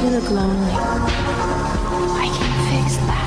You look lonely. I can fix that.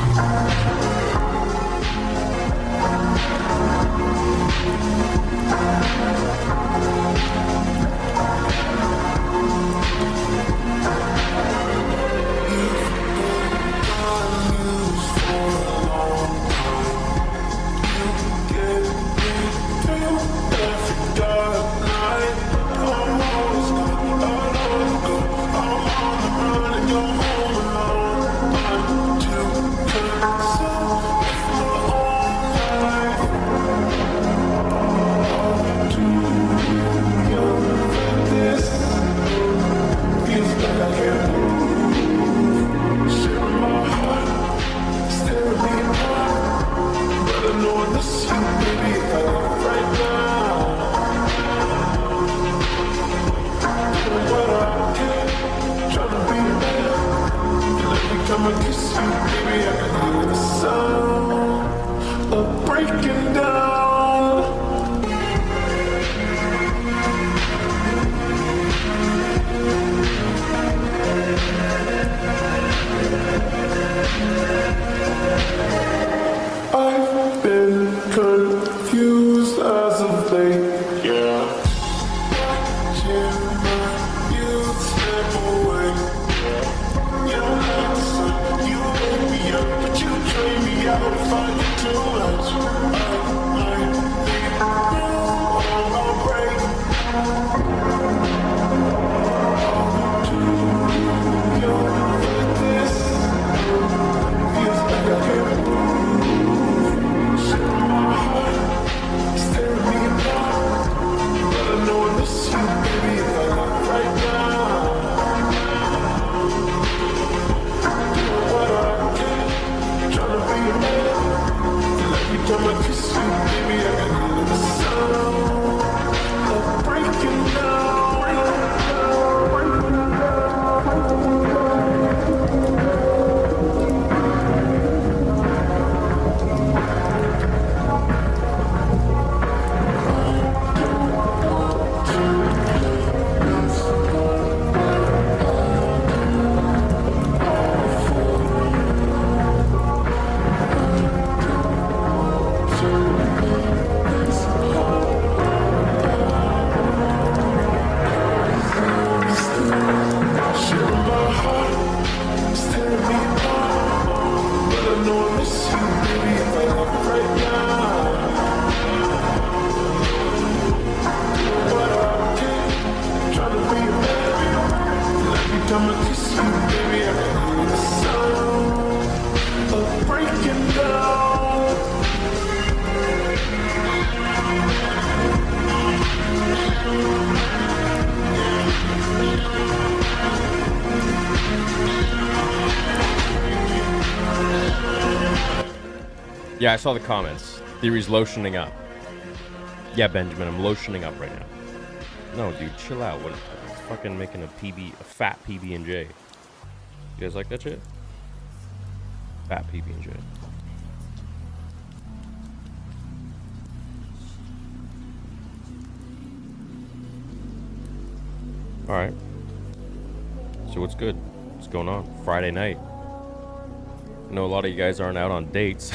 Yeah, I saw the comments. Theory's lotioning up. Yeah, Benjamin, I'm lotioning up right now. No, dude, chill out. What? I'm fucking making a fat PB&J. You guys like that shit? Fat PB&J. All right. So what's good? What's going on? Friday night. I know a lot of you guys aren't out on dates.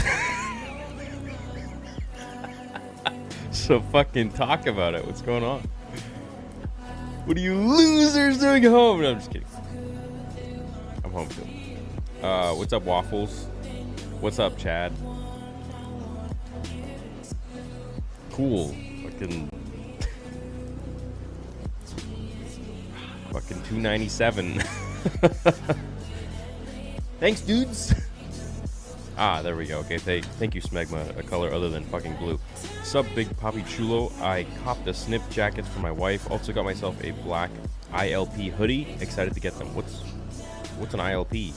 So fucking talk about it. What's going on? What are you losers doing home? No, I'm just kidding. I'm home too. What's up, Waffles? What's up, Chad? Cool. Fucking $297. Thanks, dudes. Ah, there we go. Okay, thank you, Smegma. A color other than fucking blue. Sub Big Poppy Chulo. I copped a snip jackets for my wife. Also got myself a black ILP hoodie. Excited to get them. What's an ILP?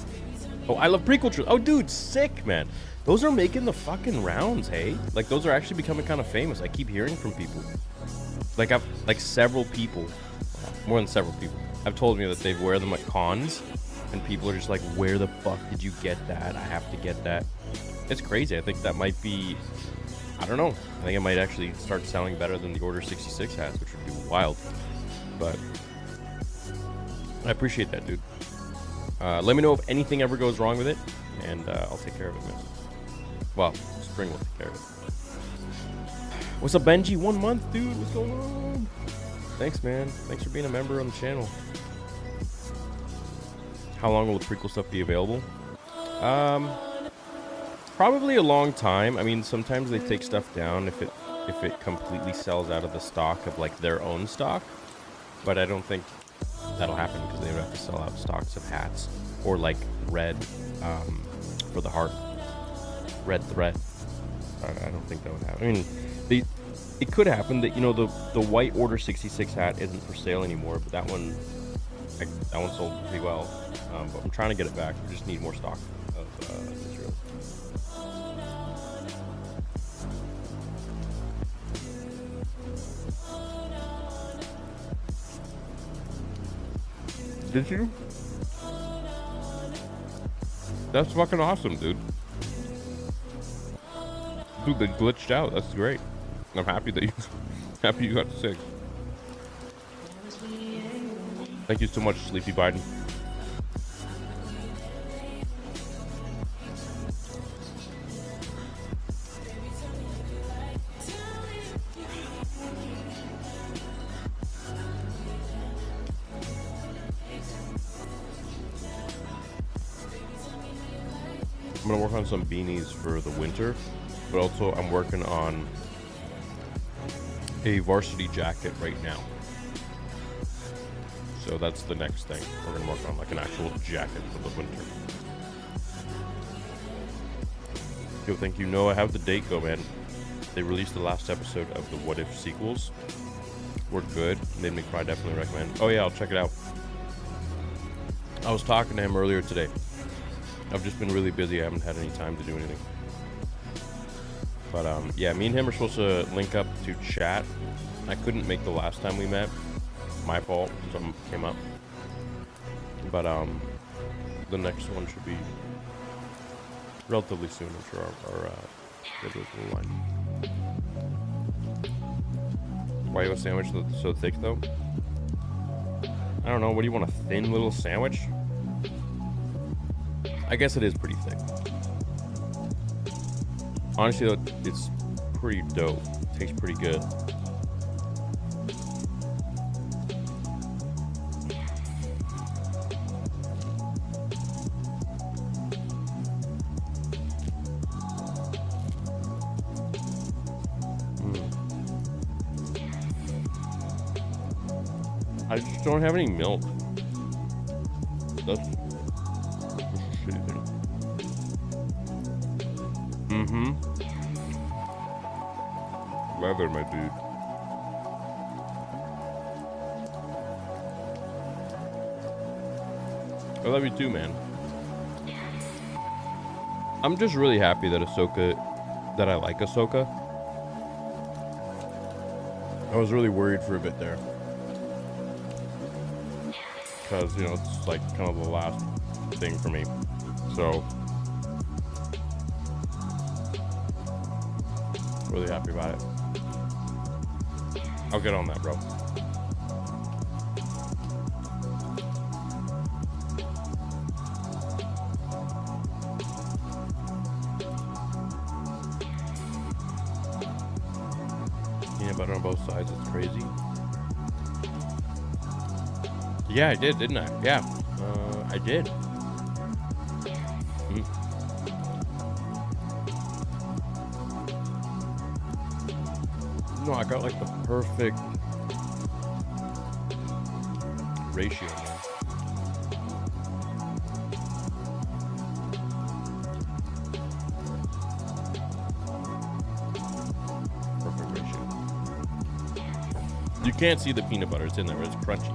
Oh, I love prequel truth. Oh, dude, sick, man. Those are making the fucking rounds, hey? Like, those are actually becoming kind of famous. I keep hearing from people. Like, several people, more than several people, have told me that they wear them at cons. And people are just like, where the fuck did you get that? I have to get that. It's crazy. I think that might be, I don't know. I think it might actually start selling better than the Order 66 hats, which would be wild. But I appreciate that, dude. Let me know if anything ever goes wrong with it, and I'll take care of it, man. Well, Spring will take care of it. What's up, Benji? 1 month, dude. What's going on? Thanks, man. Thanks for being a member on the channel. How long will the prequel stuff be available? Probably a long time. I mean, sometimes they take stuff down if it completely sells out of the stock of like their own stock, but I don't think that'll happen because they would have to sell out stocks of hats or like red for the heart, red thread. I don't think that would happen. I mean, it could happen that, you know, the white Order 66 hat isn't for sale anymore, but that one sold pretty well. But I'm trying to get it back. We just need more stock of material. Did you? That's fucking awesome, dude. Dude, they glitched out. That's great. I'm happy that you got 6. Thank you so much, Sleepy Biden. I'm gonna work on some beanies for the winter, but also I'm working on a varsity jacket right now. So that's the next thing. We're gonna work on like an actual jacket for the winter. Yo, thank you. No, I have the date go, man. They released the last episode of the What If sequels. Were good. Made me cry. Definitely recommend. Oh yeah, I'll check it out. I was talking to him earlier today. I've just been really busy. I haven't had any time to do anything. But yeah, me and him are supposed to link up to chat. I couldn't make the last time we met. My fault. Something came up. But the next one should be relatively soon. I'm sure our schedules will align. Why you a sandwich so thick though? I don't know. What do you want? A thin little sandwich? I guess it is pretty thick. Honestly, though, it's pretty dope. Tastes pretty good. I just don't have any milk. That's a shitty thing. Leather, my dude. I love you too, man. I'm just really happy that I like Ahsoka. I was really worried for a bit there. Because, you know, it's like kind of the last thing for me. So, really happy about it. I'll get on that, bro. Peanut butter on both sides, it's crazy. Yeah, I did, didn't I? Yeah, I did. No, I got like the perfect ratio, man. Perfect ratio. You can't see the peanut butter, it's in there, it's crunchy.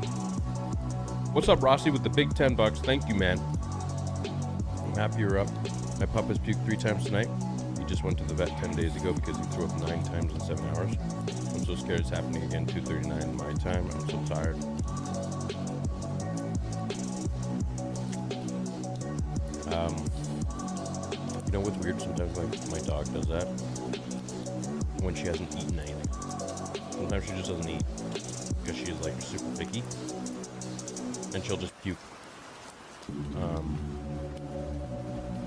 What's up, Rossi, with the big $10? Thank you, man. I'm happy you're up. My pup has puked 3 times tonight. He just went to the vet 10 days ago because he threw up 9 times in 7 hours. I'm so scared it's happening again. 2:39 my time. I'm so tired. You know what's weird? Sometimes my dog does that when she hasn't eaten anything. Sometimes she just doesn't eat because she is like super picky. And she'll just puke.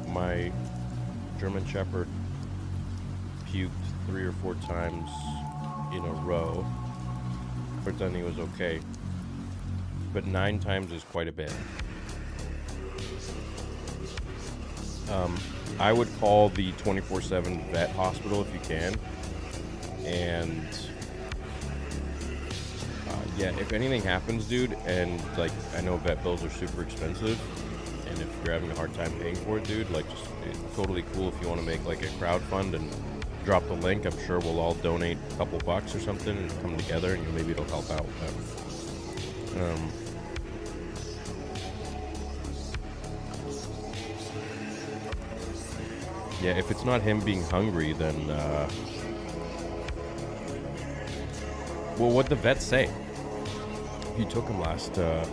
My German Shepherd puked 3 or 4 times in a row. But then he was okay. But 9 times is quite a bit. I would call the 24/7 vet hospital if you can. And yeah, if anything happens, dude, and like I know vet bills are super expensive, and if you're having a hard time paying for it, dude, like just it's totally cool if you want to make like a crowd fund and drop the link. I'm sure we'll all donate a couple bucks or something and come together, and maybe it'll help out. But, yeah, if it's not him being hungry, then well, what'd the vet say? He took him last 10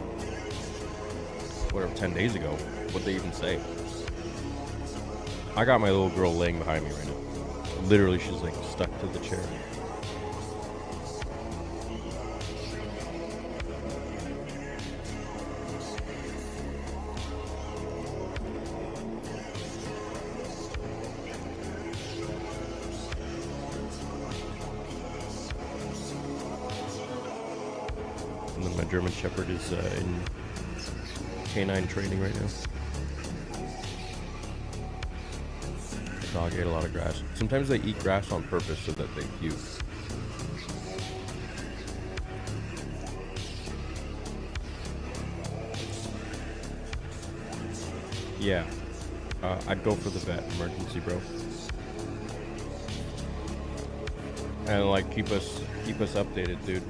days ago. What'd they even say? I got my little girl laying behind me right now. Literally, she's like stuck to the chair. And then my German Shepherd is in canine training right now. The dog ate a lot of grass. Sometimes they eat grass on purpose so that they puke. Yeah, I'd go for the vet emergency, bro. And like keep us updated, dude.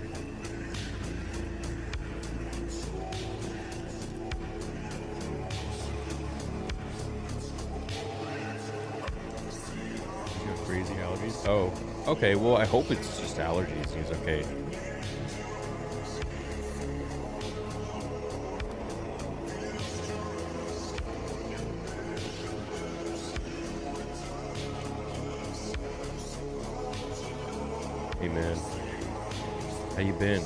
Crazy allergies. Oh, okay. Well, I hope it's just allergies. He's okay. Hey, man. How you been?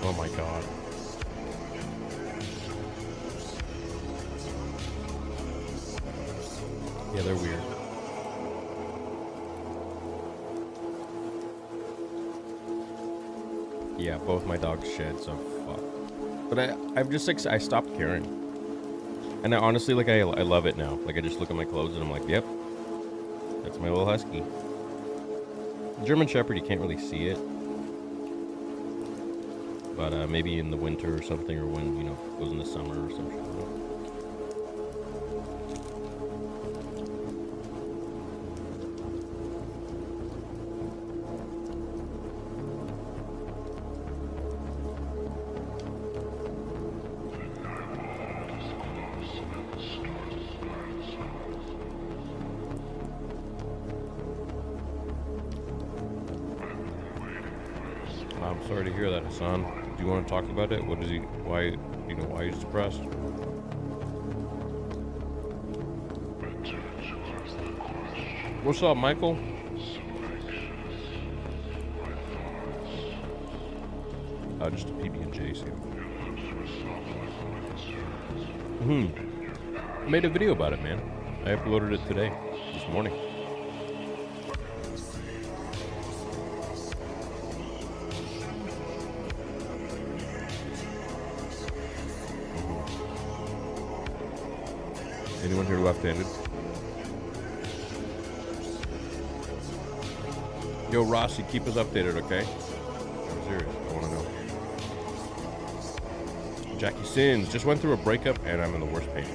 Oh my god. Yeah, they're weird. Yeah, both my dogs shed, so fuck. But I've just like I stopped caring, and I honestly like I love it now. Like I just look at my clothes and I'm like, yep, that's my little husky. German Shepherd, you can't really see it, but maybe in the winter or something, or when it goes in the summer or something. I'm sorry to hear that, Hassan. Do you want to talk about it? What is he? Why? Why he's depressed? What's up, Michael? Just a PB&J, see. I made a video about it, man. I uploaded it today, this morning. Anyone here left-handed? Yo, Rossi, keep us updated, okay? I'm serious. I want to know. Jackie Sins just went through a breakup, and I'm in the worst pain.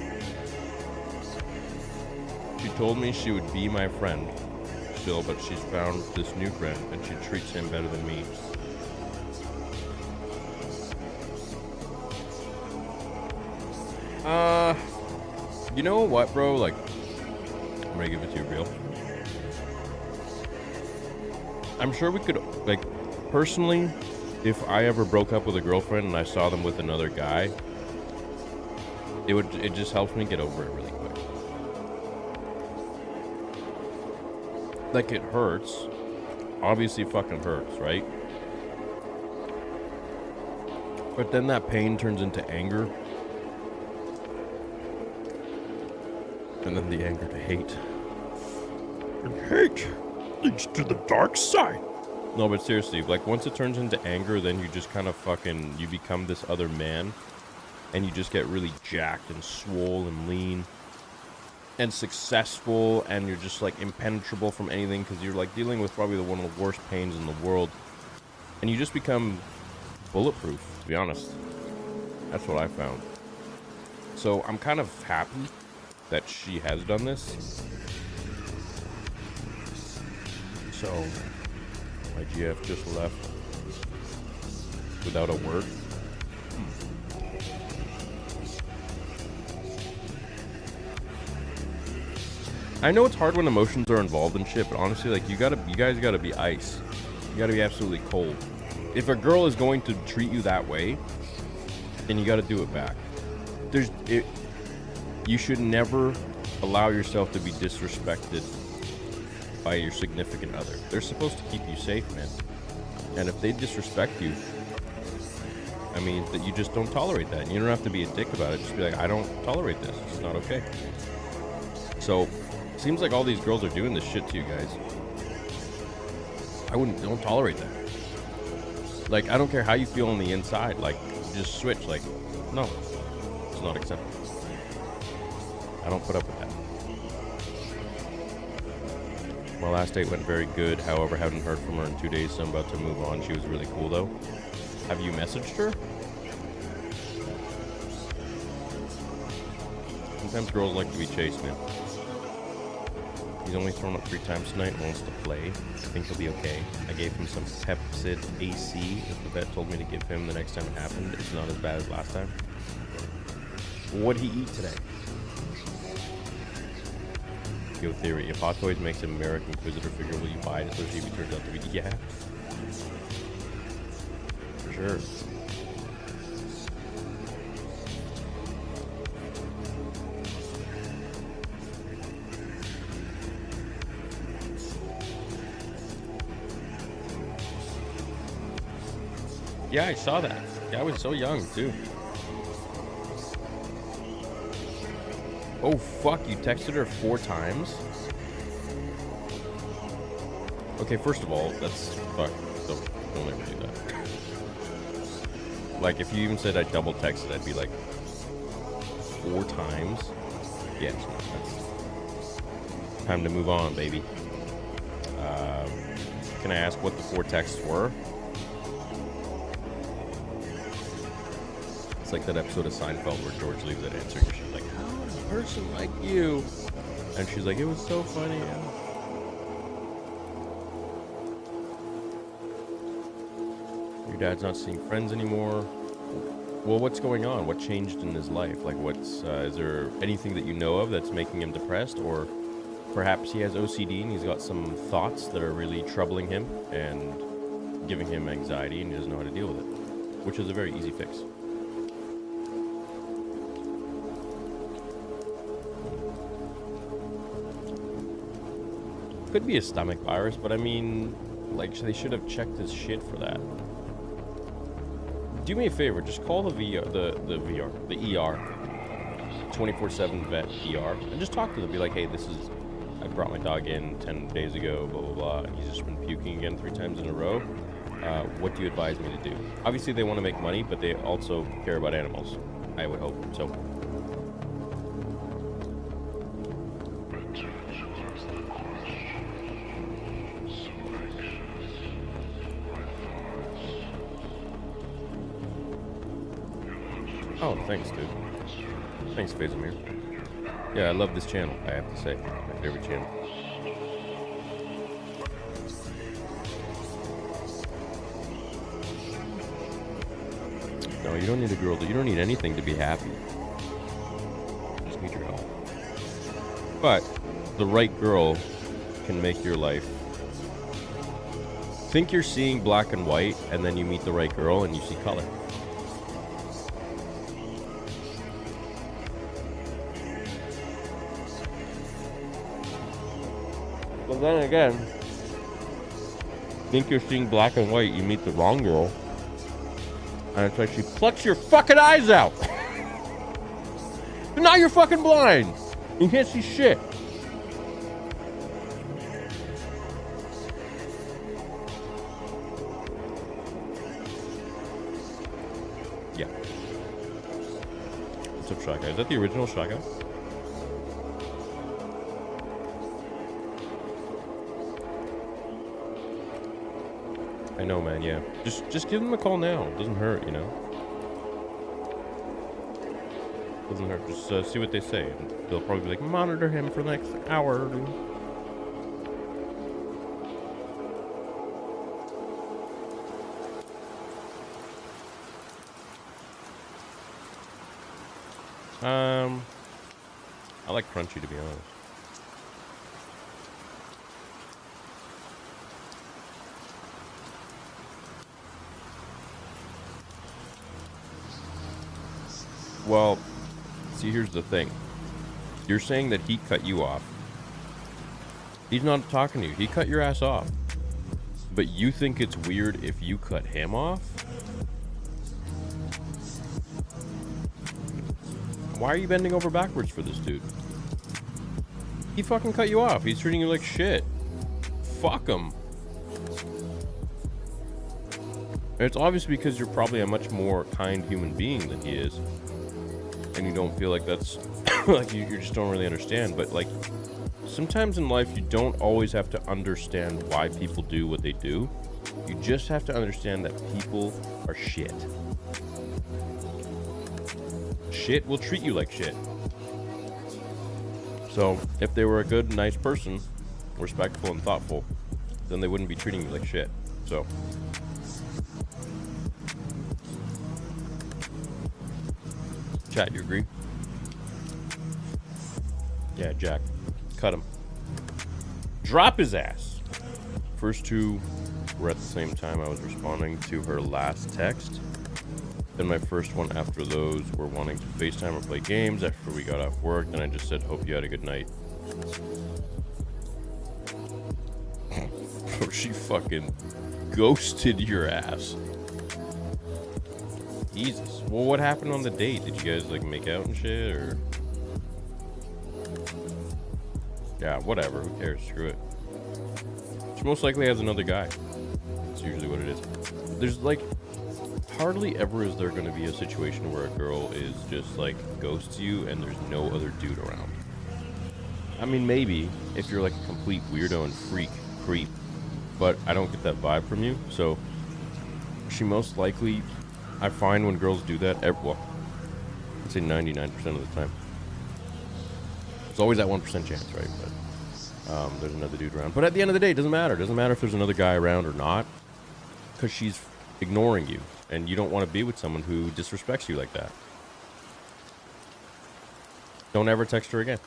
She told me she would be my friend still, but she's found this new friend, and she treats him better than me. You know what, bro? Like, I'm gonna give it to you real. I'm sure we could, like, personally, if I ever broke up with a girlfriend and I saw them with another guy, it just helps me get over it really quick. Like, it hurts, Obviously fucking hurts, right? But then that pain turns into anger. And then the anger to hate. And hate leads to the dark side. No, but seriously, like, once it turns into anger, then you just kind of fucking, you become this other man. And you just get really jacked and swole and lean. And successful, and you're just, like, impenetrable from anything. Because you're, like, dealing with probably one of the worst pains in the world. And you just become bulletproof, to be honest. That's what I found. So, I'm kind of happy that she has done this. So, my GF just left without a word. I know it's hard when emotions are involved in shit, but honestly, like, you guys gotta be ice. You gotta be absolutely cold. If a girl is going to treat you that way, then you gotta do it back. You should never allow yourself to be disrespected by your significant other. They're supposed to keep you safe, man. And if they disrespect you, I mean, that you just don't tolerate that. And you don't have to be a dick about it. Just be like, I don't tolerate this. It's not okay. So, seems like all these girls are doing this shit to you guys. Don't tolerate that. Like, I don't care how you feel on the inside. Like, just switch. Like, no, it's not acceptable. I don't put up with that. My last date went very good. However, haven't heard from her in 2 days, so I'm about to move on. She was really cool, though. Have you messaged her? Sometimes girls like to be chased, man. He's only thrown up 3 times tonight and wants to play. I think he'll be okay. I gave him some Pepsid AC that the vet told me to give him the next time it happened. It's not as bad as last time. What'd he eat today? Yo, theory. If Hot Toys makes an American Inquisitor figure, will you buy it, especially if he turns out to be... Yeah. For sure. Yeah, I saw that. Yeah, I was so young, too. Oh, fuck, you texted her 4 times? Okay, first of all, that's... Fuck, don't ever do that. Like, if you even said I double texted, I'd be like... 4 times? Yeah, it's not. That's... Time to move on, baby. Can I ask what the 4 texts were? It's like that episode of Seinfeld where George leaves that answering machine, like, how would a person like you? And she's like, it was so funny. Your dad's not seeing friends anymore. Well, what's going on? What changed in his life? Like, is there anything that you know of that's making him depressed? Or perhaps he has OCD and he's got some thoughts that are really troubling him and giving him anxiety and he doesn't know how to deal with it, which is a very easy fix. Could be a stomach virus, but I mean, like, they should have checked his shit for that. Do me a favor, just call the ER, 24/7 vet ER, and just talk to them. Be like, hey, I brought my dog in 10 days ago, blah, blah, blah, and he's just been puking again 3 times in a row. What do you advise me to do? Obviously, they want to make money, but they also care about animals. I would hope, so... Oh, thanks, dude. Thanks, Fazamir. Yeah, I love this channel, I have to say. My favorite channel. No, you don't need a girl. You don't need anything to be happy. You just need your help. But the right girl can make your life. Think you're seeing black and white, and then you meet the right girl and you see color. But then again, think you're seeing black and white, you meet the wrong girl. And it's like she plucks your fucking eyes out. But now you're fucking blind. You can't see shit. Yeah. What's up, Shy Guy? Is that the original Shy Guy? I know, man, yeah. Just give them a call now. It doesn't hurt, you know? Doesn't hurt. Just see what they say. And they'll probably be like, monitor him for the next hour or two. I like crunchy, to be honest. Well, see, here's the thing. You're saying that he cut you off. He's not talking to you. He cut your ass off. But you think it's weird if you cut him off? Why are you bending over backwards for this dude? He fucking cut you off. He's treating you like shit. Fuck him. And it's obvious because you're probably a much more kind human being than he is. And you don't feel like that's... like, you just don't really understand. But, like, sometimes in life, you don't always have to understand why people do what they do. You just have to understand that people are shit. Shit will treat you like shit. So, if they were a good, nice person, respectful and thoughtful, then they wouldn't be treating you like shit. So... Chat, you agree? Yeah, Jack. Cut him. Drop his ass. First two were at the same time I was responding to her last text. Then my first one after those were wanting to FaceTime or play games after we got off work. Then I just said, hope you had a good night. Bro, she fucking ghosted your ass. Jesus. Well, what happened on the date? Did you guys, like, make out and shit, or... Yeah, whatever. Who cares? Screw it. She most likely has another guy. That's usually what it is. There's, like... Hardly ever is there going to be a situation where a girl is just, like, ghosts you and there's no other dude around. I mean, maybe, if you're, like, a complete weirdo and creep. But I don't get that vibe from you, so... She most likely... I find when girls do that, well, I'd say 99% of the time. There's always that 1% chance, right? But there's another dude around. But at the end of the day, it doesn't matter. It doesn't matter if there's another guy around or not, because she's ignoring you, and you don't want to be with someone who disrespects you like that. Don't ever text her again.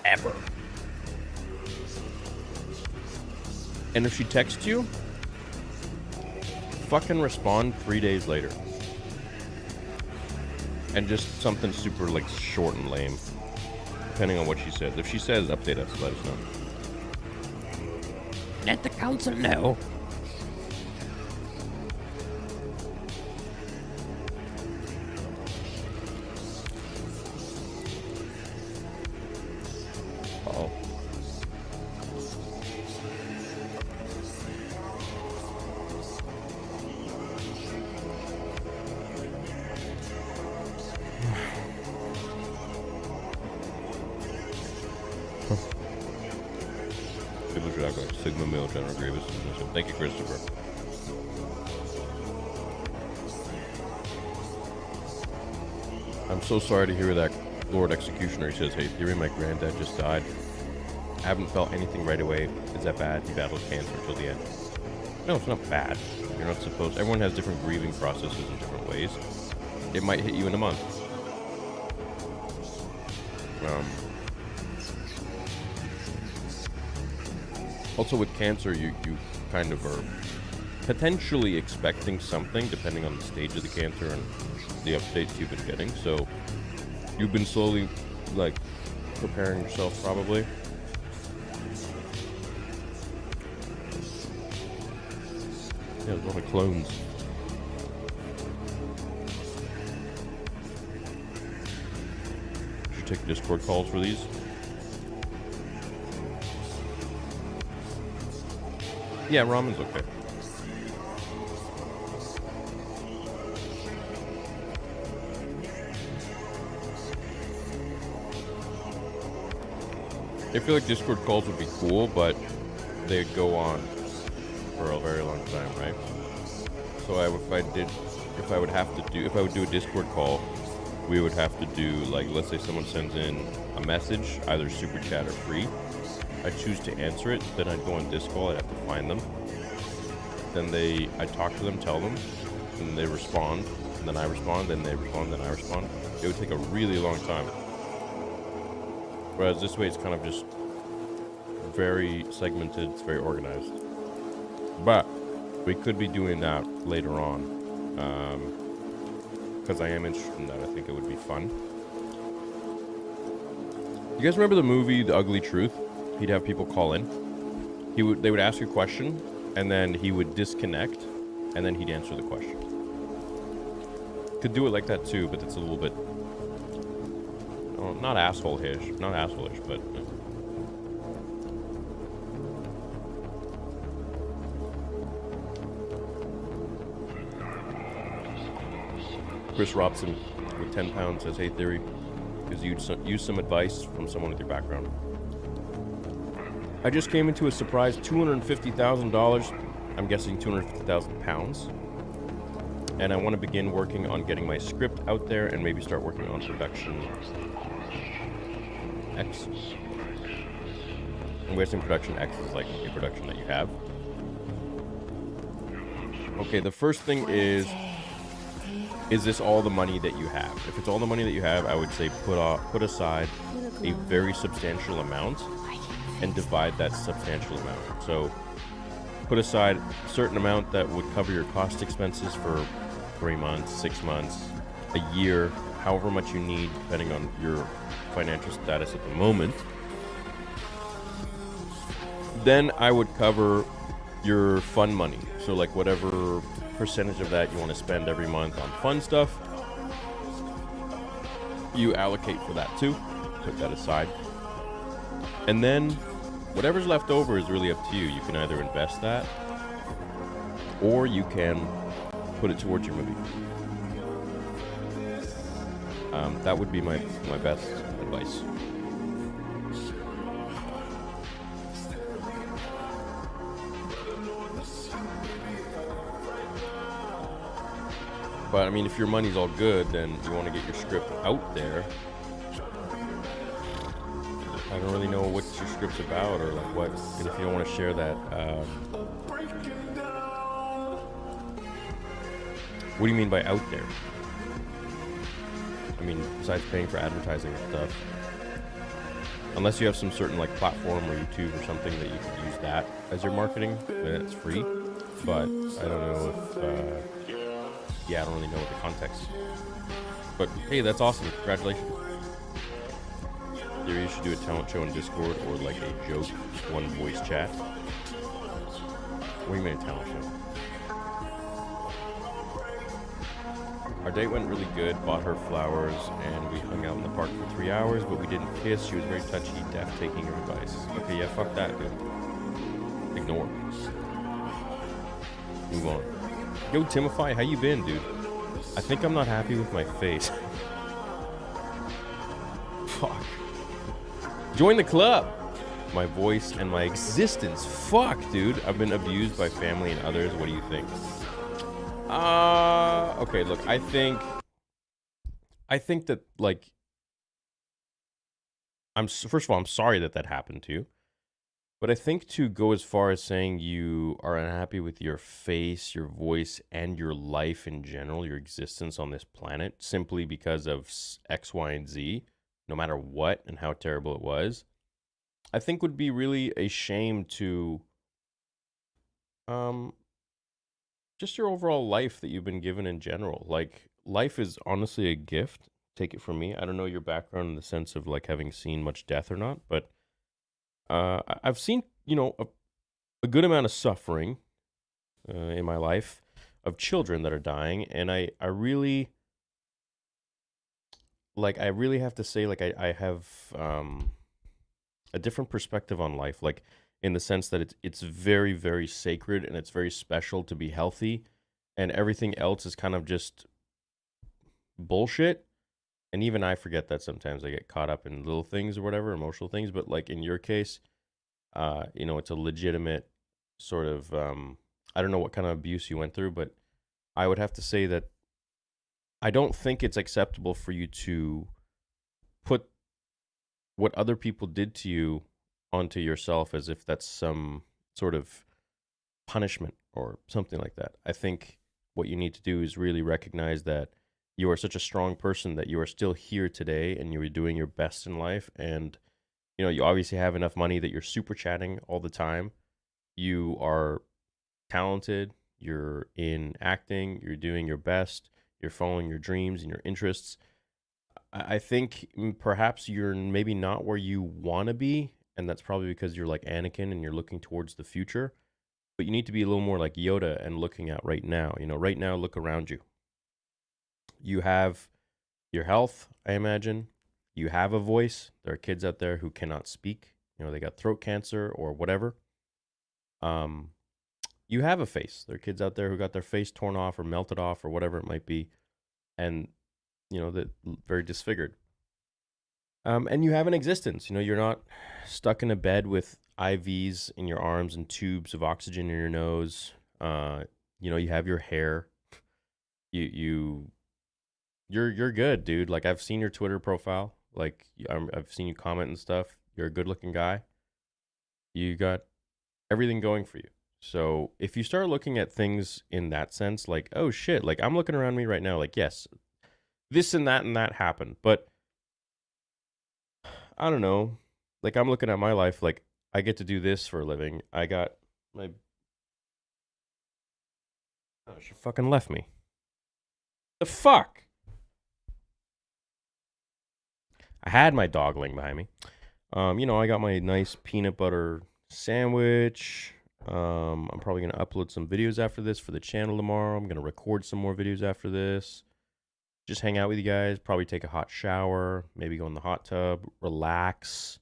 Ever. And if she texts you, fucking respond 3 days later. And just something super, like, short and lame. Depending on what she says. If she says, update us, let us know. Let the council know. Uh-oh. Sigma Male General Grievous. Thank you, Christopher. I'm so sorry to hear that, Lord Executioner. He says, hey, Theory, my granddad just died. I haven't felt anything right away. Is that bad? He battled cancer until the end. No, it's not bad. You're not supposed... Everyone has different grieving processes in different ways. It might hit you in a month. Also, with cancer, you kind of are potentially expecting something, depending on the stage of the cancer and the updates you've been getting. So, you've been slowly, like, preparing yourself, probably. Yeah, there's a lot of clones. Should take Discord calls for these. Yeah, ramen's okay. I feel like Discord calls would be cool, but they'd go on for a very long time, right? So if I would do a Discord call, we would have to do, like, let's say someone sends in a message, either super chat or free. I choose to answer it, then I'd go on Discord, I'd have to find them. Then I'd talk to them, tell them, and they respond, and then I respond, then they respond, then I respond. It would take a really long time. Whereas this way it's kind of just very segmented, it's very organized. But we could be doing that later on. Because I am interested in that. I think it would be fun. You guys remember the movie The Ugly Truth? He'd have people call in. They would ask a question, and then he would disconnect, and then he'd answer the question. Could do it like that too, but it's a little bit, not asshole-ish, but Chris Robson with 10 pounds says, "Hey Theory, because you use some advice from someone with your background. I just came into a surprise $250,000, I'm guessing 250,000 pounds, and I want to begin working on getting my script out there and maybe start working on production X. I'm guessing production X is like a production that you have. Okay, the first thing is this all the money that you have? If it's all the money that you have, I would say put aside a very substantial amount and divide that substantial amount. So put aside a certain amount that would cover your cost expenses for 3 months, 6 months, a year, however much you need, depending on your financial status at the moment. Then I would cover your fun money. So like whatever percentage of that you want to spend every month on fun stuff, you allocate for that too. Put that aside. And then whatever's left over is really up to you. You can either invest that or you can put it towards your movie. That would be my best advice. But I mean, if your money's all good, then you want to get your script out there. I don't really know what your script's about or like what, and if you don't want to share that. What do you mean by out there? I mean, besides paying for advertising and stuff. Unless you have some certain like platform or YouTube or something that you could use that as your marketing, then it's free. But I don't know if, yeah, I don't really know what the context. But hey, that's awesome. Congratulations. Maybe you should do a talent show on Discord or like a joke one voice chat. What do you mean a talent show? Our date went really good, bought her flowers, and we hung out in the park for 3 hours, but we didn't kiss. She was very touchy, deaf, taking her advice. Okay, yeah, fuck that, dude. Ignore. Move on. Yo, Timify, how you been, dude? I think I'm not happy with my face. Fuck. Join the club. My voice and my existence. Fuck, dude. I've been abused by family and others. What do you think? Okay, look, I think that, like, first of all, I'm sorry that happened to you. But I think to go as far as saying you are unhappy with your face, your voice, and your life in general, your existence on this planet, simply because of X, Y, and Z, no matter what and how terrible it was, I think would be really a shame to just your overall life that you've been given in general. Like, life is honestly a gift. take it from me. I don't know your background in the sense of like having seen much death or not, but I've seen, a good amount of suffering in my life of children that are dying, and I really I really have to say I have a different perspective on life, like in the sense that it's very very sacred and it's very special to be healthy, and everything else is kind of just bullshit. And even I forget that sometimes. I get caught up in little things or whatever, emotional things. But like in your case, it's a legitimate sort of I don't know what kind of abuse you went through, but I would have to say that I don't think it's acceptable for you to put what other people did to you onto yourself as if that's some sort of punishment or something like that. I think what you need to do is really recognize that you are such a strong person that you are still here today and you are doing your best in life. And, you obviously have enough money that you're super chatting all the time. You are talented. You're in acting. You're doing your best. You're following your dreams and your interests. I think perhaps you're maybe not where you want to be. And that's probably because you're like Anakin and you're looking towards the future. But you need to be a little more like Yoda and looking at right now. Right now, look around you. You have your health, I imagine. You have a voice. There are kids out there who cannot speak. They got throat cancer or whatever. You have a face. There are kids out there who got their face torn off or melted off or whatever it might be, and that very disfigured. And you have an existence. You're not stuck in a bed with IVs in your arms and tubes of oxygen in your nose. You have your hair. You're good, dude. Like I've seen your Twitter profile. Like I've seen you comment and stuff. You're a good-looking guy. You got everything going for you. So if you start looking at things in that sense, like, oh shit, like I'm looking around me right now, like, yes, this and that happened, but I don't know. Like I'm looking at my life, like I get to do this for a living. I got my oh, she fucking left me. The fuck? I had my dog laying behind me. I got my nice peanut butter sandwich. I'm probably going to upload some videos after this for the channel tomorrow. I'm going to record some more videos after this. Just hang out with you guys, probably take a hot shower, maybe go in the hot tub, relax.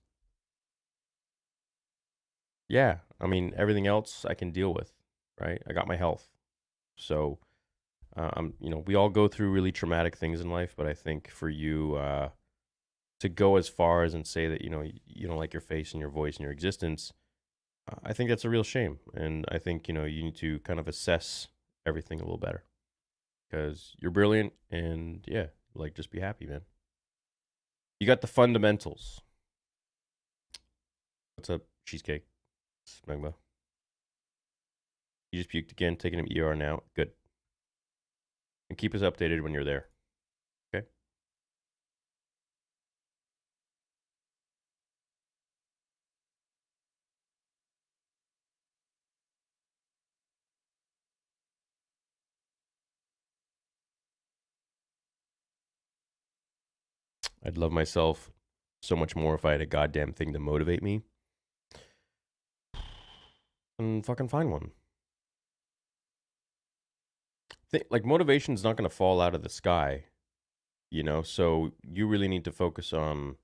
Yeah, I mean, everything else I can deal with, right? I got my health. So, we all go through really traumatic things in life, but I think for you to go as far as and say that, you don't like your face and your voice and your existence, I think that's a real shame. And I think, you need to kind of assess everything a little better because you're brilliant and yeah, like just be happy, man. You got the fundamentals. What's up, cheesecake? Smegma. You just puked again, taking an ER now. Good. And keep us updated when you're there. Okay? I'd love myself so much more if I had a goddamn thing to motivate me. And fucking find one. Like motivation's not going to fall out of the sky, so you really need to focus on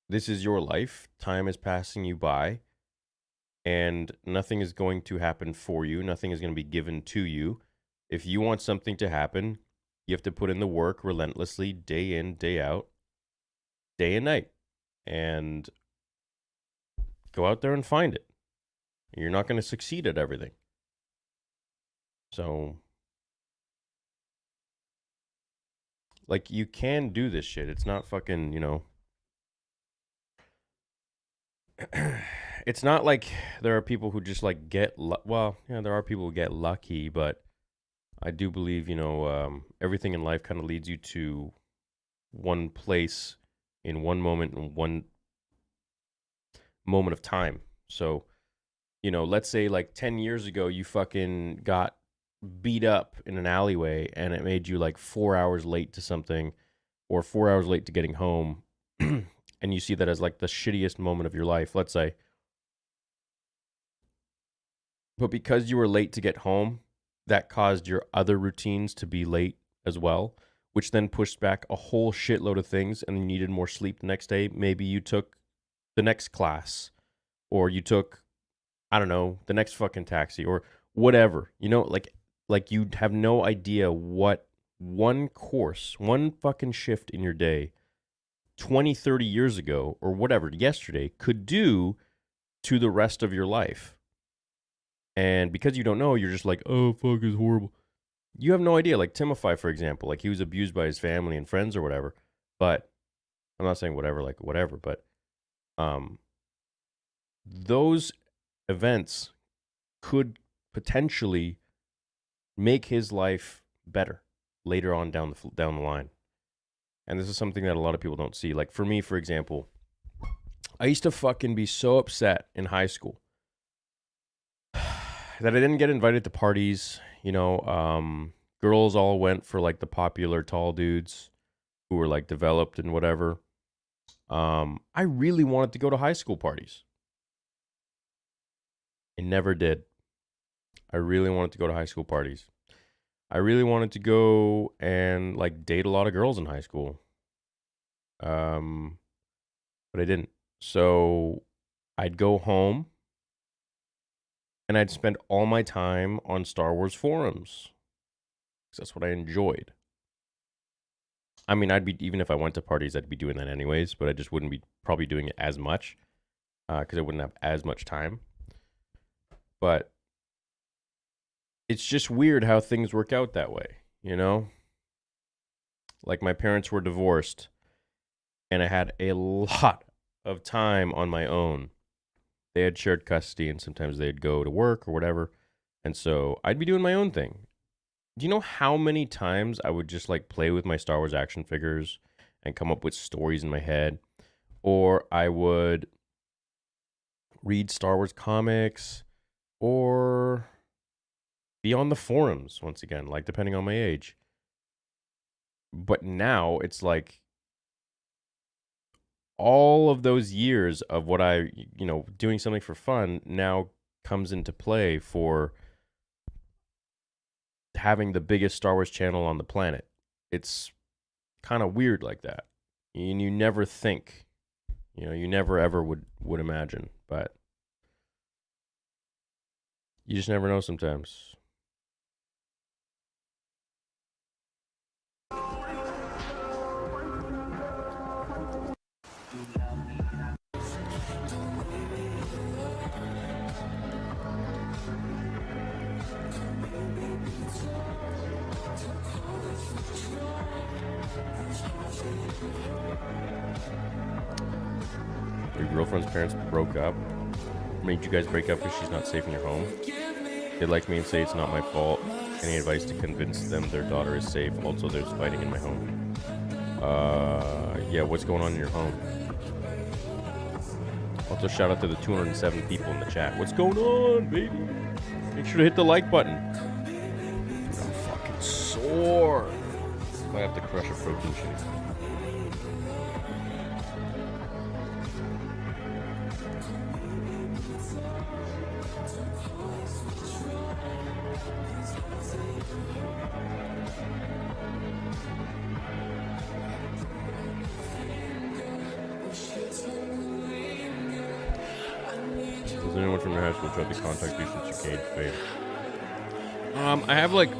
this is your life. Time is passing you by and nothing is going to happen for you. Nothing is going to be given to you. If you want something to happen, you have to put in the work relentlessly, day in, day out, day and night, and go out there and find it. You're not going to succeed at everything. So, like, you can do this shit. It's not fucking, it's not like there are people who just like well, yeah, there are people who get lucky, but I do believe, everything in life kind of leads you to one place in one moment in one moment of time. So, let's say like 10 years ago, you fucking got beat up in an alleyway and it made you like 4 hours late to something or 4 hours late to getting home, and you see that as like the shittiest moment of your life, let's say, but because you were late to get home, that caused your other routines to be late as well, which then pushed back a whole shitload of things and you needed more sleep the next day. Maybe you took the next class or you took, I don't know, the next fucking taxi or whatever. You know, like you have no idea what one course, one fucking shift in your day 20, 30 years ago or whatever, yesterday could do to the rest of your life. And because you don't know, you're just like, oh, fuck, it's horrible. You have no idea. Like Timothy, for example, like he was abused by his family and friends or whatever. But I'm not saying whatever, like whatever, but those events could potentially make his life better later on down the line. And this is something that a lot of people don't see. Like for me, for example, I used to fucking be so upset in high school that I didn't get invited to parties. You know, girls all went for like the popular tall dudes who were like developed and whatever. I really wanted to go to high school parties. I never did. I really wanted to go to high school parties. I really wanted to go and like date a lot of girls in high school. But I didn't. So I'd go home and I'd spend all my time on Star Wars forums. 'Cause that's what I enjoyed. I mean, even if I went to parties, I'd be doing that anyways, but I just wouldn't be probably doing it as much because I wouldn't have as much time. But it's just weird how things work out that way, you know? Like my parents were divorced and I had a lot of time on my own. They had shared custody and sometimes they'd go to work or whatever. And so I'd be doing my own thing. Do you know how many times I would just like play with my Star Wars action figures and come up with stories in my head? Or I would read Star Wars comics or be on the forums once again, like depending on my age. But now it's like all of those years of what I, doing something for fun now comes into play for having the biggest Star Wars channel on the planet. It's kind of weird like that. And you never think, you never ever would imagine, but you just never know sometimes. Your girlfriend's parents broke up. Made you guys break up because she's not safe in your home. They like me and say it's not my fault. Any advice to convince them their daughter is safe? Also, there's fighting in my home. Yeah, what's going on in your home? Also, shout out to the 207 people in the chat. What's going on, baby? Make sure to hit the like button. Dude, I'm fucking sore. I have to crush a protein shake. Does anyone from your high school try to contact you since you gained fame? I have like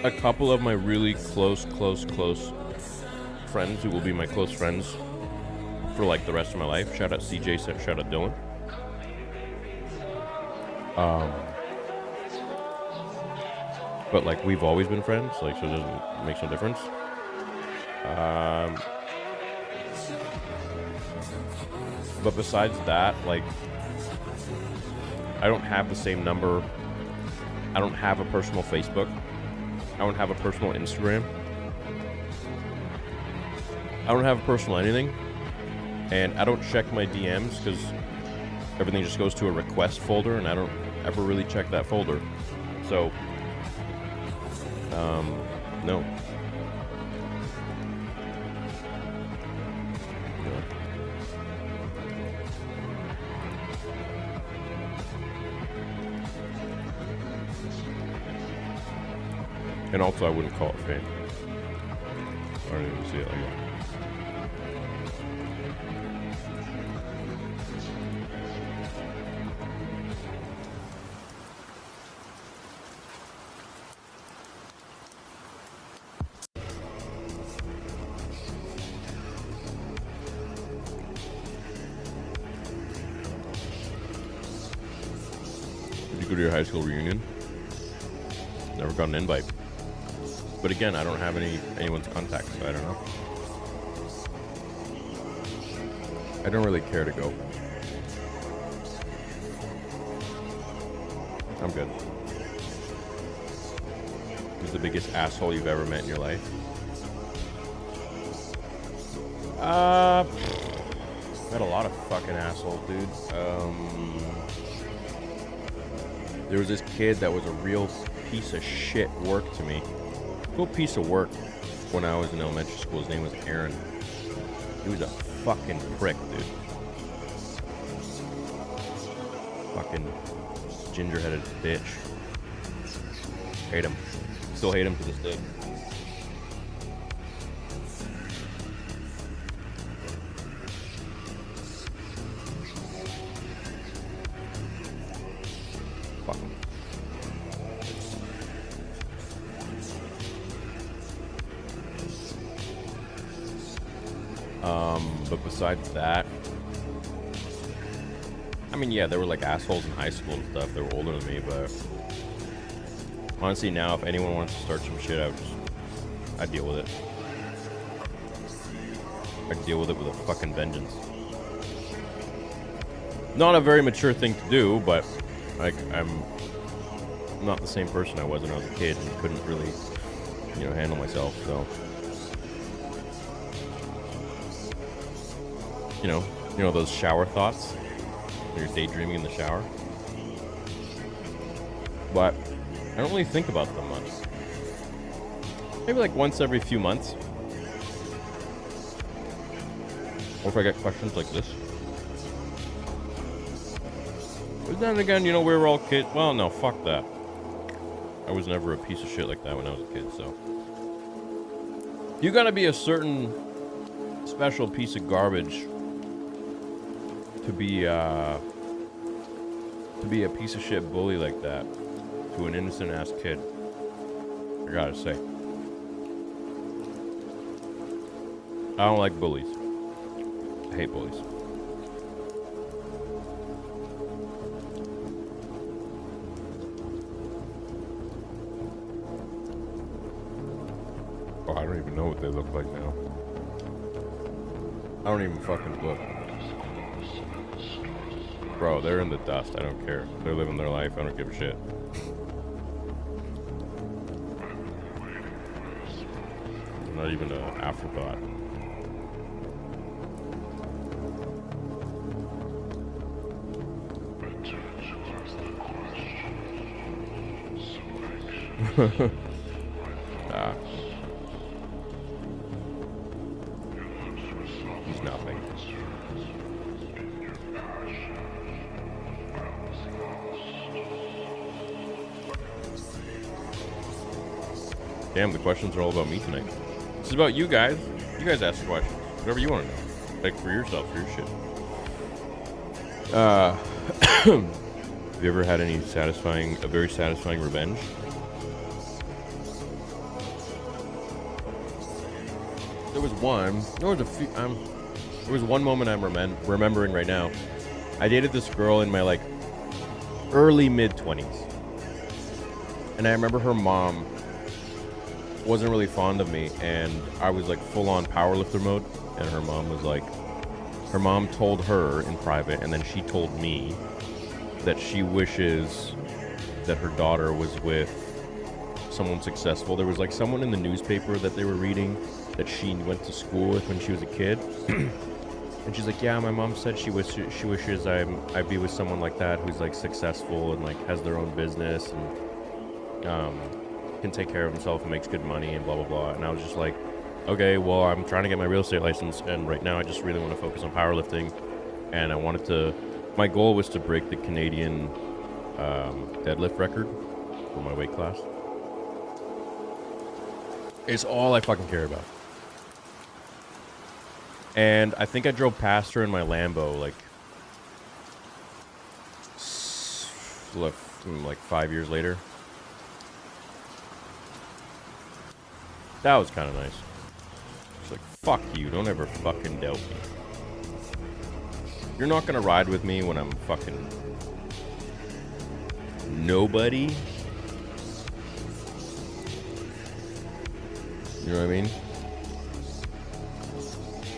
a couple of my really close friends who will be my close friends for like the rest of my life. Shout out CJ, shout out Dylan. But like we've always been friends, like so it doesn't make no difference. But besides that, like I don't have the same number. I don't have a personal Facebook. I don't have a personal Instagram. I don't have a personal anything. And I don't check my DMs because everything just goes to a request folder and I don't ever really check that folder. So No. And also, I wouldn't call it fame. I don't even see it like that. Did you go to your high school reunion? Never got an invite. But again, I don't have anyone's contact, so I don't know. I don't really care to go. I'm good. Who's the biggest asshole you've ever met in your life? Met a lot of fucking assholes, dude. There was this kid that was a real piece of shit work to me. Real piece of work when I was in elementary school. His name was Aaron. He was a fucking prick, dude. Fucking ginger-headed bitch. Hate him. Still hate him to this day. Fuck him. But besides that, I mean, yeah, there were like assholes in high school and stuff. They were older than me, but honestly, now if anyone wants to start some shit, I'd deal with it. I'd deal with it with a fucking vengeance. Not a very mature thing to do, but like I'm not the same person I was when I was a kid and couldn't really, handle myself. So, those shower thoughts. You're daydreaming in the shower. But I don't really think about them much. Maybe like once every few months. Or if I get questions like this. But then again, we were all kids. Well, no, fuck that. I was never a piece of shit like that when I was a kid, so. You gotta be a certain special piece of garbage to be a piece of shit bully like that to an innocent ass kid. I gotta say. I don't like bullies. I hate bullies. Oh, I don't even know what they look like now. I don't even fucking look. Bro, they're in the dust. I don't care. They're living their life. I don't give a shit. Not even an afterthought. He's nothing. Damn, the questions are all about me tonight. This is about you guys. You guys ask the questions. Whatever you want to know. Like for yourself, for your shit. Have you ever had any very satisfying revenge? There was one. There was a few. There was one moment I'm remembering right now. I dated this girl in my early mid-20s, and I remember her mom wasn't really fond of me, and I was full-on powerlifter mode, and her mom told her in private, and then she told me that she wishes that her daughter was with someone successful. There was someone in the newspaper that they were reading that she went to school with when she was a kid. And she's like, yeah, my mom said she wishes I'd be with someone like that who's successful and has their own business, and can take care of himself and makes good money and blah, blah, blah. And I was just like, okay, well, I'm trying to get my real estate license, and right now I just really want to focus on powerlifting. And I wanted to, my goal was to break the Canadian deadlift record for my weight class. It's all I fucking care about. And I think I drove past her in my Lambo like 5 years later. That was kind of nice. She's like, fuck you, don't ever fucking doubt me. You're not gonna ride with me when I'm fucking nobody. You know what I mean?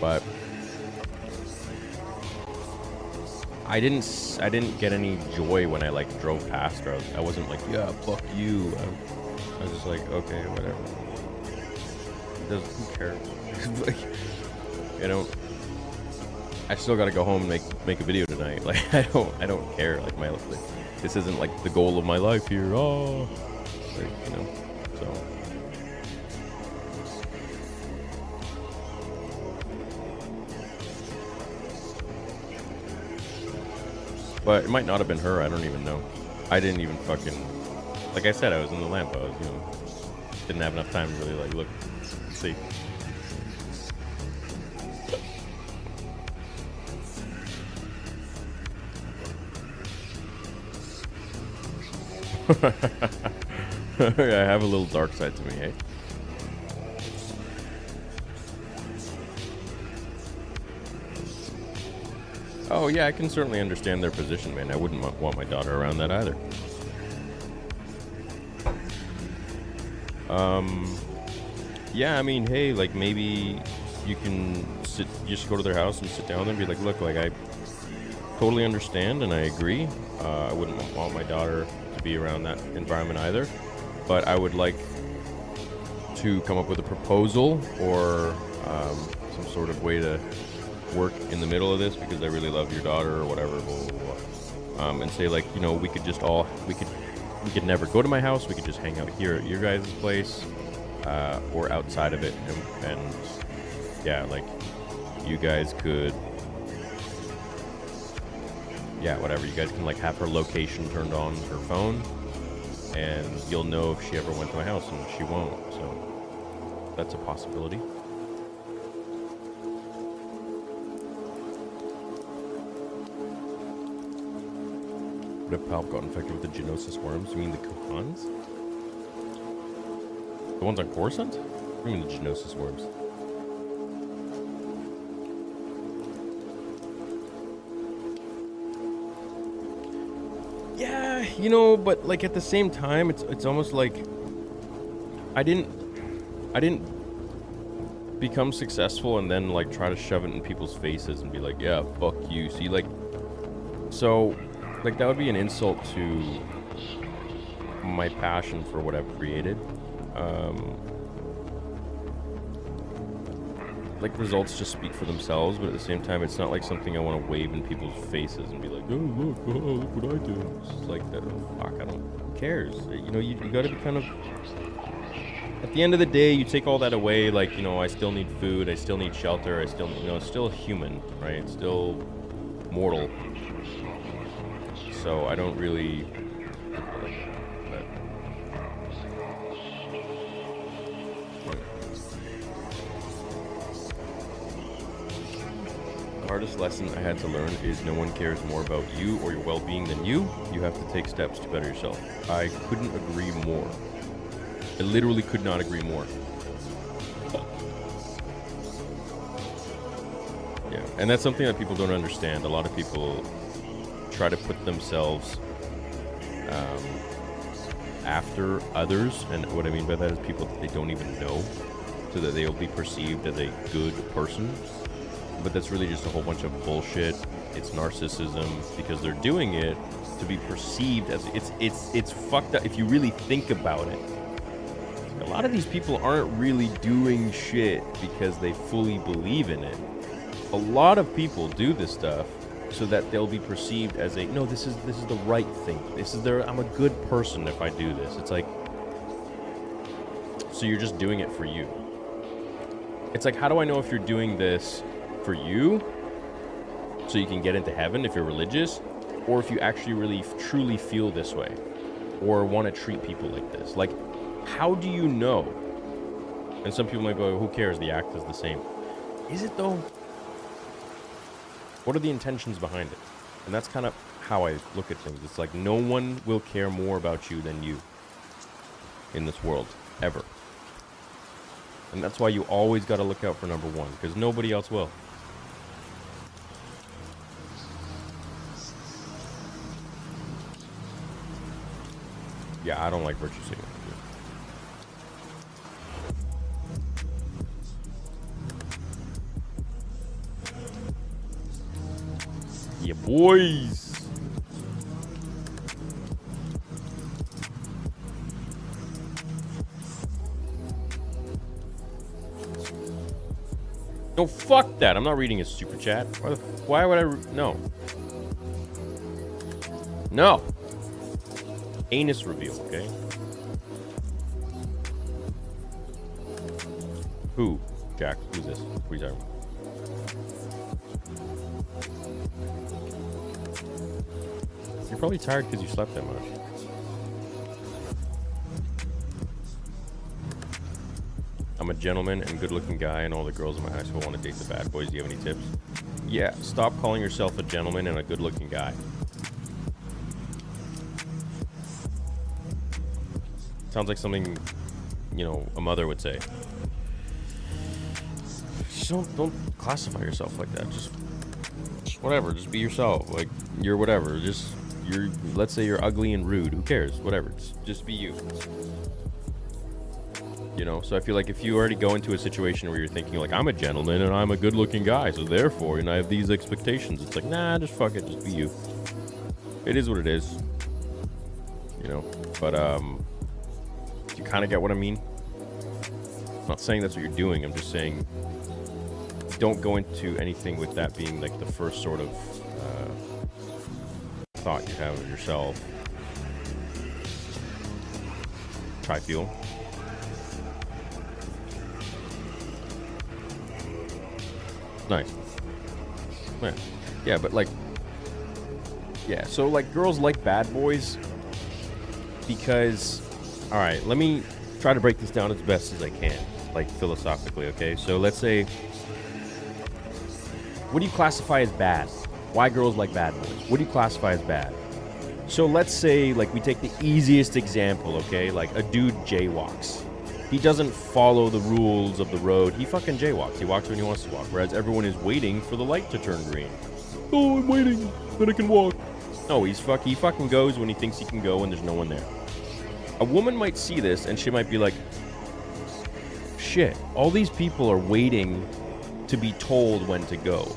But I didn't get any joy when I like drove past her. I wasn't like, yeah, fuck you. I was just like, okay, whatever. Who cares? Like, you know, I still gotta go home and make a video tonight. Like, I don't care. Like, this isn't like the goal of my life here. Oh, like, you know, so. But it might not have been her. I don't even know. I didn't even fucking, like I said, I was in the Lambo. I was, you know, didn't have enough time to really like look, see. I have a little dark side to me, eh? Oh yeah, I can certainly understand their position, man. I wouldn't want my daughter around that either. Yeah, I mean, hey, like maybe you can just go to their house and sit down and be like, look, like I totally understand and I agree. I wouldn't want my daughter to be around that environment either, but I would like to come up with a proposal or some sort of way to work in the middle of this because I really love your daughter or whatever, blah, blah, blah. And say like, you know, we could never go to my house. We could just hang out here at your guys' place or outside of it, and yeah, like you guys could, yeah, whatever. You guys can like have her location turned on her phone, and you'll know if she ever went to my house, and she won't. So that's a possibility. What if Palp got infected with the genosis worms? You mean the Kuhans? The ones on Coruscant? What do you mean the genosis worms? Yeah, you know, but like at the same time, it's almost like I didn't become successful and then like try to shove it in people's faces and be like, yeah, fuck you. See, like, so. Like, that would be an insult to my passion for what I've created. Like, results just speak for themselves, but at the same time, it's not like something I want to wave in people's faces and be like, oh, look what I do. It's just like, that, oh, fuck, who cares? You know, you gotta be kind of, at the end of the day, you take all that away, like, you know, I still need food, I still need shelter, I still, you know, it's still human, right? It's still mortal. So I don't really. The hardest lesson I had to learn is no one cares more about you or your well-being than you. You have to take steps to better yourself. I couldn't agree more. I literally could not agree more. Yeah, and that's something that people don't understand. A lot of people try to put themselves after others, and what I mean by that is people that they don't even know, so that they'll be perceived as a good person. But that's really just a whole bunch of bullshit. It's narcissism because they're doing it to be perceived as it's fucked up if you really think about it. A lot of these people aren't really doing shit because they fully believe in it. A lot of people do this stuff so that they'll be perceived as a, no, this is the right thing. I'm a good person if I do this. It's like, So you're just doing it for you. It's like, how do I know if you're doing this for you so you can get into heaven if you're religious, or if you actually really truly feel this way or want to treat people like this? Like, how do you know? And some people might go, who cares? The act is the same. Is it though? What are the intentions behind it? And that's kind of how I look at things. It's like no one will care more about you than you in this world, ever. And that's why you always got to look out for number one, because nobody else will. Yeah, I don't like virtue signaling. Yeah, boys. No, fuck that. I'm not reading his super chat. Why would I? No. No. Anus reveal, okay? Who? Jack, who's this? What are you talking about? You're probably tired because you slept that much. I'm a gentleman and good-looking guy, and all the girls in my high school want to date the bad boys. Do you have any tips? Yeah, stop calling yourself a gentleman and a good-looking guy. Sounds like something, you know, a mother would say. Just don't classify yourself like that. Just whatever. Just be yourself. Like, you're whatever. Let's say you're ugly and rude. Who cares? Whatever. Just be you. You know, so I feel like if you already go into a situation where you're thinking like, I'm a gentleman and I'm a good-looking guy, so therefore, and I have these expectations, it's like, nah, just fuck it, just be you. It is what it is. You know, but you kind of get what I mean. I'm not saying that's what you're doing. I'm just saying, don't go into anything with that being like the first sort of thought you have of yourself. Try feel. Nice. Yeah, but like, yeah, so like girls like bad boys because, all right, let me try to break this down as best as I can, like philosophically, okay? So let's say, what do you classify as bad? Why girls like bad boys? What do you classify as bad? So let's say, like, we take the easiest example, okay? Like a dude jaywalks. He doesn't follow the rules of the road. He fucking jaywalks. He walks when he wants to walk, whereas everyone is waiting for the light to turn green. Oh, I'm waiting, then I can walk. No, he fucking goes when he thinks he can go and there's no one there. A woman might see this and she might be like, shit, all these people are waiting to be told when to go.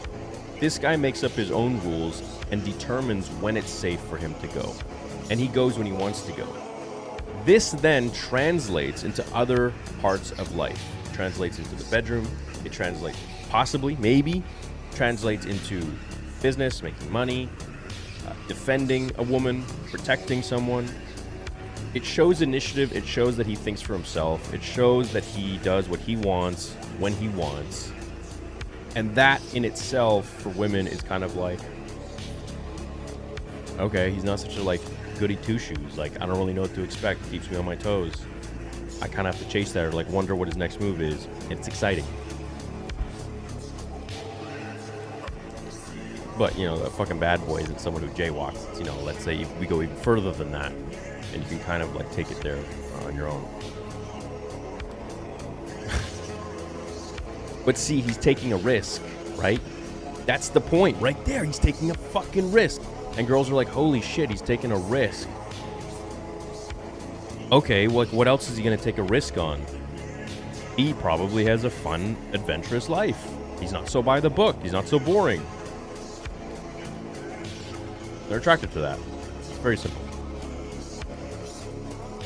This guy makes up his own rules and determines when it's safe for him to go. And he goes when he wants to go. This then translates into other parts of life. It translates into the bedroom. It translates, possibly, maybe, translates into business, making money, defending a woman, protecting someone. It shows initiative. It shows that he thinks for himself. It shows that he does what he wants when he wants. And that in itself for women is kind of like, okay, he's not such a like goody two-shoes. Like, I don't really know what to expect. It keeps me on my toes. I kind of have to chase that or like wonder what his next move is. It's exciting. But, you know, a fucking bad boy isn't someone who jaywalks. It's, you know, let's say we go even further than that. And you can kind of like take it there on your own. But see, he's taking a risk, right? That's the point right there. He's taking a fucking risk. And girls are like, holy shit, he's taking a risk. Okay, well, like, what else is he going to take a risk on? He probably has a fun, adventurous life. He's not so by the book. He's not so boring. They're attracted to that. It's very simple.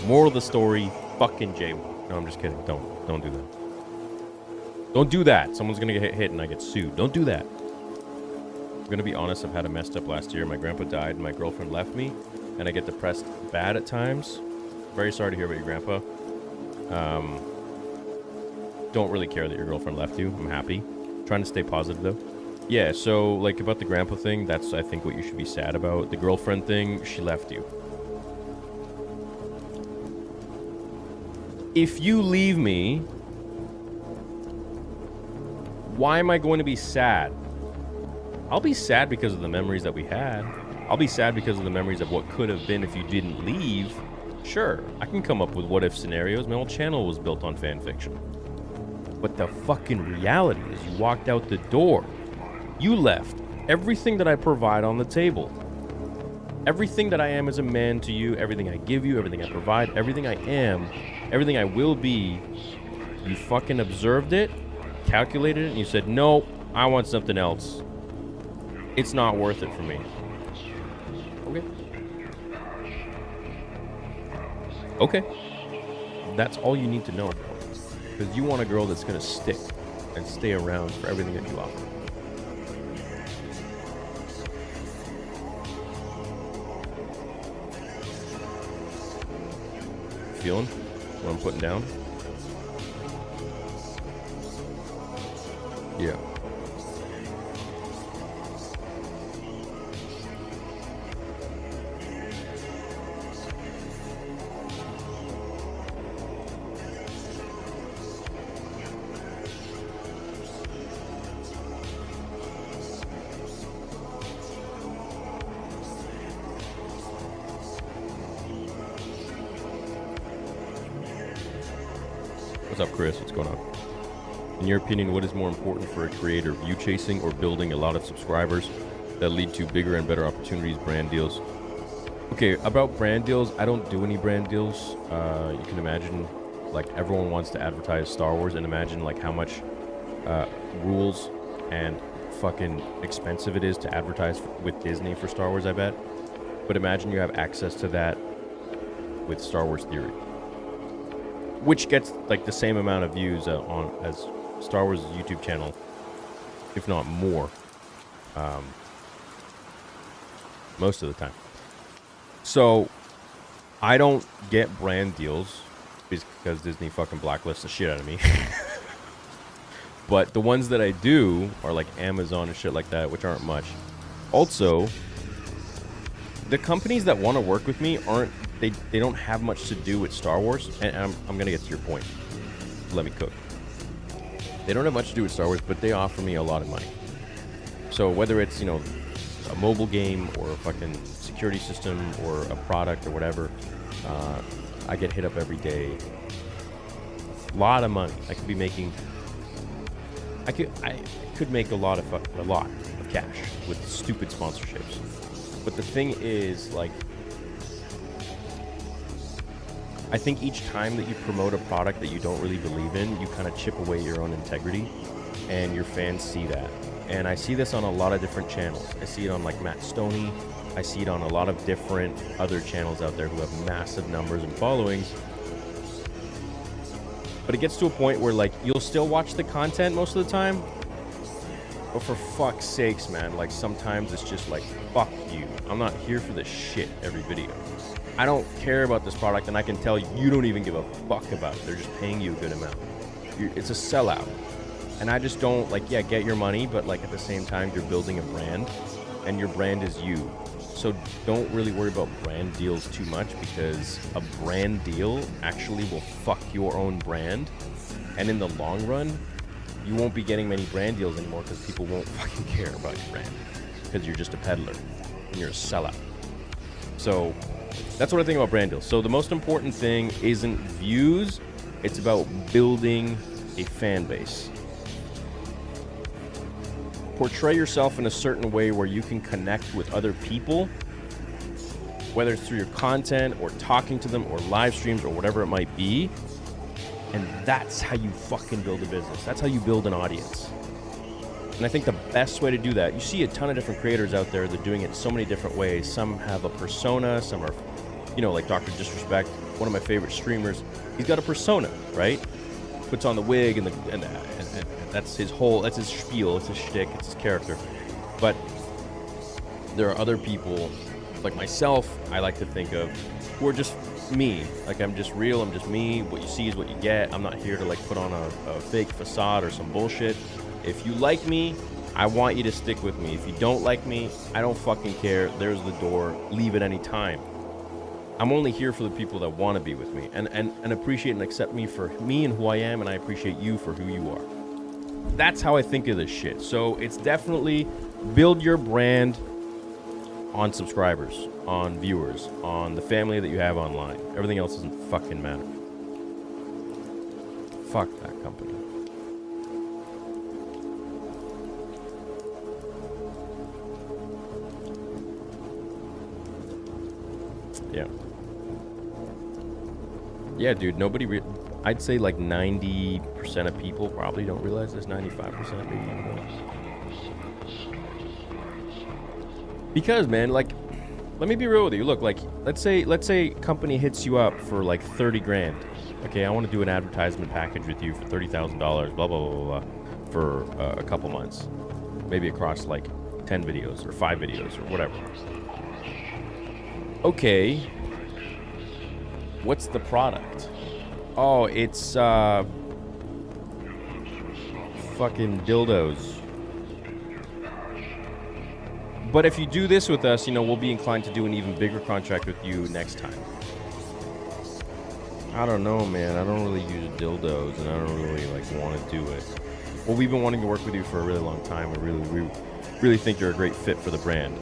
Moral of the story, fucking jaywalk. No, I'm just kidding. Don't do that. Don't do that. Someone's going to get hit and I get sued. Don't do that. I'm going to be honest, I've had a messed up last year. My grandpa died and my girlfriend left me. And I get depressed bad at times. Very sorry to hear about your grandpa. don't really care that your girlfriend left you. I'm happy. Trying to stay positive, though. Yeah, so, like, about the grandpa thing, that's, I think, what you should be sad about. The girlfriend thing, she left you. If you leave me, why am I going to be sad? I'll be sad because of the memories that we had. I'll be sad because of the memories of what could have been if you didn't leave. Sure, I can come up with what-if scenarios. My whole channel was built on fan fiction. But the fucking reality is you walked out the door. You left everything that I provide on the table. Everything that I am as a man to you, everything I give you, everything I provide, everything I am, everything I will be, you fucking observed it, calculated it, and you said, no, I want something else. It's not worth it for me. Okay. Okay. That's all you need to know, bro. Because you want a girl that's going to stick and stay around for everything that you offer. Feeling what I'm putting down? Yeah. What's up, Chris? What's going on? In your opinion, what is more important for a creator, view chasing or building a lot of subscribers that lead to bigger and better opportunities, brand deals? Okay, about brand deals, I don't do any brand deals. You can imagine, like, everyone wants to advertise Star Wars, and imagine, like, how much rules and fucking expensive it is to advertise with Disney for Star Wars, I bet. But imagine you have access to that with Star Wars Theory, which gets like the same amount of views as Star Wars' YouTube channel, if not more, most of the time. So I don't get brand deals because Disney fucking blacklists the shit out of me. But the ones that I do are like Amazon and shit like that, which aren't much. Also, the companies that want to work with me aren't, they don't have much to do with Star Wars, and I'm gonna get to your point. Let me cook. They don't have much to do with Star Wars, but they offer me a lot of money. So whether it's, you know, a mobile game or a fucking security system or a product or whatever, I get hit up every day. A lot of money. I could be making. I could make a lot of cash with stupid sponsorships. But the thing is, like, I think each time that you promote a product that you don't really believe in, you kind of chip away your own integrity, and your fans see that. And I see this on a lot of different channels. I see it on, like, Matt Stoney. I see it on a lot of different other channels out there who have massive numbers and followings. But it gets to a point where, like, you'll still watch the content most of the time, but for fuck's sakes, man, like, sometimes it's just like, fuck you. I'm not here for this shit every video. I don't care about this product, and I can tell you don't even give a fuck about it. They're just paying you a good amount. It's a sellout. And I just don't, like, yeah, get your money, but, like, at the same time, you're building a brand, and your brand is you. So don't really worry about brand deals too much, because a brand deal actually will fuck your own brand. And in the long run, you won't be getting many brand deals anymore because people won't fucking care about your brand, because you're just a peddler and you're a sellout. So that's what I think about brand deals. So the most important thing isn't views, it's about building a fan base. Portray yourself in a certain way where you can connect with other people, whether it's through your content or talking to them or live streams or whatever it might be. And that's how you fucking build a business. That's how you build an audience. And I think the best way to do that, you see a ton of different creators out there, they're doing it so many different ways. Some have a persona, some are, you know, like Dr. Disrespect, one of my favorite streamers. He's got a persona, right? Puts on the wig and that's his whole, that's his spiel, it's his shtick, it's his character. But there are other people, like myself, I like to think of, who are just me. Like, I'm just real. I'm just me. What you see is what you get. I'm not here to, like, put on a fake facade or some bullshit. If you like me, I want you to stick with me. If you don't like me, I don't fucking care. There's the door. Leave at any time. I'm only here for the people that want to be with me and appreciate and accept me for me and who I am, and I appreciate you for who you are. That's how I think of this shit. So it's definitely build your brand on subscribers, on viewers, on the family that you have online. Everything else doesn't fucking matter. Fuck that company. Yeah. Yeah, dude, I'd say like 90% of people probably don't realize this, 95%, maybe even more. Because, man, like, let me be real with you. Look, like, let's say company hits you up for like 30 grand. Okay, I want to do an advertisement package with you for $30,000, blah, blah, blah, blah, blah, for a couple months. Maybe across like 10 videos or 5 videos or whatever. Okay. What's the product? Oh, it's fucking dildos. But if you do this with us, you know, we'll be inclined to do an even bigger contract with you next time. I don't know, man. I don't really use dildos, and I don't really, like, want to do it. Well, we've been wanting to work with you for a really long time. We really think you're a great fit for the brand.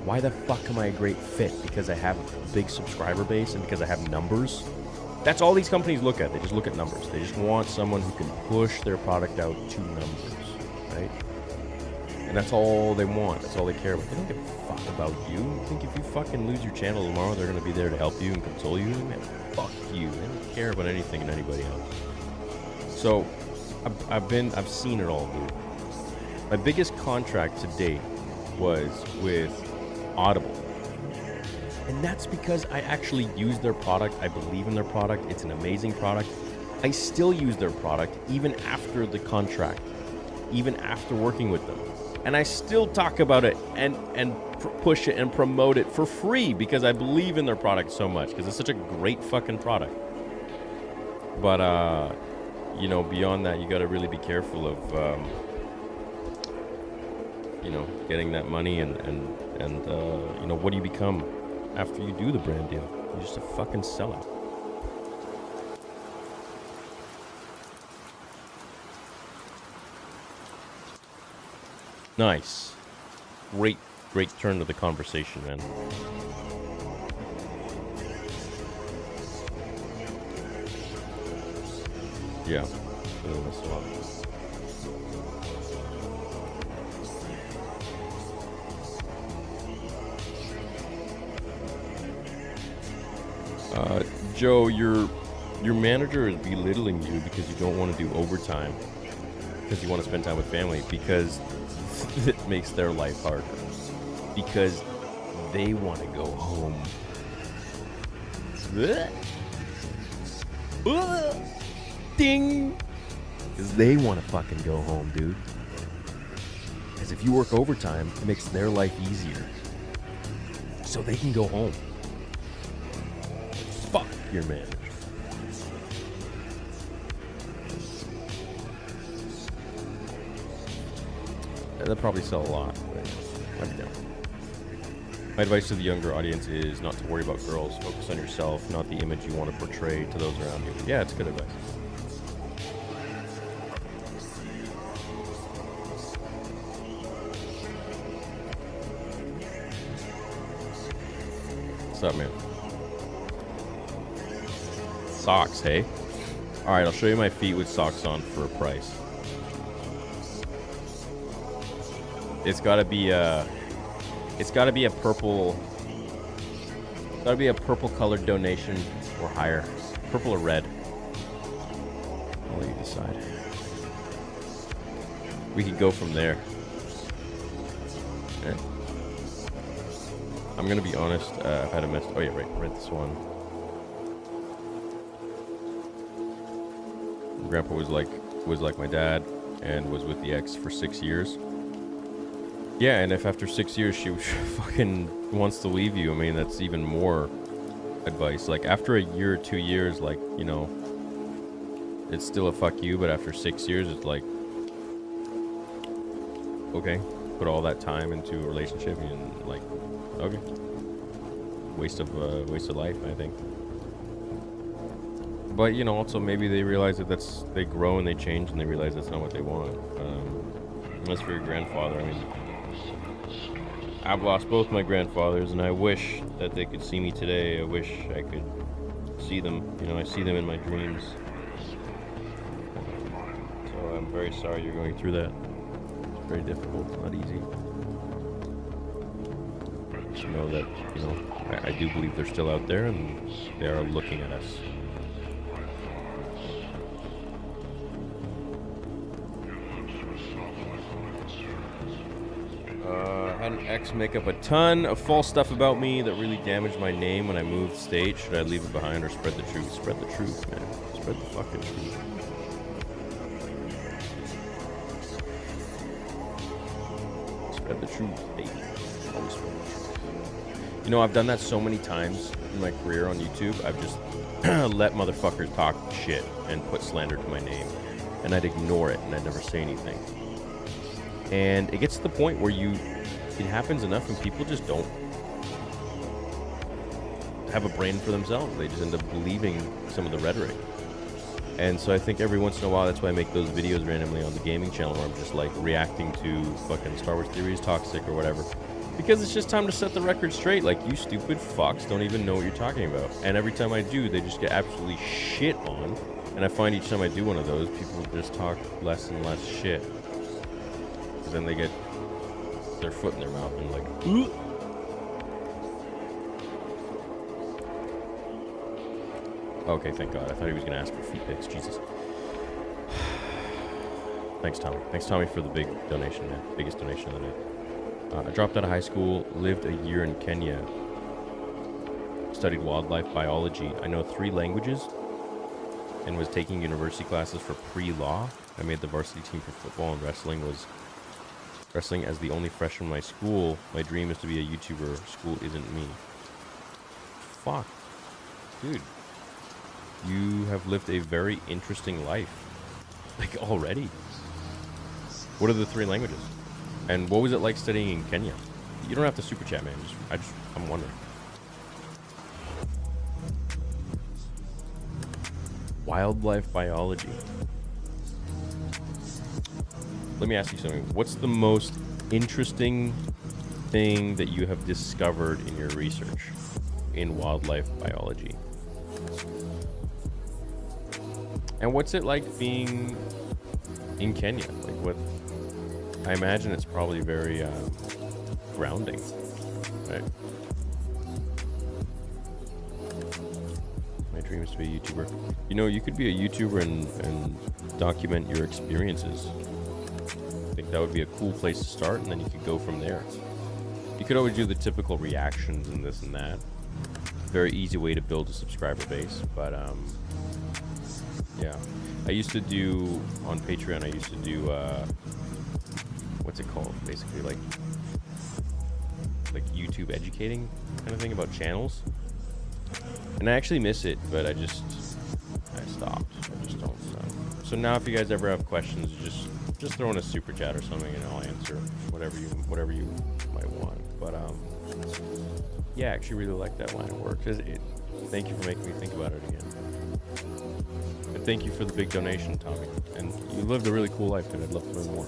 Why the fuck am I a great fit? Because I have a big subscriber base and because I have numbers? That's all these companies look at. They just look at numbers. They just want someone who can push their product out to numbers, right? And that's all they want. That's all they care about. They don't give a fuck about you. You think if you fucking lose your channel tomorrow, they're going to be there to help you and console you? Man, fuck you. They don't care about anything and anybody else. So, I've seen it all, dude. My biggest contract to date was with Audible. And that's because I actually use their product. I believe in their product. It's an amazing product. I still use their product even after the contract, even after working with them. And I still talk about it and push it and promote it for free because I believe in their product so much because it's such a great fucking product. But, you know, beyond that, you got to really be careful of, you know, getting that money and you know, what do you become after you do the brand deal? You're just a fucking sellout. Nice. Great turn to the conversation, man. Yeah. Really nice a lot. Joe, your manager is belittling you because you don't want to do overtime because you want to spend time with family because it makes their life harder because they want to go home. Ding! Because they want to fucking go home, dude. Because if you work overtime, it makes their life easier. So they can go home. Fuck your manager. They'll probably sell a lot, but let me know. My advice to the younger audience is not to worry about girls. Focus on yourself, not the image you want to portray to those around you. Yeah, it's good advice. What's up, man? Socks, hey? Alright, I'll show you my feet with socks on for a price. It's gotta be a purple. Gotta be a purple colored donation or higher. Purple or red. I'll let you decide. We could go from there. Okay. I'm gonna be honest, I've had a mess. Oh yeah, right, read this one. Grandpa was like my dad and was with the ex for 6 years. Yeah, and if after 6 years she fucking wants to leave you, I mean, that's even more advice. Like after a year or 2 years, like, you know, it's still a fuck you, but after 6 years, it's like, okay, put all that time into a relationship and like, okay, waste of life, I think. But you know, also maybe they realize that they grow and they change and they realize that's not what they want. As for your grandfather, I mean, I've lost both my grandfathers, and I wish that they could see me today. I wish I could see them. You know, I see them in my dreams. So I'm very sorry you're going through that. It's very difficult. It's not easy. Just know that, you know, I do believe they're still out there and they are looking at us. Had an ex make up a ton of false stuff about me that really damaged my name when I moved state. Should I leave it behind or spread the truth? Spread the truth, man. Spread the fucking truth. Spread the truth, baby. Always spread the truth. You know, I've done that so many times in my career on YouTube. I've just let motherfuckers talk shit and put slander to my name. And I'd ignore it and I'd never say anything. And it gets to the point where it happens enough and people just don't have a brain for themselves. They just end up believing some of the rhetoric. And so I think every once in a while, that's why I make those videos randomly on the gaming channel where I'm just like reacting to fucking Star Wars Theories Toxic or whatever. Because it's just time to set the record straight. Like, you stupid fucks don't even know what you're talking about. And every time I do, they just get absolutely shit on. And I find each time I do one of those, people just talk less and less shit. Because then they get their foot in their mouth and like, ooh. Okay, thank God. I thought he was going to ask for feet pics. Jesus. Thanks, Tommy. Thanks, Tommy, for the big donation, man. Biggest donation of the night. I dropped out of high school, lived a year in Kenya, studied wildlife biology. I know 3 languages and was taking university classes for pre-law. I made the varsity team for football, and wrestling as the only freshman in my school. My dream is to be a YouTuber. School isn't me. Fuck. Dude. You have lived a very interesting life. Like, already. What are the 3 languages? And what was it like studying in Kenya? You don't have to super chat, man. I'm wondering. Wildlife biology. Let me ask you something. What's the most interesting thing that you have discovered in your research in wildlife biology? And what's it like being in Kenya? Like, what? I imagine it's probably very grounding, right? My dream is to be a YouTuber. You know, you could be a YouTuber and document your experiences. I think that would be a cool place to start, and then you could go from there. You could always do the typical reactions and this and that. Very easy way to build a subscriber base, but yeah. I used to do, on Patreon, I used to do, what's it called? Basically, like YouTube educating kind of thing about channels. And I actually miss it, but I stopped. I just don't. So now, if you guys ever have questions, just throw in a super chat or something, and I'll answer whatever you might want. But yeah, I actually really like that line of work. Thank you for making me think about it again. And thank you for the big donation, Tommy. And you lived a really cool life, dude. I'd love to learn more.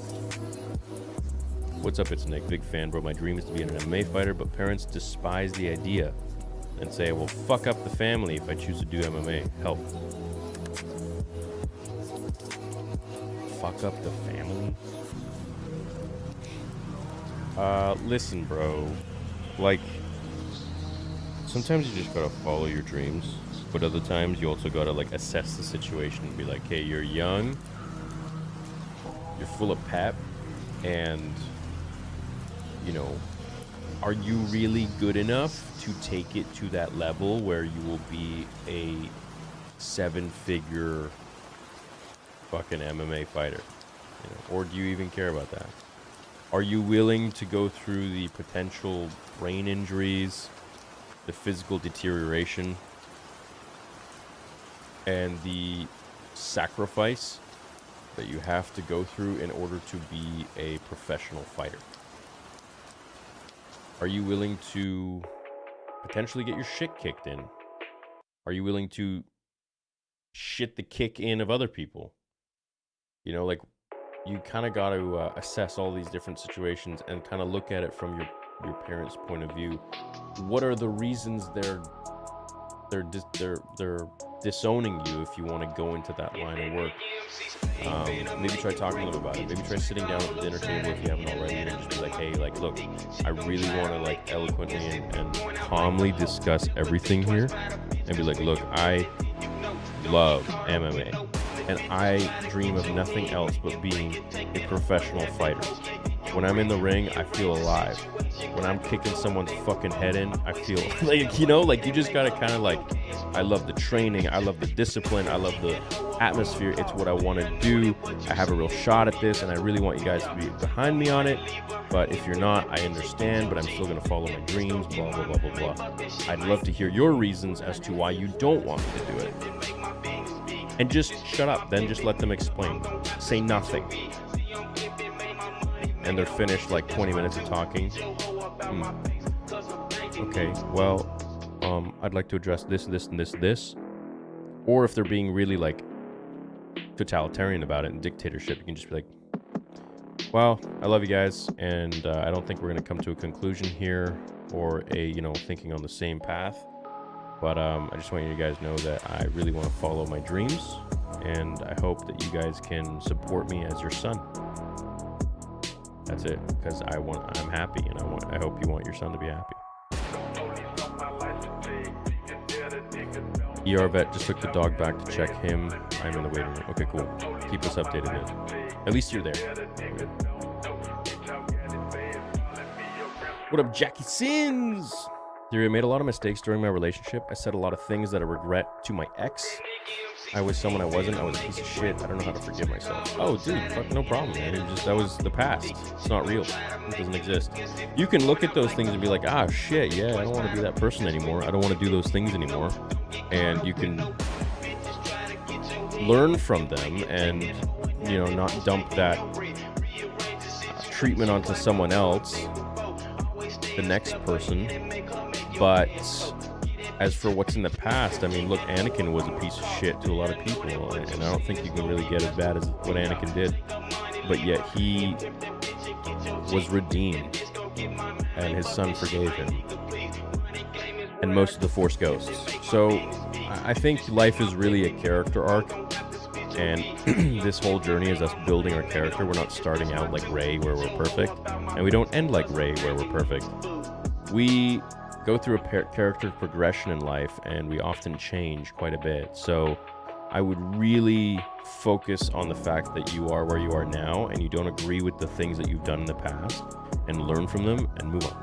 What's up, it's Nick. Big fan, bro. My dream is to be an MMA fighter, but parents despise the idea and say, well, fuck up the family if I choose to do MMA. Help. Fuck up the family? Listen, bro. Like, sometimes you just gotta follow your dreams, but other times you also gotta, like, assess the situation and be like, hey, you're young, you're full of pep, and, you know, are you really good enough to take it to that level where you will be a 7-figure fucking MMA fighter? You know, or do you even care about that? Are you willing to go through the potential brain injuries, the physical deterioration, and the sacrifice that you have to go through in order to be a professional fighter. Are you willing to potentially get your shit kicked in? Are you willing to shit the kick in of other people? You know, like, you kind of got to assess all these different situations and kind of look at it from your parents' point of view. What are the reasons they're disowning you if you want to go into that line of work? Maybe try talking to them about it. Maybe try sitting down at the dinner table if you haven't already, and just be like, hey, like, look, I really want to, like, eloquently and calmly discuss everything here, and be like, look, I love MMA, and I dream of nothing else but being a professional fighter. When I'm in the ring, I feel alive. When I'm kicking someone's fucking head in, I feel like, you know, like, you just gotta kind of, like, I love the training, I love the discipline, I love the atmosphere. It's what I want to do. I have a real shot at this, and I really want you guys to be behind me on it. But if you're not, I understand, but I'm still gonna follow my dreams, blah, blah, blah, blah, blah. I'd love to hear your reasons as to why you don't want me to do it. And just shut up, then just let them explain. Say nothing. And they're finished like 20 minutes of talking. Okay, well, I'd like to address this, this, and this, this. Or if they're being really, like, totalitarian about it and dictatorship, you can just be like, well, I love you guys, and I don't think we're going to come to a conclusion here or a, you know, thinking on the same path. But I just want you guys to know that I really want to follow my dreams, and I hope that you guys can support me as your son. That's it, because I'm happy, and I hope you want your son to be happy. ER vet just took the dog back to check him. I'm in the waiting room. Okay, cool. Keep us updated, man. At least you're there. What up, Jackie Sins? Theory, I made a lot of mistakes during my relationship. I said a lot of things that I regret to my ex. I was someone I wasn't. I was a piece of shit. I don't know how to forgive myself. Oh, dude, fuck, no problem, man. That was the past. It's not real. It doesn't exist. You can look at those things and be like, ah, shit, yeah, I don't want to be that person anymore. I don't want to do those things anymore. And you can learn from them and, you know, not dump that treatment onto someone else, the next person. But as for what's in the past, I mean, look, Anakin was a piece of shit to a lot of people, and I don't think you can really get as bad as what Anakin did. But yet he was redeemed, and his son forgave him, and most of the Force ghosts. So I think life is really a character arc, and this whole journey is us building our character. We're not starting out like Rey, where we're perfect, and we don't end like Rey, where we're perfect. We go through a character progression in life, and we often change quite a bit. So I would really focus on the fact that you are where you are now, and you don't agree with the things that you've done in the past, and learn from them and move on.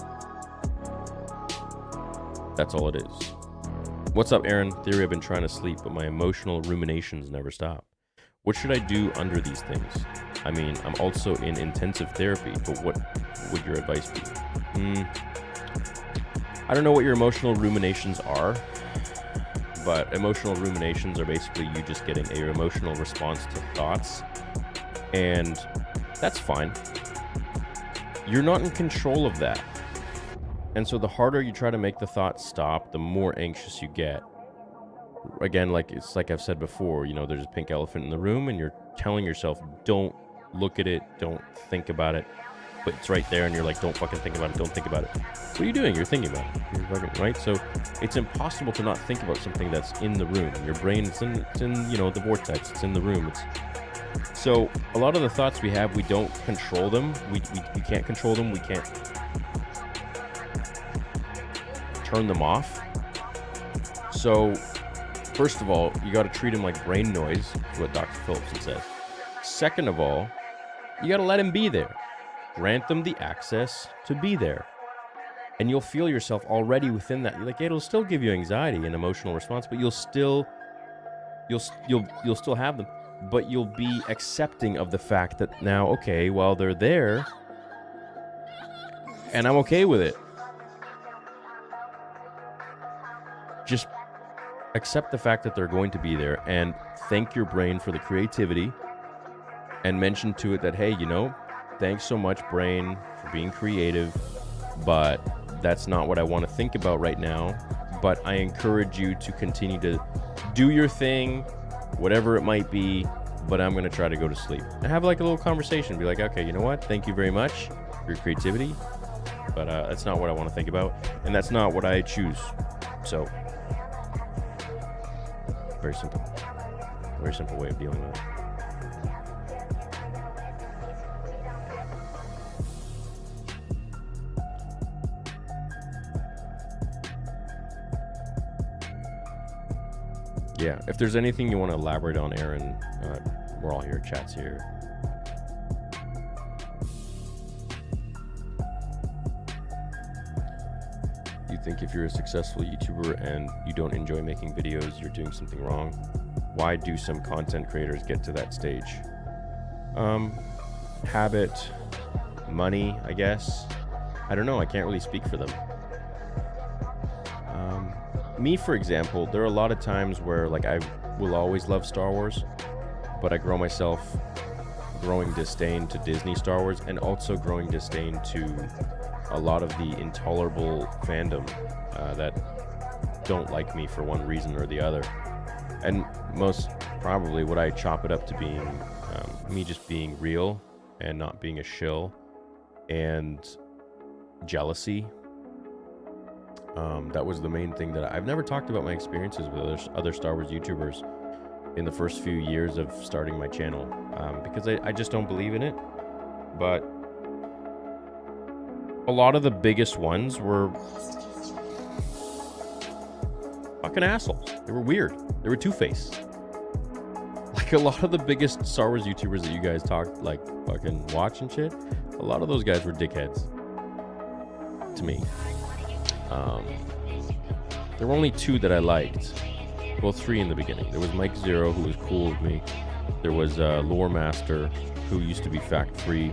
That's all it is. What's up, Aaron? Theory, I've been trying to sleep, but my emotional ruminations never stop. What should I do under these things? I mean, I'm also in intensive therapy, but what would your advice be? I don't know what your emotional ruminations are, but emotional ruminations are basically you just getting a emotional response to thoughts, and that's fine. You're not in control of that. And so the harder you try to make the thoughts stop, the more anxious you get. Again, it's like I've said before, you know, there's a pink elephant in the room, and you're telling yourself, don't look at it, don't think about it. But it's right there, and you're like, don't fucking think about it, don't think about it. What are you doing? You're thinking about it. You're fucking, right? So it's impossible to not think about something that's in the room. Your brain, it's in you know, the vortex. It's in the room. So a lot of the thoughts we have, we don't control them. We can't control them. We can't turn them off. So first of all, you got to treat them like brain noise, is what Dr. Phillipson says. Second of all, you got to let them be there. Grant them the access to be there, and you'll feel yourself already within that. Like, it'll still give you anxiety and emotional response, but you'll still have them, but you'll be accepting of the fact that now, okay, well, they're there, and I'm okay with it. just accept the fact that they're going to be there and thank your brain for the creativity and mention to it that, hey, you know, thanks so much, brain, for being creative, but that's not what I want to think about right now. But I encourage you to continue to do your thing, whatever it might be, but I'm going to try to go to sleep. And have like a little conversation. Be like, okay, you know what? Thank you very much for your creativity, but that's not what I want to think about, and that's not what I choose. So, very simple. Very simple way of dealing with it. Yeah, if there's anything you want to elaborate on, Aaron, we're all here. Chat's here. You think if you're a successful YouTuber and you don't enjoy making videos, you're doing something wrong? Why do some content creators get to that stage? Habit, money, I guess. I don't know. I can't really speak for them. Me, for example, there are a lot of times where like I will always love Star Wars, but I grow myself growing disdain to Disney Star Wars, and also growing disdain to a lot of the intolerable fandom that don't like me for one reason or the other. And most probably what I chop it up to being me just being real and not being a shill, and jealousy. That was the main thing that I've never talked about my experiences with other Star Wars YouTubers in the first few years of starting my channel, because I just don't believe in it. But a lot of the biggest ones were fucking assholes. They were weird. They were two-faced. Like a lot of the biggest Star Wars YouTubers that you guys like fucking watch and shit, a lot of those guys were dickheads to me. There were only two that I liked. Well, three in the beginning. There was Mike Zero, who was cool with me. There was Lore Master, who used to be Fact Free.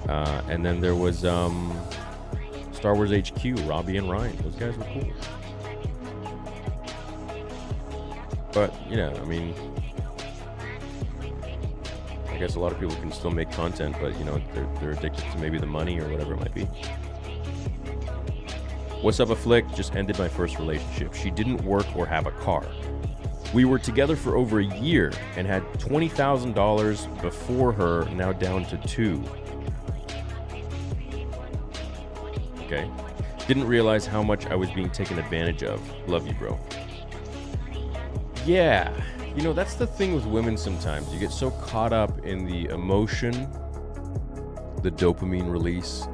And then there was Star Wars HQ, Robbie and Ryan. Those guys were cool. But, you know, I mean, I guess a lot of people can still make content, but, you know, they're addicted to maybe the money or whatever it might be. What's up, Afflict? Just ended my first relationship. She didn't work or have a car. We were together for over a year and had $20,000 before her, now down to $2,000. Okay. Didn't realize how much I was being taken advantage of. Love you, bro. Yeah. You know, that's the thing with women sometimes. You get so caught up in the emotion, the dopamine release,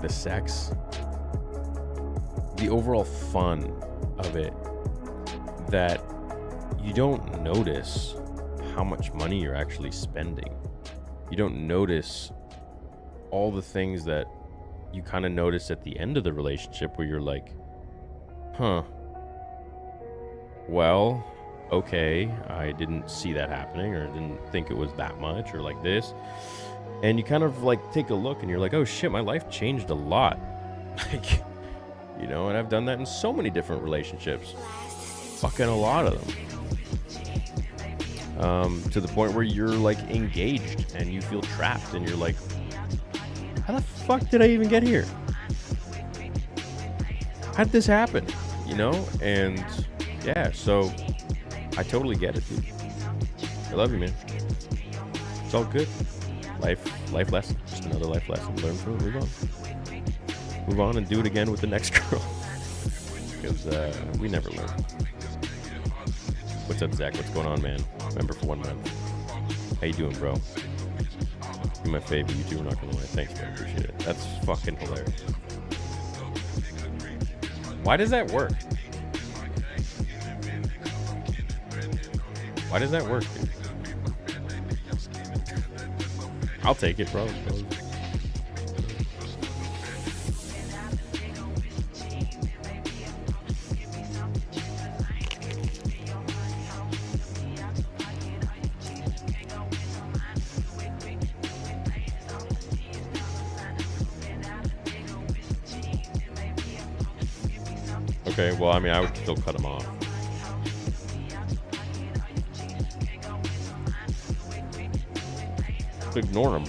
the sex, the overall fun of it, that you don't notice how much money you're actually spending. You don't notice all the things that you kind of notice at the end of the relationship, where you're like, huh, well, okay, I didn't see that happening, or didn't think it was that much, or like this. And you kind of like take a look and you're like, oh shit, my life changed a lot. Like, you know, and I've done that in so many different relationships. Fucking a lot of them. To the point where you're like engaged and you feel trapped and you're like, how the fuck did I even get here? How'd this happen? You know? And yeah, so I totally get it, dude. I love you, man. It's all good. Life lesson. Just another life lesson. Learn from it, move on. Move on and do it again with the next girl. Because we never learn. What's up, Zach? What's going on, man? Member for 1 month. How you doing, bro? You're my favorite YouTuber, not gonna lie. Thanks, man. Appreciate it. That's fucking hilarious. Why does that work? Why does that work, dude? I'll take it, bro. Okay, well, I mean, I would still cut them off. Ignore them.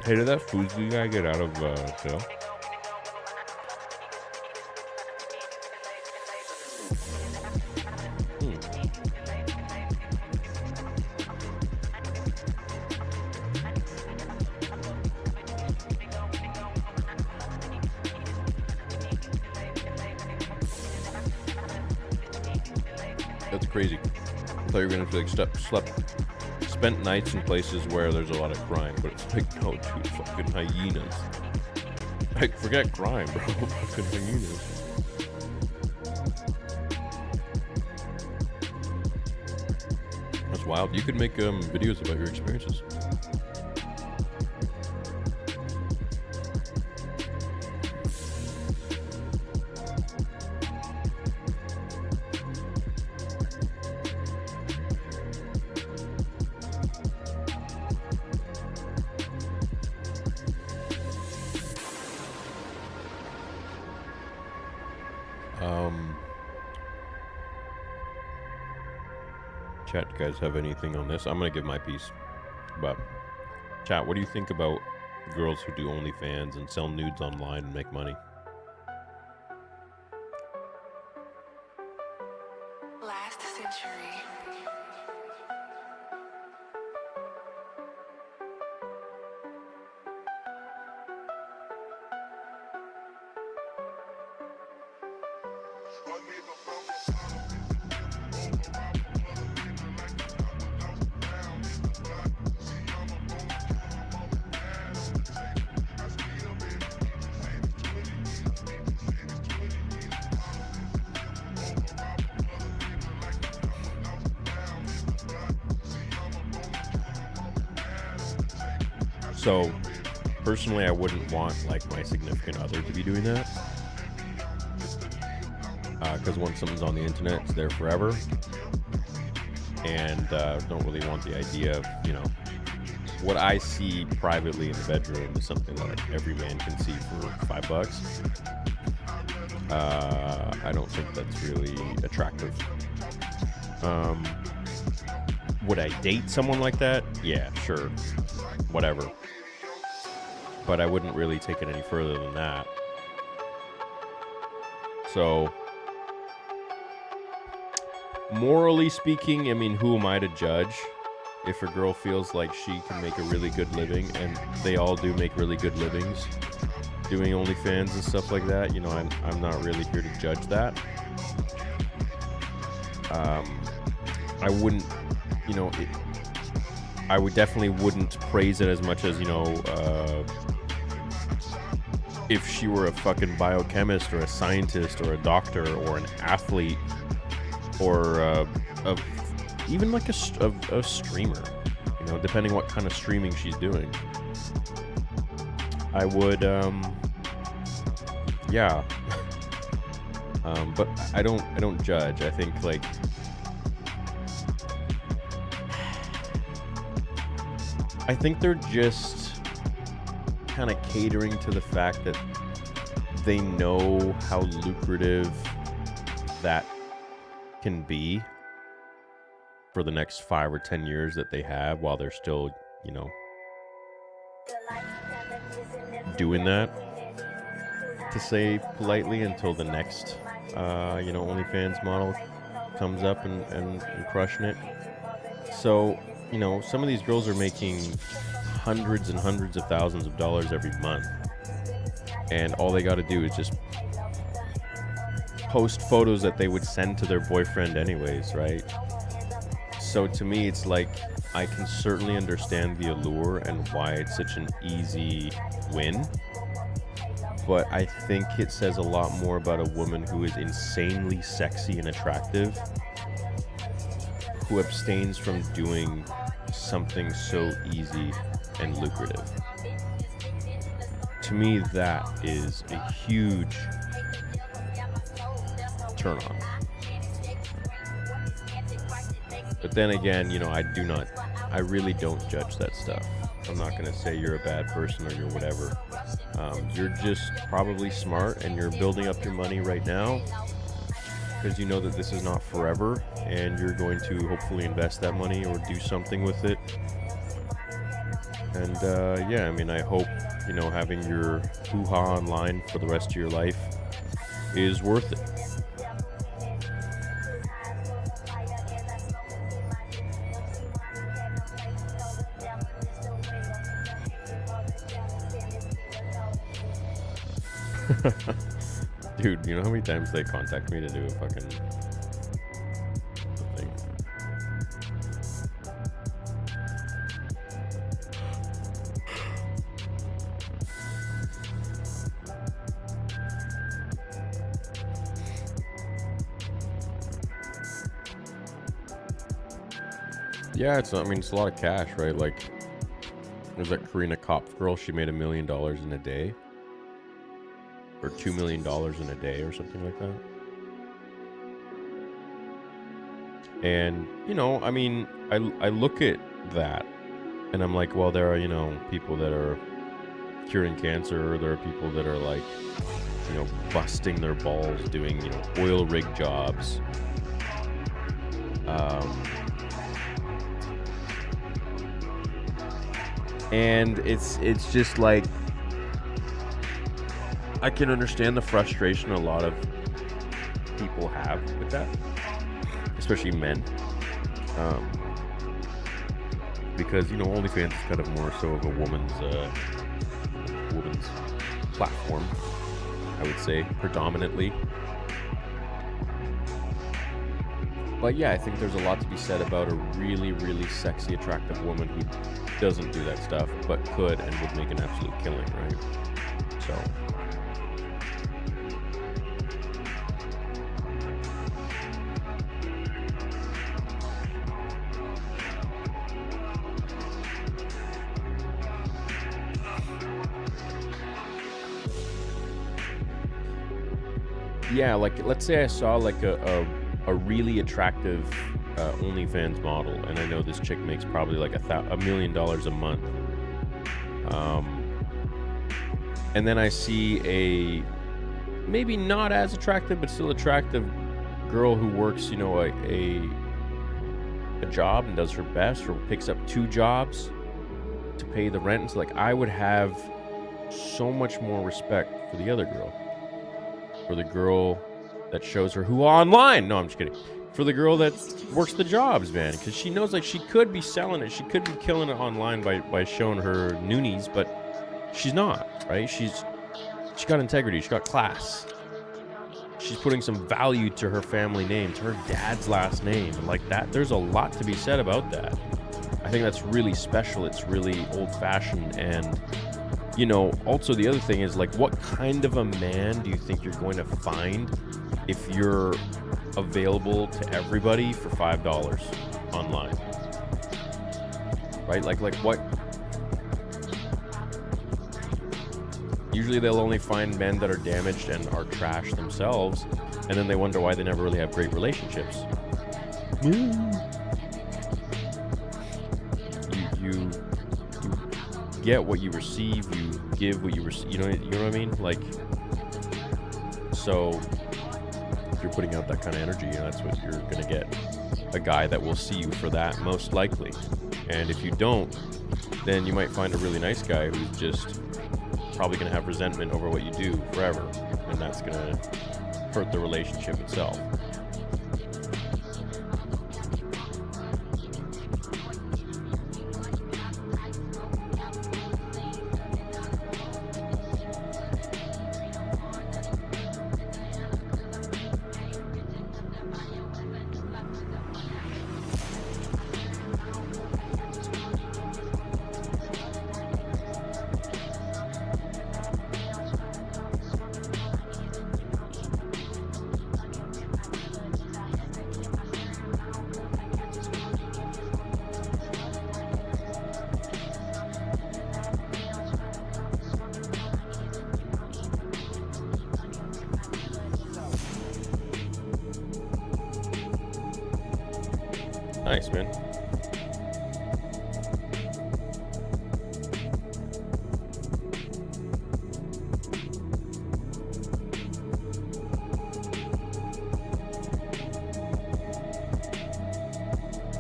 Hey, did that Fuzi guy get out of jail? That's crazy. I thought you were gonna be like spent nights in places where there's a lot of crime, but it's like, oh, dude, fucking hyenas. Like, forget crime, bro. Fucking hyenas. That's wild. You could make videos about your experiences. Chat, you guys have anything on this? I'm gonna give my piece. But chat, what do you think about girls who do OnlyFans and sell nudes online and make money? Last century. So, personally, I wouldn't want like my significant other to be doing that, because once something's on the internet, it's there forever, and don't really want the idea of, you know, what I see privately in the bedroom is something that like, every man can see for $5. I don't think that's really attractive. Would I date someone like that? Yeah, sure, whatever. But I wouldn't really take it any further than that. So, morally speaking, I mean, who am I to judge? If a girl feels like she can make a really good living, and they all do make really good livings doing OnlyFans and stuff like that, you know, I'm not really here to judge that. I wouldn't, you know, I would definitely wouldn't praise it as much as, you know, if she were a fucking biochemist or a scientist or a doctor or an athlete or even like a streamer, you know, depending what kind of streaming she's doing. I would, yeah. But I don't judge. I think like, I think they're just kind of catering to the fact that they know how lucrative that can be for the next 5 or 10 years that they have while they're still, you know, doing that, to say politely, until the next, you know, OnlyFans model comes up and crushing it. So, you know, some of these girls are making hundreds and hundreds of thousands of dollars every month, and all they got to do is just post photos that they would send to their boyfriend anyways, right? So to me, it's like, I can certainly understand the allure and why it's such an easy win, but I think it says a lot more about a woman who is insanely sexy and attractive, who abstains from doing something so easy and lucrative. to me, that is a huge turn on. But then again, you know, I really don't judge that stuff. I'm not going to say you're a bad person or you're whatever. You're just probably smart and you're building up your money right now because you know that this is not forever and you're going to hopefully invest that money or do something with it. And yeah, I mean, I hope, you know, having your hoo-ha online for the rest of your life is worth it. Dude, you know how many times they contact me to do a fucking thing? Yeah, it's a lot of cash, right? Like, there's that Karina Kopf girl, she made $1 million in a day. Or $2 million in a day or something like that. And, you know, I mean, I look at that and I'm like, well, there are, you know, people that are curing cancer, or there are people that are like, you know, busting their balls doing, you know, oil rig jobs. And it's just like, I can understand the frustration a lot of people have with that, especially men, because, you know, OnlyFans is kind of more so of a woman's platform, I would say, predominantly. But yeah, I think there's a lot to be said about a really, really sexy, attractive woman who doesn't do that stuff, but could and would make an absolute killing, right? So... yeah, like, let's say I saw like a really attractive OnlyFans model, and I know this chick makes probably like $1 million a month. And then I see a maybe not as attractive but still attractive girl who works, you know, a job and does her best, or picks up 2 jobs to pay the rent. It's like, I would have so much more respect for the other girl. For the girl that shows her who online. No, I'm just kidding. For the girl that works the jobs, man. Because she knows, like, she could be selling it. She could be killing it online by showing her noonies, but she's not, right? She's got integrity. She's got class. She's putting some value to her family name, to her dad's last name. And like that, there's a lot to be said about that. I think that's really special. It's really old-fashioned. And, you know, also the other thing is, like, what kind of a man do you think you're going to find if you're available to everybody for $5 online? Right? Like what? Usually they'll only find men that are damaged and are trash themselves, and then they wonder why they never really have great relationships. You get what you receive, you give what you receive, you know what I mean? Like, so if you're putting out that kind of energy, you know, that's what you're gonna get. A guy that will see you for that, most likely. And if you don't, then you might find a really nice guy who's just probably gonna have resentment over what you do forever, and that's gonna hurt the relationship itself. Nice, man.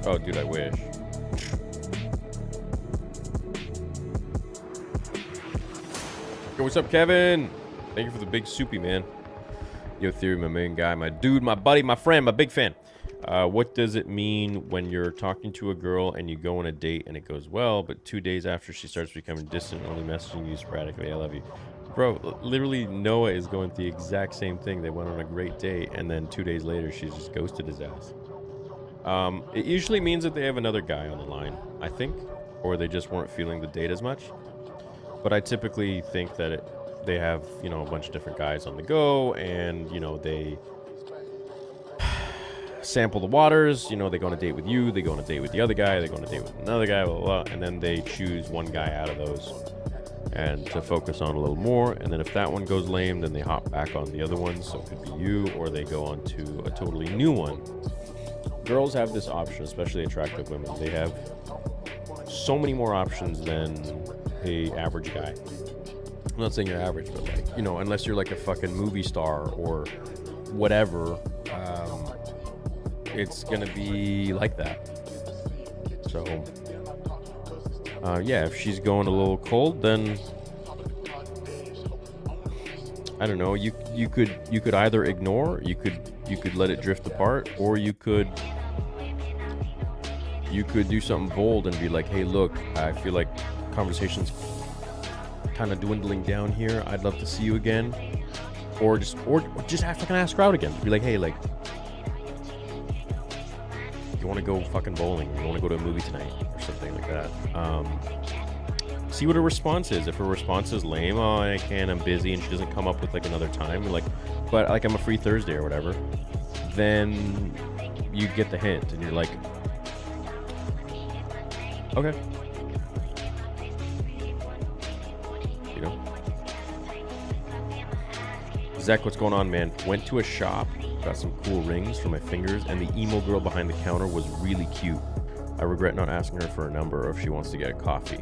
Oh, dude, I wish. Yo, what's up, Kevin? Thank you for the big soupy, man. Yo, Theory, my main guy, my dude, my buddy, my friend, my big fan. What does it mean when you're talking to a girl and you go on a date and it goes well, but 2 days after she starts becoming distant, only messaging you sporadically? I love you. Bro, literally Noah is going through the exact same thing. They went on a great date, and then 2 days later, she's just ghosted his ass. It usually means that they have another guy on the line, I think, or they just weren't feeling the date as much. But I typically think that they have, you know, a bunch of different guys on the go, and, you know, they sample the waters. You know, they go on a date with you, they go on a date with the other guy, they go on a date with another guy, blah, blah, blah, and then they choose one guy out of those and to focus on a little more. And then if that one goes lame, then they hop back on the other one. So it could be you, or they go on to a totally new one. Girls have this option, especially attractive women. They have so many more options than the average guy. I'm not saying you're average, but, like, you know, unless you're like a fucking movie star or whatever, it's gonna be like that. So yeah, if she's going a little cold, then I don't know, you could either ignore, you could let it drift apart, or you could do something bold and be like, hey, look, I feel like conversation's kind of dwindling down here. I'd love to see you again. Or just fucking ask her out again. Be like, hey, like, you want to go fucking bowling? You want to go to a movie tonight? Or something like that. See what her response is. If her response is lame, oh, I can't, I'm busy, and she doesn't come up with like another time, like, but like I'm a free Thursday or whatever, then you get the hint and you're like, okay. You know? Zach, what's going on, man? Went to a shop, got some cool rings for my fingers, and the emo girl behind the counter was really cute. I regret not asking her for a number or if she wants to get a coffee.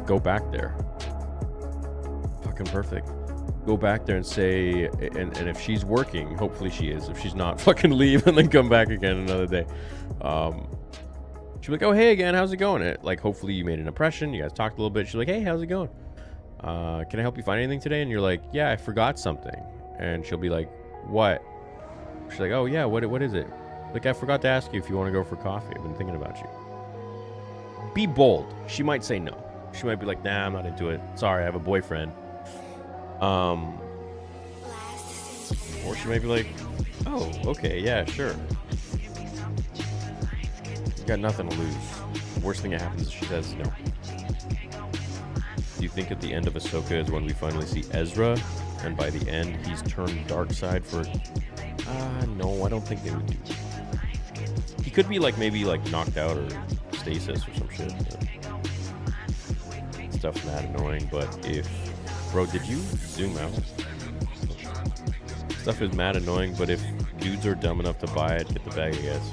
Go back there. Fucking perfect. Go back there and say, and if she's working, hopefully she is. If she's not, fucking leave and then come back again another day. She'll be like, oh, hey again, how's it going? Like, hopefully you made an impression. You guys talked a little bit. She's like, hey, how's it going? Can I help you find anything today? And you're like, yeah, I forgot something. And she'll be like, what? She's like, oh yeah, what is it? Like, I forgot to ask you if you want to go for coffee. I've been thinking about you. Be bold. She might say no. She might be like, nah, I'm not into it. Sorry, I have a boyfriend. Or she might be like, oh, okay, yeah, sure. You got nothing to lose. The worst thing that happens is she says no. Do you think at the end of Ahsoka is when we finally see Ezra, and by the end he's turned dark side for... no, I don't think they would do that. He could be like, maybe like knocked out or stasis or some shit. Stuff's mad annoying, but if... Bro, did you zoom out? Stuff is mad annoying, but if dudes are dumb enough to buy it, get the bag, I guess.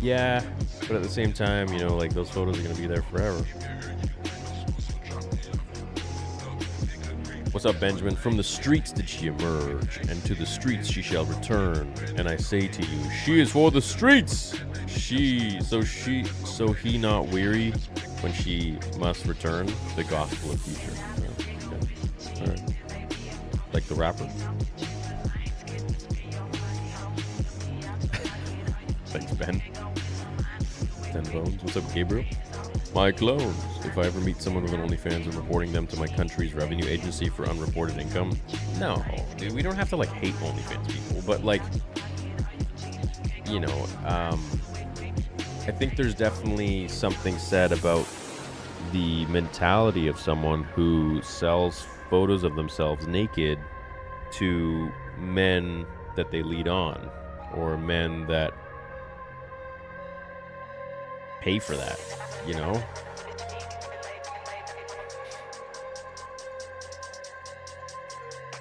Yeah, but at the same time, you know, like, those photos are gonna be there forever. What's up, Benjamin? From the streets did she emerge, and to the streets she shall return. And I say to you, she is for the streets. So he not weary when she must return. The gospel of future. Yeah, okay. All right. Like the rapper. Thanks, Ben. 10 bones. What's up, Gabriel? My clones. If I ever meet someone with an OnlyFans, I'm reporting them to my country's revenue agency for unreported income. No, dude, we don't have to, like, hate OnlyFans people, but, like, you know, I think there's definitely something said about the mentality of someone who sells photos of themselves naked to men that they lead on, or men that pay for that, you know?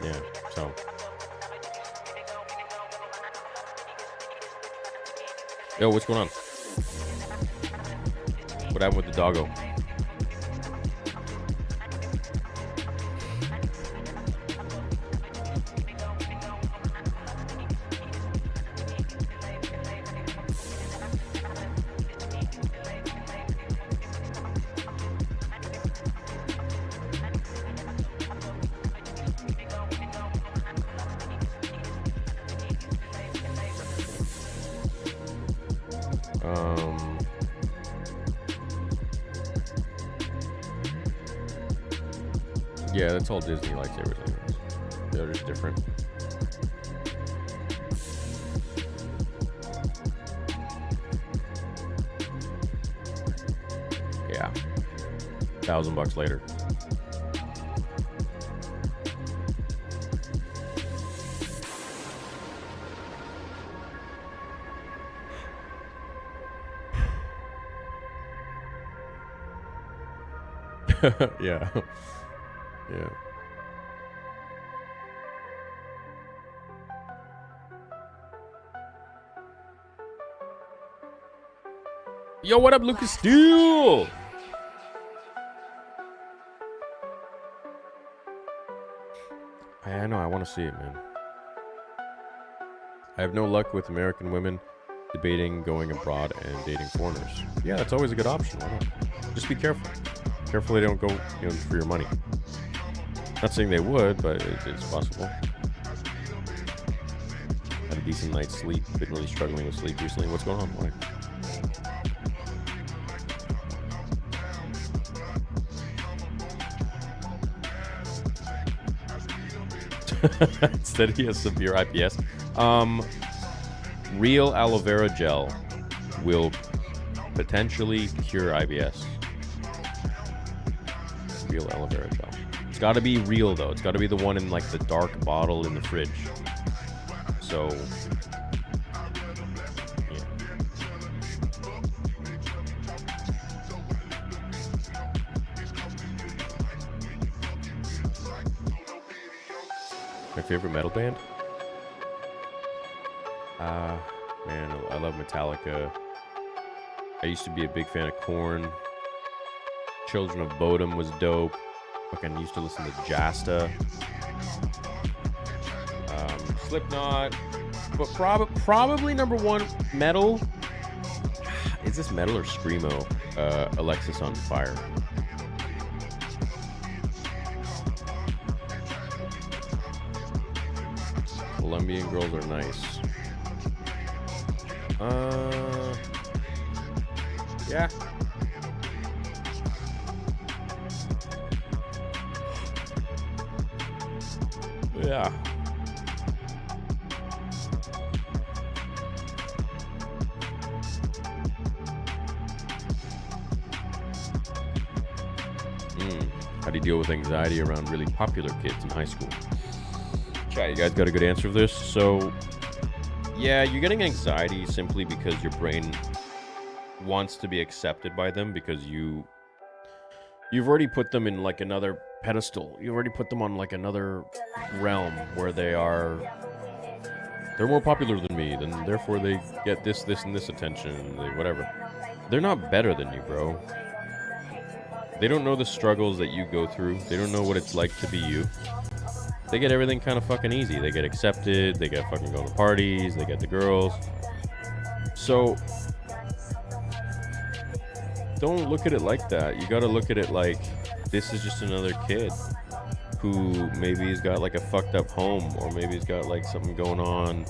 Yeah, so Yo, what's going on? What happened with the doggo? Yeah, that's all Disney lightsabers anyways. They're just different. Yeah. $1,000 later. Yeah. Yeah. Yo, what up, Lucas Steele? I know, I want to see it, man. I have no luck with American women debating going abroad and dating foreigners. Yeah, that's always a good option. Why not? Just be careful. Careful they don't go, for your money. Not saying they would, but it's possible. Had a decent night's sleep. Been really struggling with sleep recently. What's going on? Why? Instead he has severe IPS. Real aloe vera gel will potentially cure IBS. Real aloe vera gel. It's got to be real though. It's got to be the one in like the dark bottle in the fridge. So, yeah. My favorite metal band? Man, I love Metallica. I used to be a big fan of Korn. Children of Bodom was dope. Fucking used to listen to Jasta. Slipknot. But probably number one, metal. Is this metal or screamo? Alexis on Fire. Colombian girls are nice. Yeah. Yeah. How do you deal with anxiety around really popular kids in high school? Chat, you guys got a good answer for this? So, yeah, you're getting anxiety simply because your brain wants to be accepted by them because you've already put them in like another pedestal. You've already put them on like another realm where they're more popular than me, then therefore they get this, and this attention, whatever. They're not better than you, bro. They don't know the struggles that you go through. They don't know what it's like to be you. They get everything kind of fucking easy. They get accepted. They get fucking going to parties. They get the girls. So, don't look at it like that. You gotta look at it like, this is just another kid who maybe he's got like a fucked up home, or maybe he's got like something going on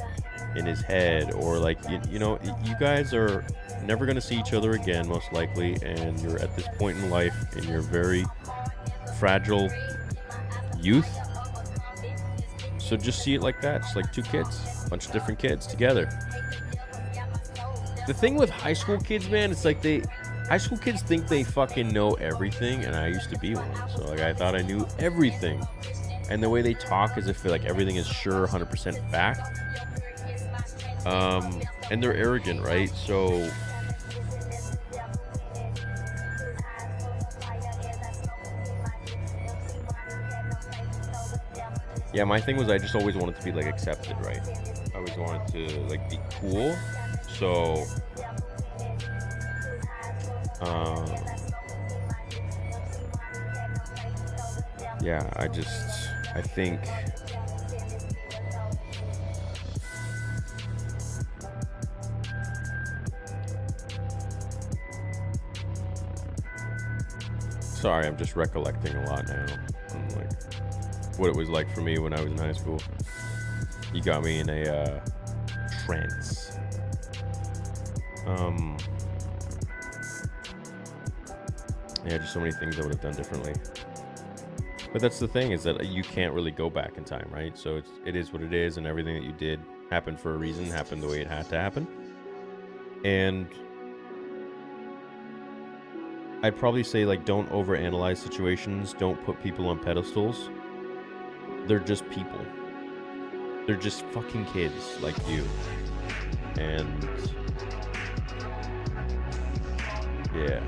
in his head, or like, you know, you guys are never gonna see each other again, most likely, and you're at this point in life in your very fragile youth. So just see it like that. It's like two kids, a bunch of different kids together. The thing with high school kids, man, it's like high school kids think they fucking know everything, and I used to be one. So like I thought I knew everything, and the way they talk as if like everything is sure 100% fact. And they're arrogant, right? So yeah, my thing was I just always wanted to be like accepted, right? I always wanted to like be cool. So Yeah, I think sorry, I'm just recollecting a lot now. I'm like what it was like for me when I was in high school. You got me in a trance. Yeah, just so many things I would have done differently. But that's the thing, is that you can't really go back in time, right? So it is what it is, and everything that you did happened for a reason, happened the way it had to happen. And I'd probably say, like, don't overanalyze situations. Don't put people on pedestals. They're just people. They're just fucking kids like you. And yeah,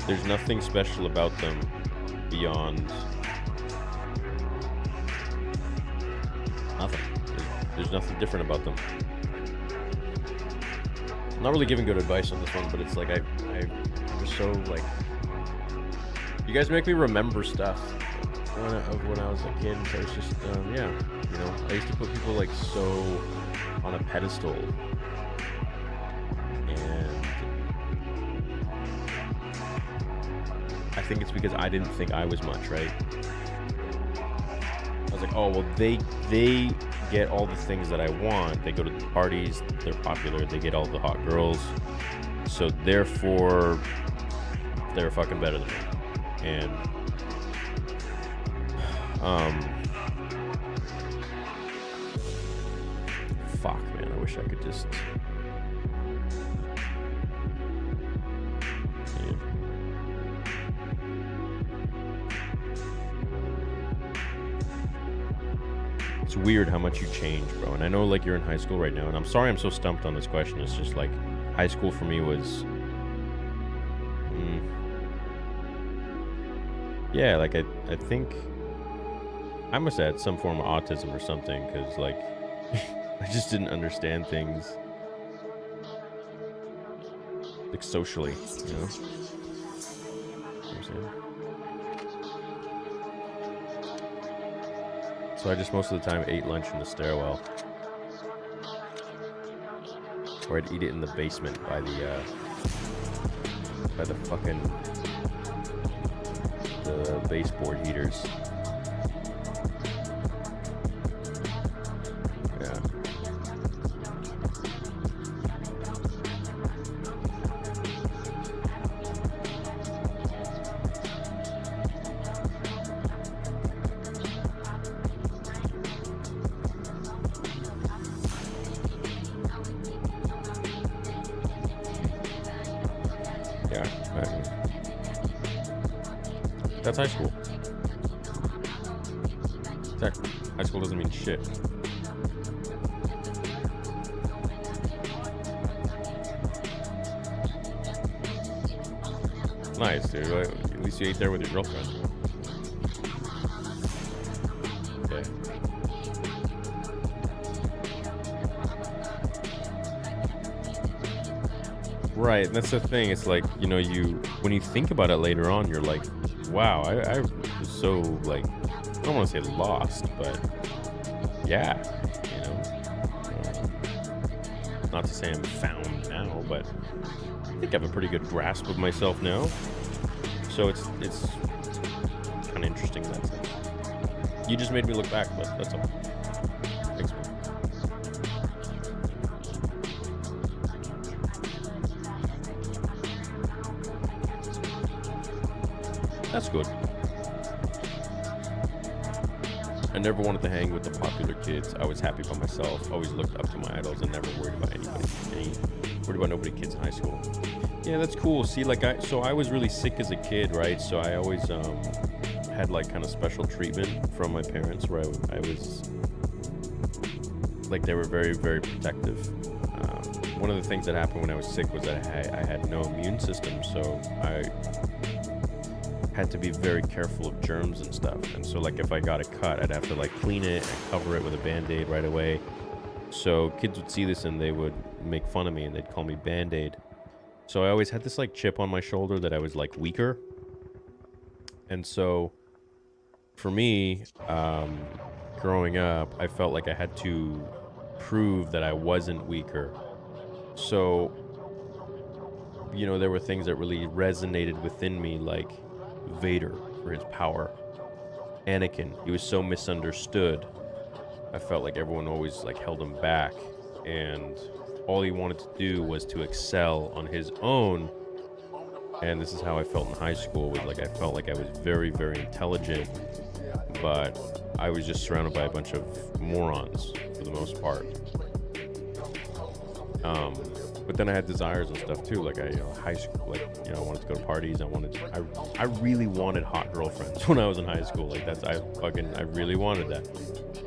there's nothing special about them beyond nothing. There's nothing different about them. I'm not really giving good advice on this one, but it's like I'm just so like, you guys make me remember stuff when I was a kid. So it's just yeah, you know, I used to put people like so on a pedestal, and I think it's because I didn't think I was much, right? I was like, oh well, they get all the things that I want. They go to the parties, they're popular, they get all the hot girls, so therefore they're fucking better than me. And fuck, man, I wish I could just It's weird how much you change, bro. And I know, like, you're in high school right now, and I'm sorry I'm so stumped on this question. It's just like, high school for me was yeah, like I think I must have had some form of autism or something, because like I just didn't understand things like socially, you know? You know what I'm saying? So I just most of the time ate lunch in the stairwell, or I'd eat it in the basement by the fucking the baseboard heaters. Yeah. Yeah, that's high school. Exactly. High school doesn't mean shit. Nice, dude. At least you ate there with your girlfriend. Okay. Right, and that's the thing. It's like, you know, when you think about it later on, you're like, wow, I was so, like, I don't want to say lost, but yeah, you know. Not to say I'm found now, but I think I have a pretty good grasp of myself now. So it's kind of interesting in that sense. You just made me look back, but that's all. Thanks, man. That's good. I never wanted to hang with the popular kids. I was happy by myself. Always looked up to my idols and never worried about anybody. Worried about nobody kids in high school. Yeah, that's cool. See, like I was really sick as a kid, right? So I always had like kind of special treatment from my parents, where I was like, they were very, very protective. One of the things that happened when I was sick was that I had no immune system, so I had to be very careful of germs and stuff. And so like if I got a cut, I'd have to like clean it and cover it with a Band-Aid right away. So kids would see this and they would make fun of me and they'd call me Band-Aid. So I always had this like chip on my shoulder that I was like weaker. And so for me, growing up, I felt like I had to prove that I wasn't weaker. So, you know, there were things that really resonated within me, like Vader for his power. Anakin, he was so misunderstood. I felt like everyone always like held him back, and all he wanted to do was to excel on his own. And this is how I felt in high school. Was like I felt like I was very, very intelligent, but I was just surrounded by a bunch of morons for the most part. But then I had desires and stuff too. Like high school, like, you know, I wanted to go to parties. I really wanted hot girlfriends when I was in high school. Like I really wanted that.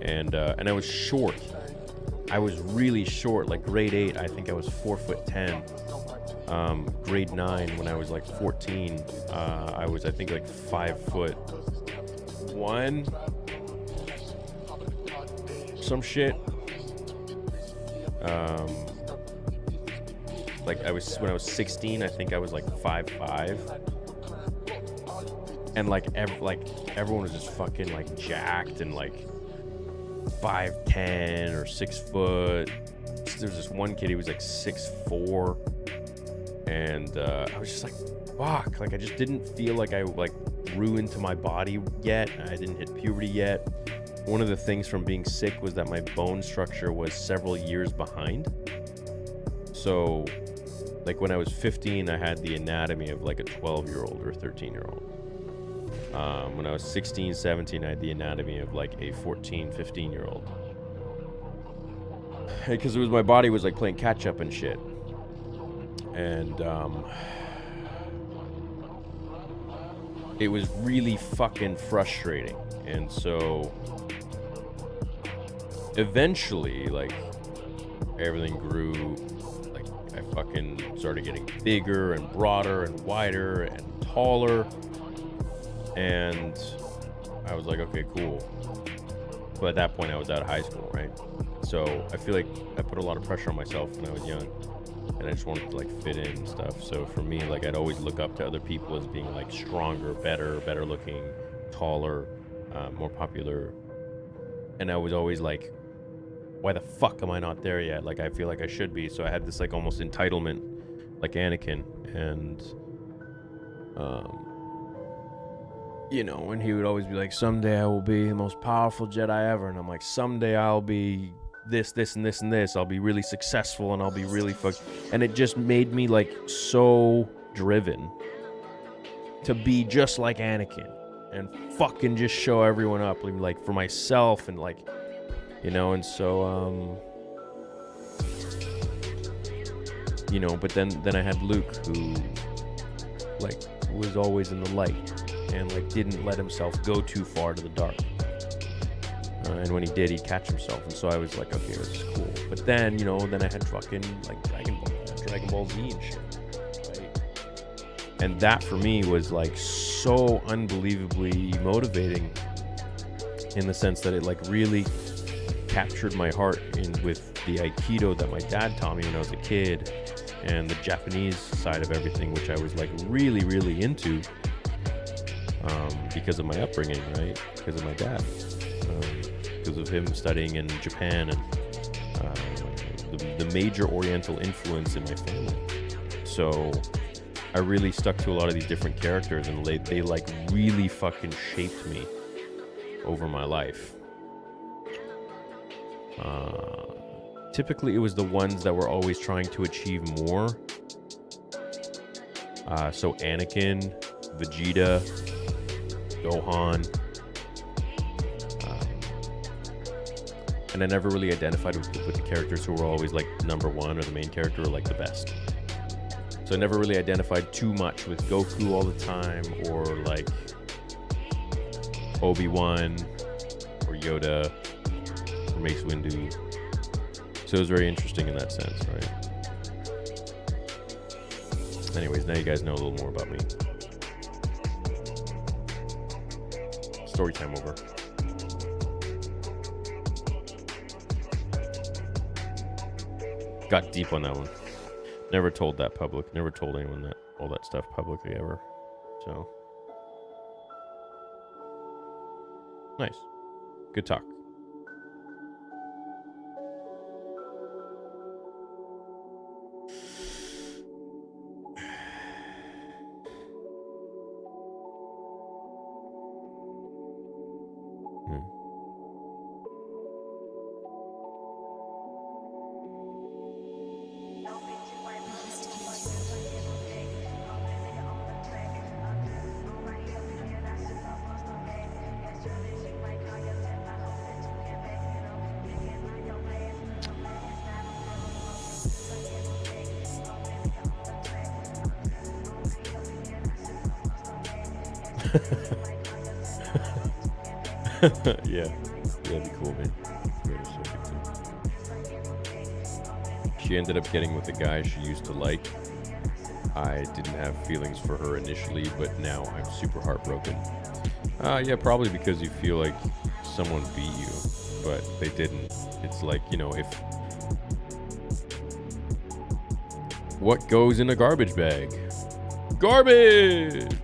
And I was short. I was really short. Like grade 8, I think I was 4'10". Grade 9, when I was like 14, I was, I think, like 5'1", some shit. Like when I was 16, I think I was like 5'5", and like everyone was just fucking like jacked and like 5'10" or 6 foot. There was this one kid, he was like 6'4", and I was just like, fuck. Like I just didn't feel like I like grew into my body yet. I didn't hit puberty yet. One of the things from being sick was that my bone structure was several years behind. So, like when I was 15, I had the anatomy of like a 12-year-old or a 13-year-old. When I was 16, 17, I had the anatomy of like a 14, 15-year-old. Because my body was like playing catch up and shit. And it was really fucking frustrating. And so eventually, like, everything grew. Like, I fucking started getting bigger and broader and wider and taller. And I was like, okay, cool. But at that point, I was out of high school, right? So I feel like I put a lot of pressure on myself when I was young. And I just wanted to, like, fit in and stuff. So for me, like, I'd always look up to other people as being, like, stronger, better looking, taller, more popular. And I was always like, why the fuck am I not there yet? Like, I feel like I should be. So I had this, like, almost entitlement, like Anakin. And, you know, and he would always be like, someday I will be the most powerful Jedi ever. And I'm like, someday I'll be this, and this. I'll be really successful and I'll be really And it just made me, like, so driven to be just like Anakin and fucking just show everyone up, like, for myself and, like, you know. And so, you know, but then I had Luke, who, like, was always in the light and, like, didn't let himself go too far to the dark. And when he did, he'd catch himself. And so I was like, okay, this is cool. But then, you know, then I had fucking, like, Dragon Ball Z and shit, right? And that, for me, was, like, so unbelievably motivating in the sense that it, like, really captured my heart with the Aikido that my dad taught me when I was a kid, and the Japanese side of everything, which I was, like, really, really into, because of my upbringing, right? Because of my dad. Because of him studying in Japan and the major Oriental influence in my family. So I really stuck to a lot of these different characters, and they like really fucking shaped me over my life. Typically it was the ones that were always trying to achieve more. So Anakin, Vegeta, Gohan. And I never really identified with the characters who were always, like, number one, or the main character, or, like, the best. So I never really identified too much with Goku all the time, or, like, Obi-Wan, or Yoda, or Mace Windu. So it was very interesting in that sense, right? Anyways, now you guys know a little more about me. Story time over. Got deep on that one. Never told that public. Never told anyone that all that stuff publicly ever. So nice. Good talk. Yeah, that'd be cool, man. She ended up getting with a guy she used to like. I didn't have feelings for her initially, but now I'm super heartbroken. Yeah, probably because you feel like someone beat you, but they didn't. It's like, you know, if what goes in a garbage bag? Garbage!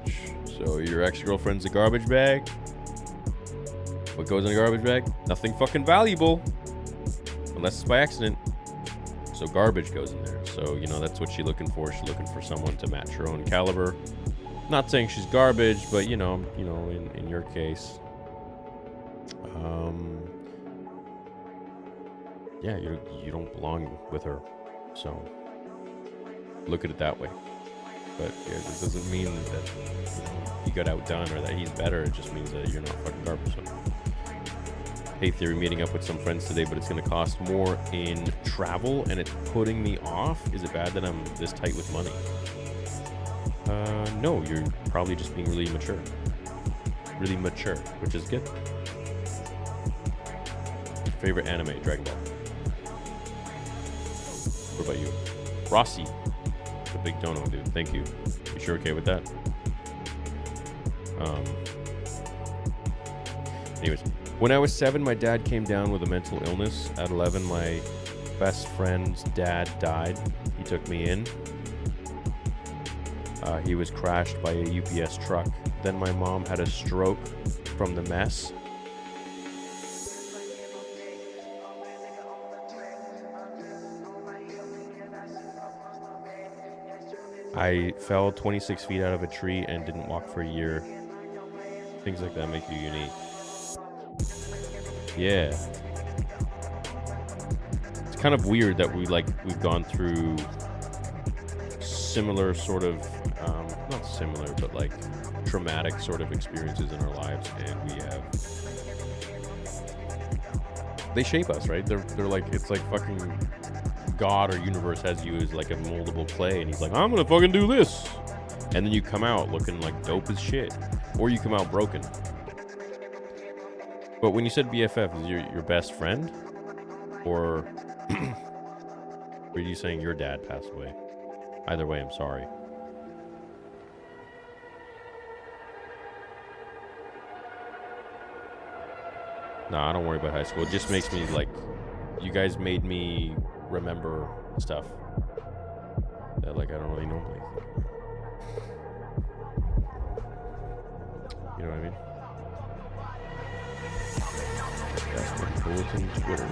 So your ex-girlfriend's a garbage bag? What goes in a garbage bag? Nothing fucking valuable. Unless it's by accident. So garbage goes in there. So, you know, that's what she's looking for. She's looking for someone to match her own caliber. Not saying she's garbage, but, you know, in your case. Yeah, you don't belong with her. So, look at it that way. But yeah, it doesn't mean that, you know, he got outdone or that he's better. It just means that you're not fucking garbage. So. Hey Theory, meeting up with some friends today, but it's going to cost more in travel and it's putting me off. Is it bad that I'm this tight with money? No, you're probably just being really mature. Really mature, which is good. Favorite anime, Dragon Ball. What about you? Rossi, the big dono dude. Thank you. You sure okay with that? Anyways. When I was 7, my dad came down with a mental illness. At 11, my best friend's dad died. He took me in. He was crashed by a UPS truck. Then my mom had a stroke from the mess. I fell 26 feet out of a tree and didn't walk for a year. Things like that make you unique. Yeah. It's kind of weird that we've gone through similar sort of, not similar, but like traumatic sort of experiences in our lives, and we have, they shape us, right? They're like, it's like fucking God or universe has you as like a moldable clay, and he's like, I'm gonna fucking do this. And then you come out looking like dope as shit. Or you come out broken. But when you said BFF, is your best friend? Or were you saying your dad passed away? Either way, I'm sorry. Nah, I don't worry about high school. It just makes me like, you guys made me remember stuff that like I don't really normally think. You know what I mean? That's my bulletin Twitter.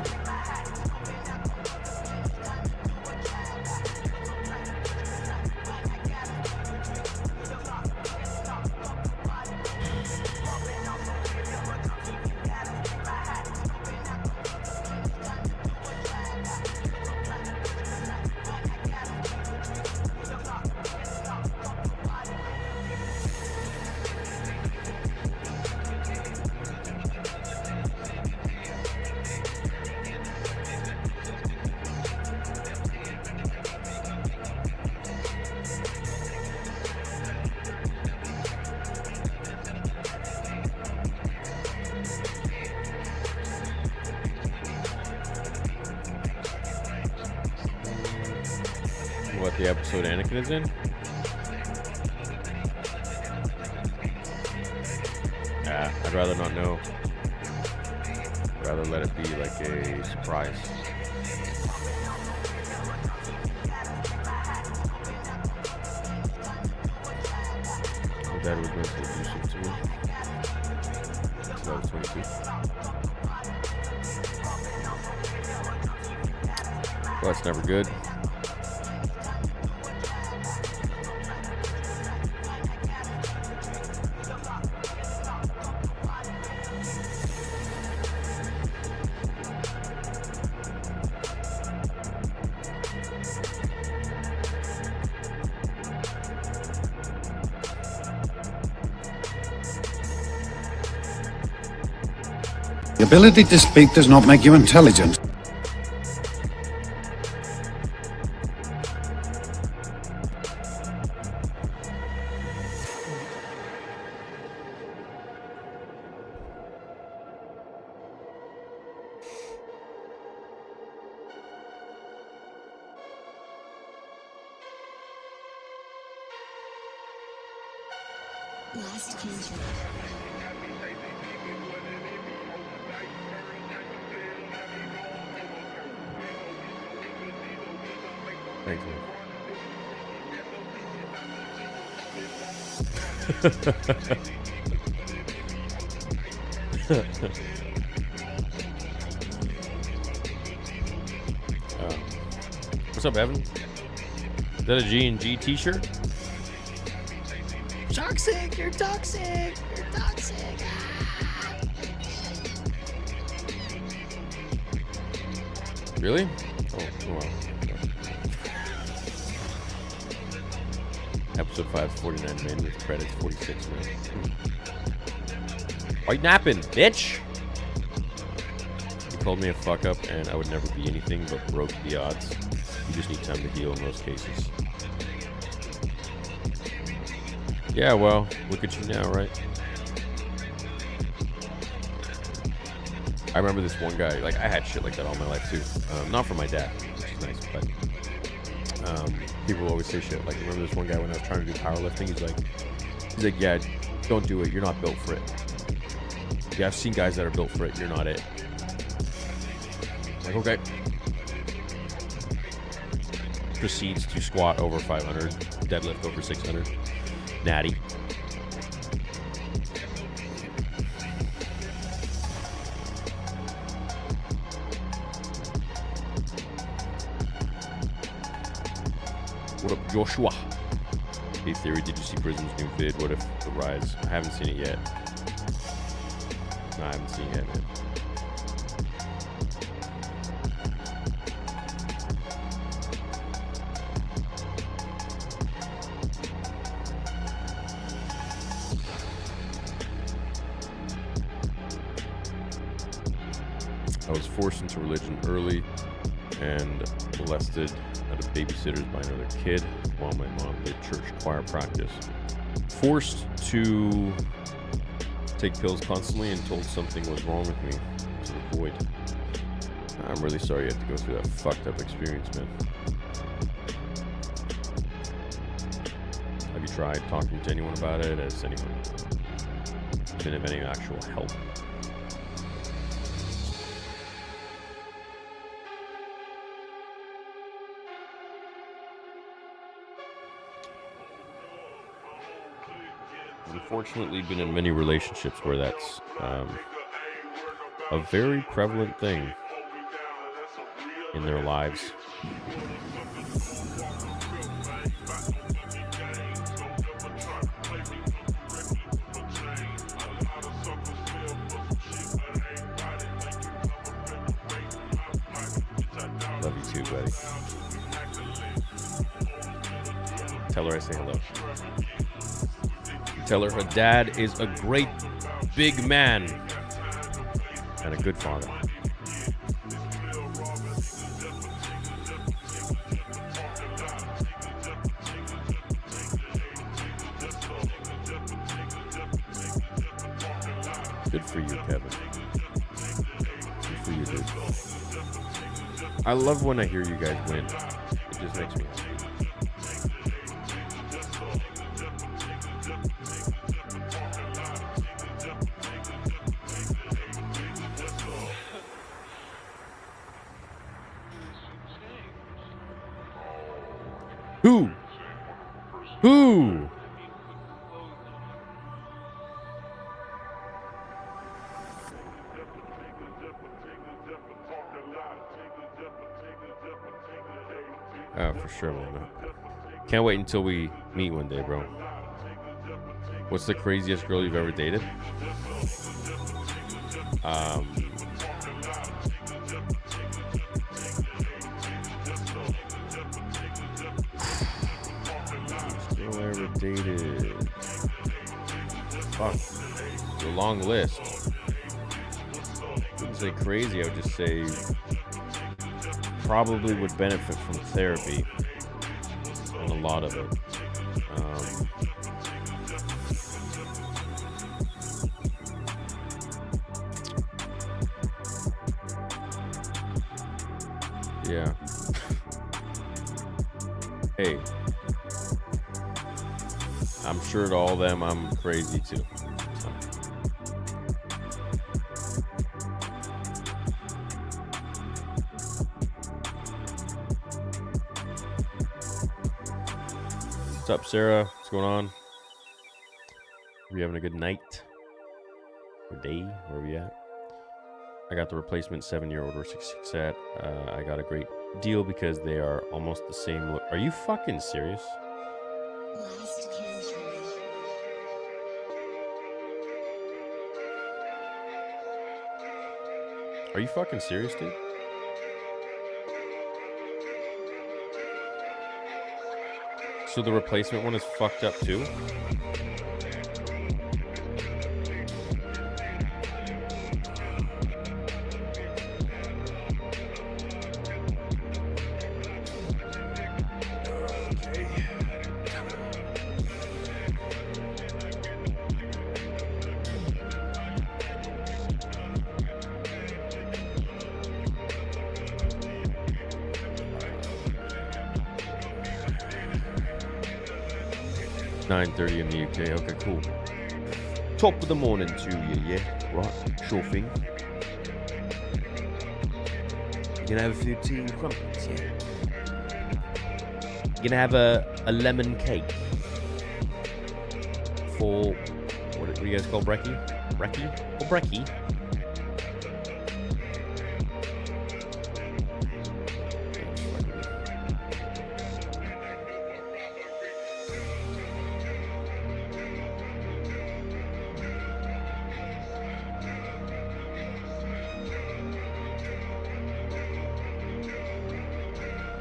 What, the episode Anakin is in? I'd rather not know. I'd rather let it be like a surprise. My dad was mentally abusive to me until I was 22. Well, that's never good. The ability to speak does not make you intelligent. Last Kendrick. Thanks, man. What's up, Evan? Is that a G&G t-shirt? Toxic, you're toxic, you're toxic. Really? Oh, wow. Episode 5 is 49 minutes, with credits 46 minutes. Why you napping, bitch? You called me a fuck up, and I would never be anything but broke the odds. You just need time to heal in most cases. Yeah, well, look at you now, right? I remember this one guy, like, I had shit like that all my life, too. Not from my dad, which is nice, but people always say shit. Like, I remember this one guy when I was trying to do powerlifting, he's like, yeah, don't do it, you're not built for it. Yeah, I've seen guys that are built for it, you're not it. Like, okay. Proceeds to squat over 500, deadlift over 600. Natty. What up, Joshua? Hey, Theory, did you see Prism's new vid? What if the rise? I haven't seen it yet. No, I haven't seen it yet, man. I was forced into religion early and molested at a babysitter's by another kid while my mom did church choir practice. Forced to take pills constantly and told something was wrong with me to avoid. I'm really sorry you had to go through that fucked up experience, man. Have you tried talking to anyone about it? Has anyone been of any actual help? Unfortunately been in many relationships where that's a very prevalent thing in their lives. Love you too, buddy. Tell her I say hello. Tell her dad is a great big man and a good father. Good for you, Kevin. Good for you, dude. I love when I hear you guys win. It just makes me happy. Who? Yeah, for sure, man. Can't wait until we meet one day, bro. What's the craziest girl you've ever dated? Girl I ever dated. Fuck. It's a long list. I wouldn't say crazy, I would just say probably would benefit from therapy. And a lot of it. Yeah. Hey. I'm sure to all of them I'm crazy too. So. What's up, Sarah? What's going on? Are we having a good night? Or day? Where are we at? I got the replacement 7-year-old or 6 set. I got a great deal because they are almost the same look. Are you fucking serious? Are you fucking serious, dude? So the replacement one is fucked up too? It's 9:30 in the UK. Okay, cool. Top of the morning to you, yeah? Right, sure thing. You gonna have a few tea and crumpets, yeah? You gonna have a lemon cake for what do you guys call brekkie? Brekkie or brekkie?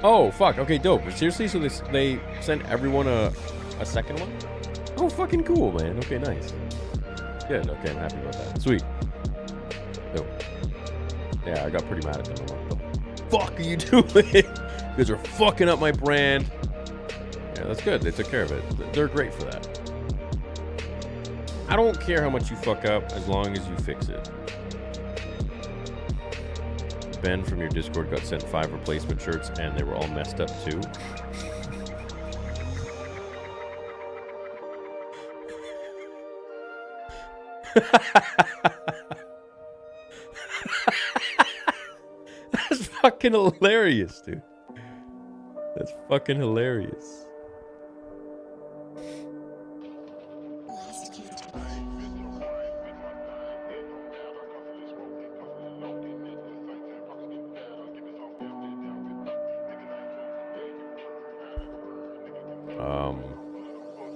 Oh, fuck. Okay, dope. Seriously? So they sent everyone a second one? Oh, fucking cool, man. Okay, nice. Good. Okay, I'm happy about that. Sweet. Dope. Yeah, I got pretty mad at them. I'm like, what the fuck are you doing? You guys are fucking up my brand. Yeah, that's good. They took care of it. They're great for that. I don't care how much you fuck up as long as you fix it. Ben from your Discord got sent 5 replacement shirts and they were all messed up too. That's fucking hilarious, dude. That's fucking hilarious.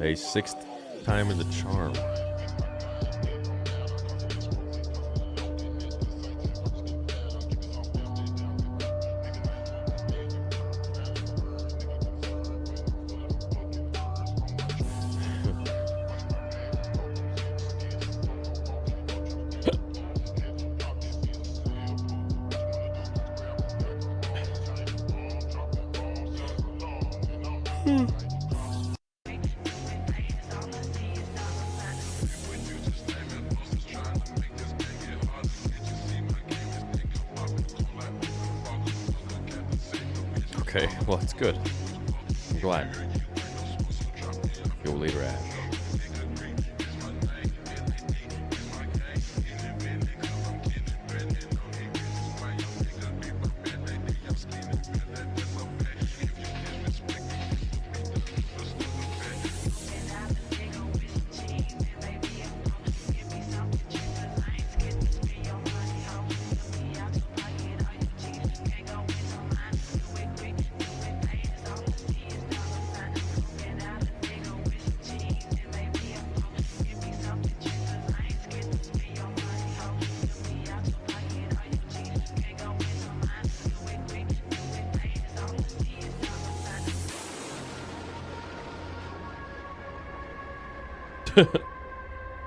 A 6th time in the charm. Okay, well, it's good. I'm glad. Go later, Ash.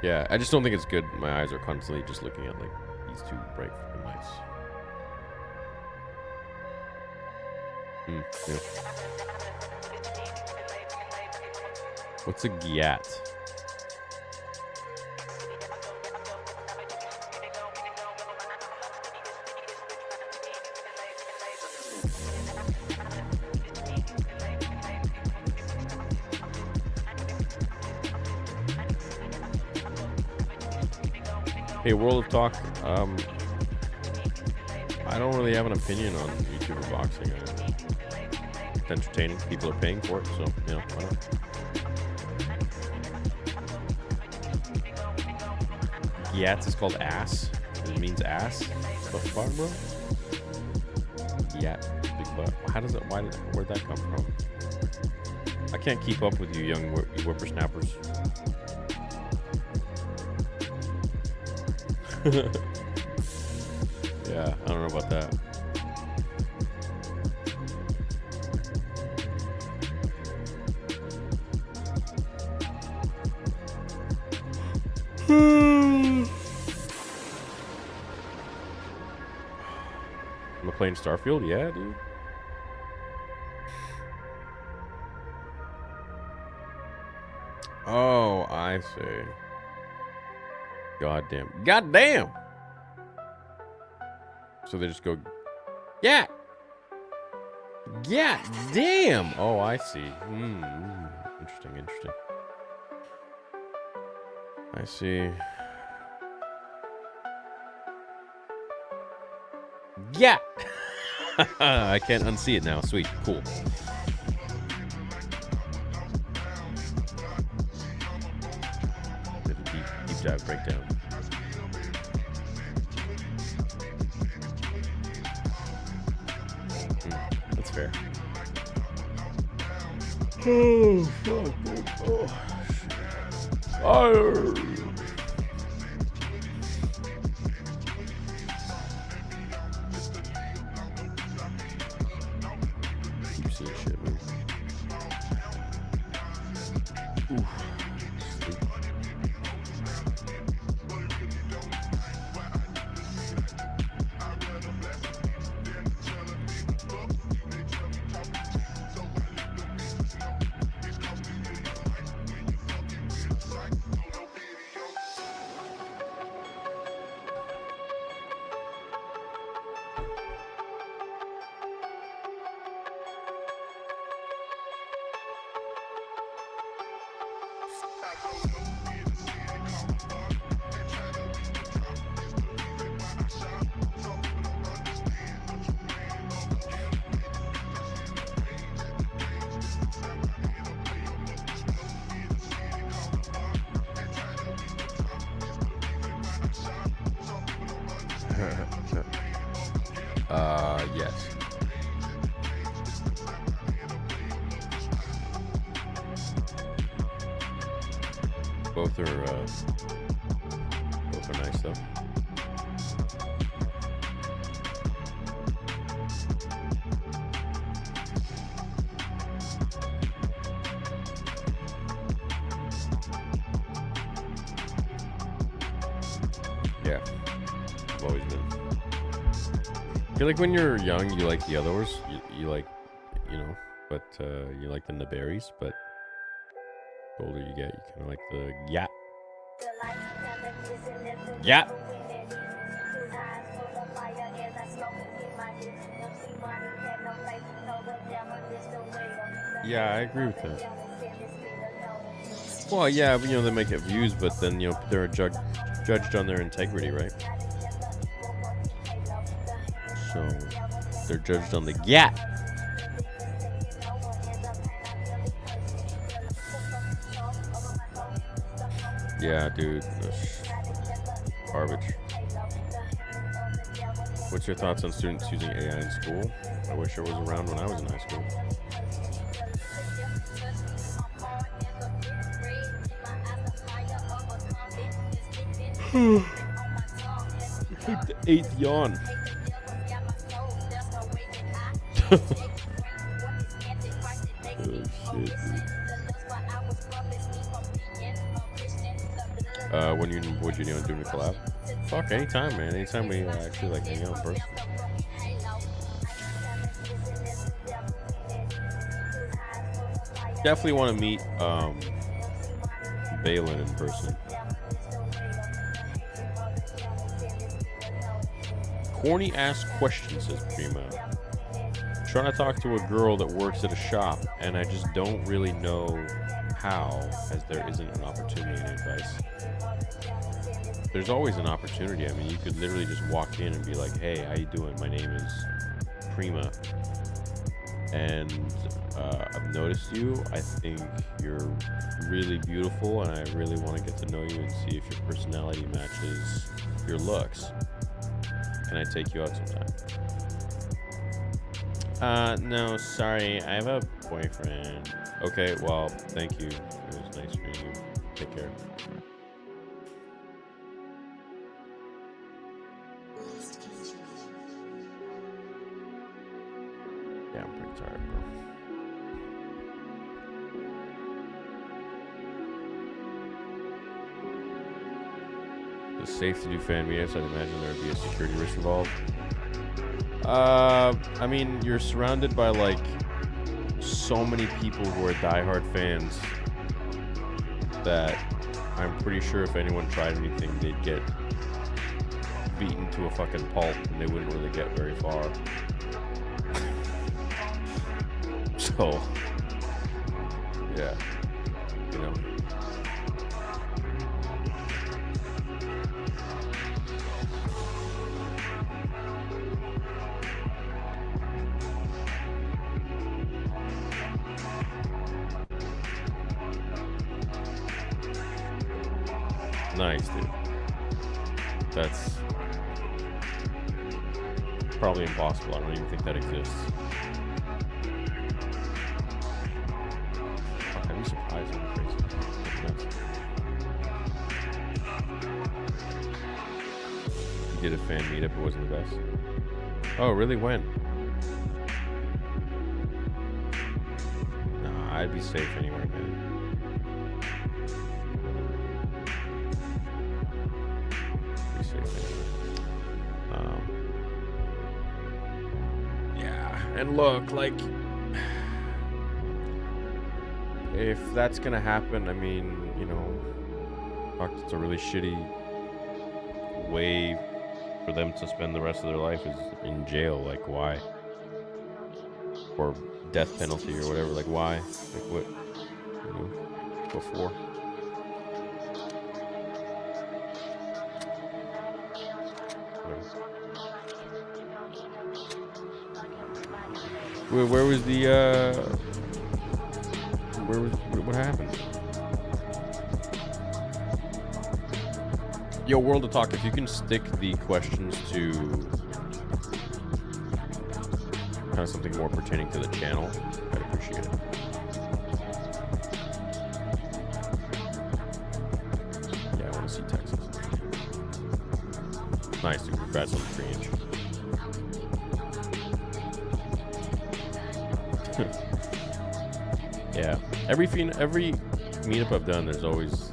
Yeah, I just don't think it's good. My eyes are constantly just looking at like these two bright fucking lights. Yeah. What's a gyat? Hey, World of Talk. I don't really have an opinion on YouTuber boxing. It's entertaining. People are paying for it, so you know, why not? Gyats is called ass. It means ass. What the fuck, bro? Gyat, big butt. How does it? Where'd that come from? I can't keep up with you, young whippersnappers. Yeah, I don't know about that. Am I playing Starfield? Yeah, dude. Oh, I see. Goddamn. Goddamn! So they just go, yeah! Yeah, damn! Oh, I see. Interesting, interesting. I see. Yeah! I can't unsee it now. Sweet, cool. Bit of deep dive breakdown. That's fair. Oh, fuck, dude. Oh, shit. Fire! Keep seeing shit, man. Oof. Sleep. Yes. Both are nice though. Yeah, I've always been. I feel like when you're young, you like the others. You like, you know, but you like the berries. But the older you get, you kind of like the yeah. Yeah. Yeah, I agree with that. Well, yeah, but, you know, they make it views, but then, you know, they're judged on their integrity, right? So they're judged on the gap. Yeah, dude, that's garbage. What's your thoughts on students using AI in school? I wish it was around when I was in high school. Hit the 8th yawn. Oh shit, dude. When you would you doing a collab? Fuck, anytime, man. Anytime we actually like hang out in person. Definitely want to meet Balin in person. Corny ass question, says Prima. Trying to talk to a girl that works at a shop, and I just don't really know how, as there isn't an opportunity and advice. There's always an opportunity. I mean, you could literally just walk in and be like, hey, how you doing? My name is Prima, and I've noticed you. I think you're really beautiful, and I really want to get to know you and see if your personality matches your looks. Can I take you out sometime? No, sorry. I have a boyfriend. Okay, well, thank you. It was nice meeting you. Take care. Yeah, I'm pretty tired, bro. It's safe to do fan meetups. I'd imagine there would be a security risk involved. I mean, you're surrounded by like so many people who are diehard fans that I'm pretty sure if anyone tried anything, they'd get beaten to a fucking pulp and they wouldn't really get very far. So, yeah, you know. Nice, dude. That's probably impossible. I don't even think that exists. Fuck, I'd be surprised if it's crazy. You did a fan meetup, it wasn't the best. Oh, really? When? Nah, I'd be safe anywhere, man. And look, like, if that's gonna happen, I mean, you know, fuck, it's a really shitty way for them to spend the rest of their life is in jail. Like, why? Or death penalty or whatever. Like, why? Like, what? You know, before? Where was the, what happened? Yo, World of Talk, if you can stick the questions to kind of something more pertaining to the channel, I'd appreciate it. Yeah, I want to see Texas. Nice, dude. Congrats on the 3-inch. Yeah, every meetup I've done, there's always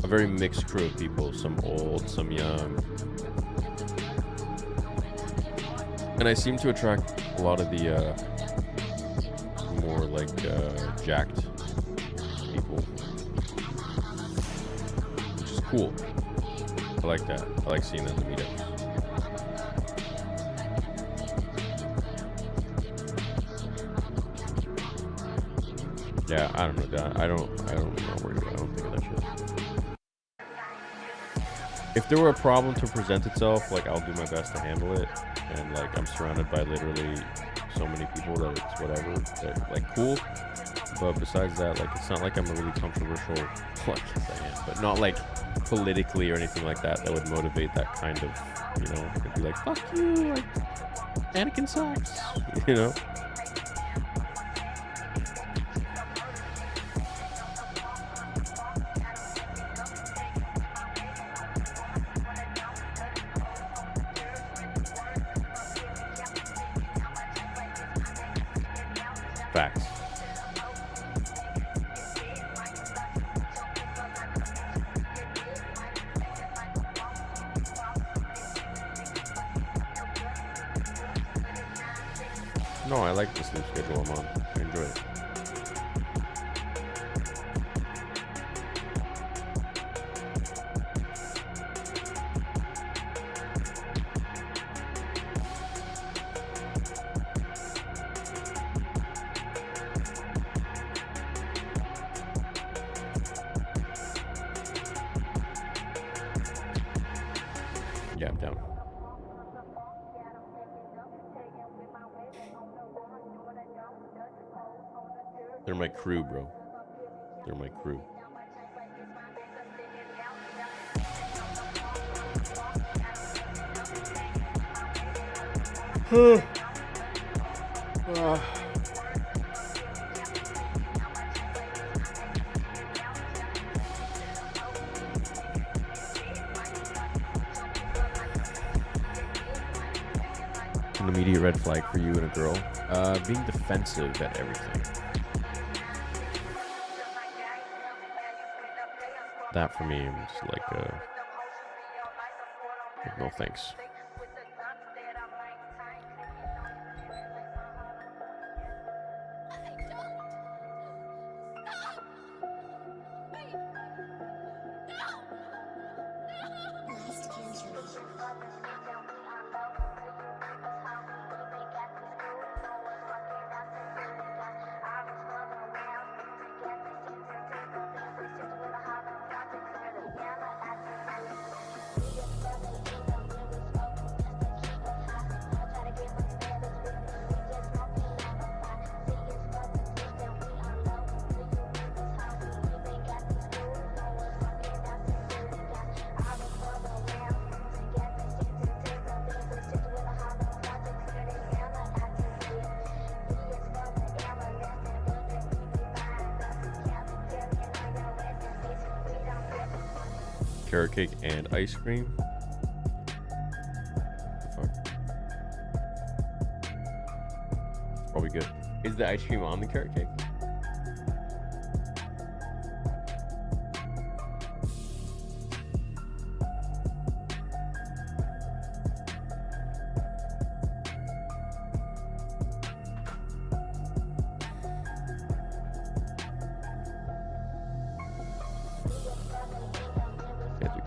a very mixed crew of people, some old, some young, and I seem to attract a lot of the more like jacked people, which is cool. I like that. I like seeing them in the meetups. Yeah, I don't know. I don't know where to go. I don't think of that shit. If there were a problem to present itself, like, I'll do my best to handle it. And like, I'm surrounded by literally so many people that it's whatever. That, like, cool. But besides that, like, it's not like I'm a really controversial. Well, I guess I am, but not like politically or anything like that. That would motivate that kind of, you know, it'd be like, fuck you, like, Anakin sucks, you know. Facts. No, I like the sleep schedule I'm on. I enjoy it. Yeah, I'm down. They're my crew, bro. They're my crew. An immediate red flag for you and a girl. Being defensive at everything. That for me, I'm just like, no thanks. Carrot cake and ice cream. Fuck. Probably good. Is the ice cream on the carrot cake?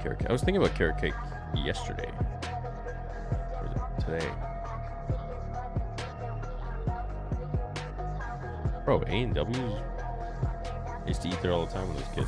Carrot cake. I was thinking about carrot cake yesterday. Or was it today? Bro, A&W's. I used to eat there all the time when I was a kid.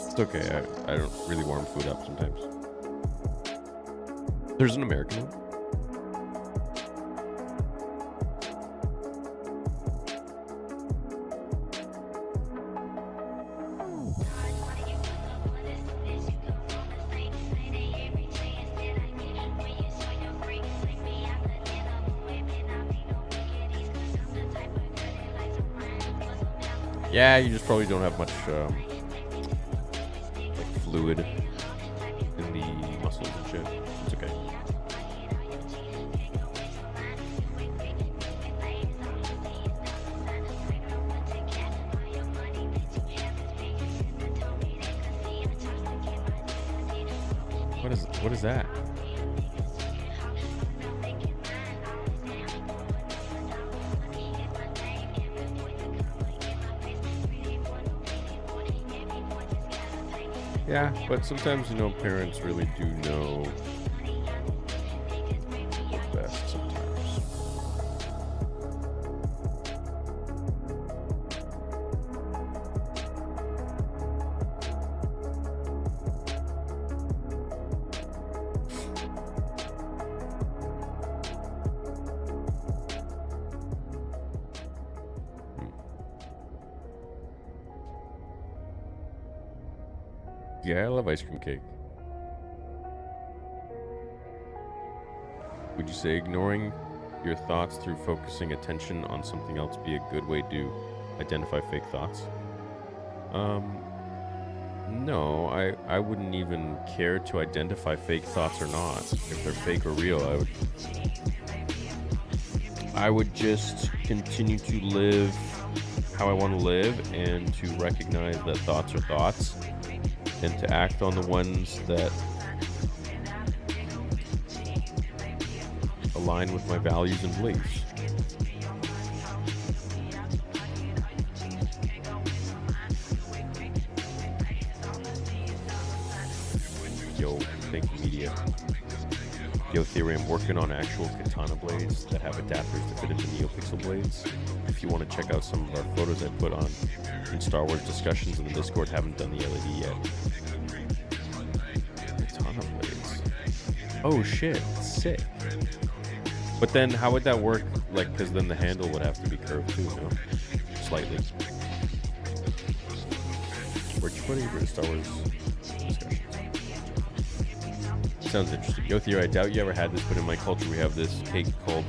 It's okay. I don't really warm food up sometimes. There's an American one. Yeah, you just probably don't have much like fluid in the muscles and shit. It's okay. What is that? Yeah, but sometimes, you know, parents really do know what's best sometimes. Yeah, I love ice cream cake. Would you say ignoring your thoughts through focusing attention on something else be a good way to identify fake thoughts? No, I wouldn't even care to identify fake thoughts or not. If they're fake or real, I would just continue to live how I want to live, and to recognize that thoughts are thoughts, and to act on the ones that align with my values and beliefs. Yo, thank you, media. Yo, Theory, I'm working on actual katana blades that have adapters to fit into NeoPixel blades. If you want to check out some of our photos I put on in Star Wars discussions in the Discord, haven't done the LED yet. Katana blades. Oh shit, sick. But then how would that work? Like, because then the handle would have to be curved too, no? Slightly. Where'd you put it for Star Wars discussions? Sounds interesting. Yo, Theo, I doubt you ever had this, but in my culture we have this cake called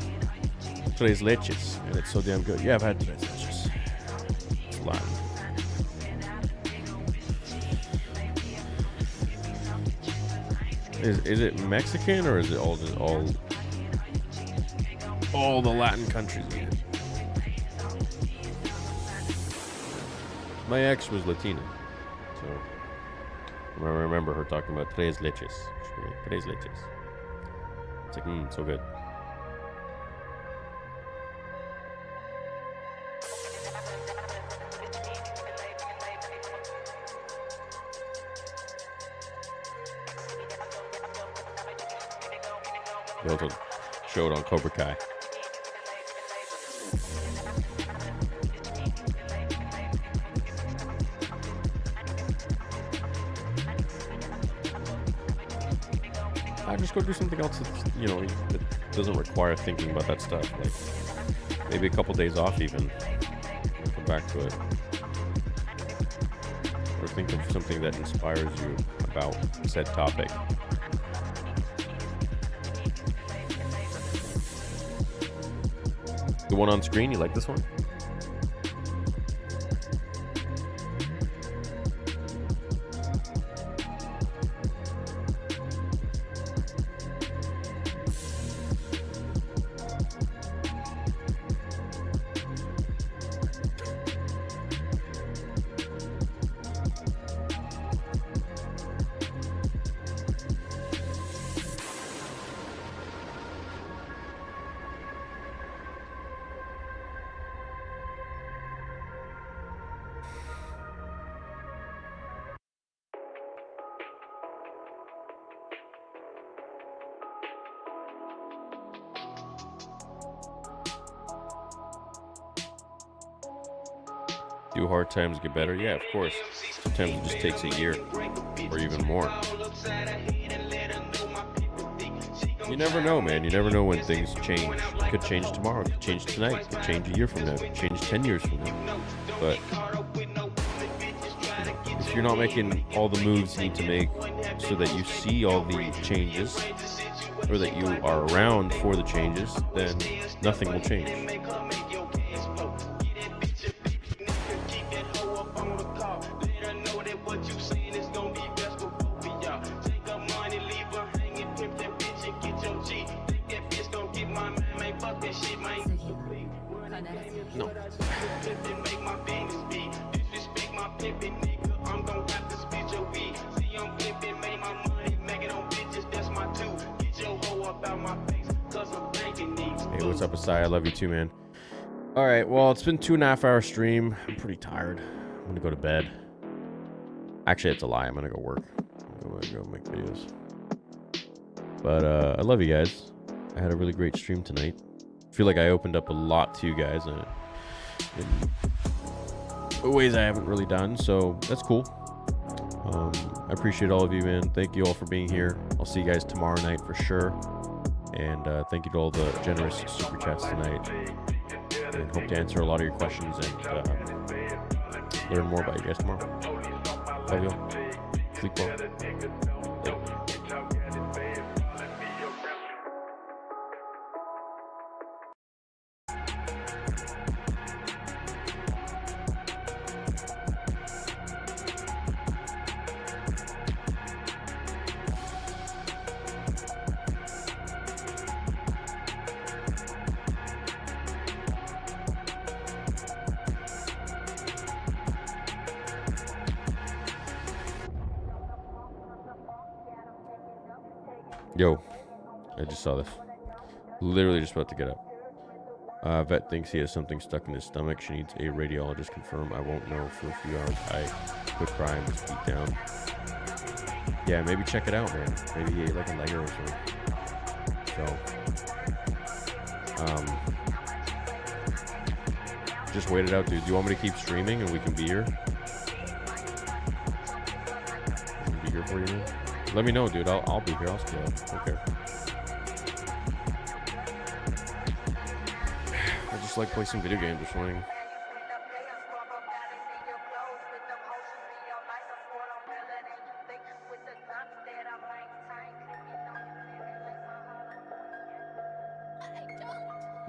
tres leches, and it's so damn good. Yeah, I've had tres leches. It's Latin. Is it Mexican, or is it all just all the Latin countries eat it? My ex was Latina, so I remember her talking about tres leches. Tres leches. It's like, so good. They also showed on Cobra Kai. I just go do something else that's, that doesn't require thinking about that stuff. Like maybe a couple days off even. And come back to it. Or think of something that inspires you about said topic. The one on screen, you like this one? Do hard times get better? Yeah, of course. Sometimes it just takes a year or even more. You never know, man. You never know when things change. It could change tomorrow. It could change tonight. It could change a year from now. It could change 10 years from now. But if you're not making all the moves you need to make so that you see all the changes, or that you are around for the changes, then nothing will change. No. Hey, what's up, Asai? I love you too, man. All right, well, it's been 2.5 hour stream. I'm pretty tired. I'm gonna go to bed. Actually, it's a lie. I'm gonna go work. I'm gonna go make videos. But I love you guys. I had a really great stream tonight. I feel like I opened up a lot to you guys in ways I haven't really done, so that's cool. I appreciate all of you, man. Thank you all for being here. I'll see you guys tomorrow night for sure. And thank you to all the generous super chats tonight. And hope to answer a lot of your questions and learn more about you guys tomorrow. Love you all. Sleep well. Yo, I just saw this. Literally just about to get up. Vet thinks he has something stuck in his stomach. She needs a radiologist confirm. I won't know for a few hours. I quit crying, just beat down. Yeah, maybe check it out, man. Maybe he ate like a Lego or something. So, just wait it out, dude. Do you want me to keep streaming and we can be here? We can be here for you, man. Let me know, dude. I'll be here. I'll stay up. Okay. I just like play some video games or something.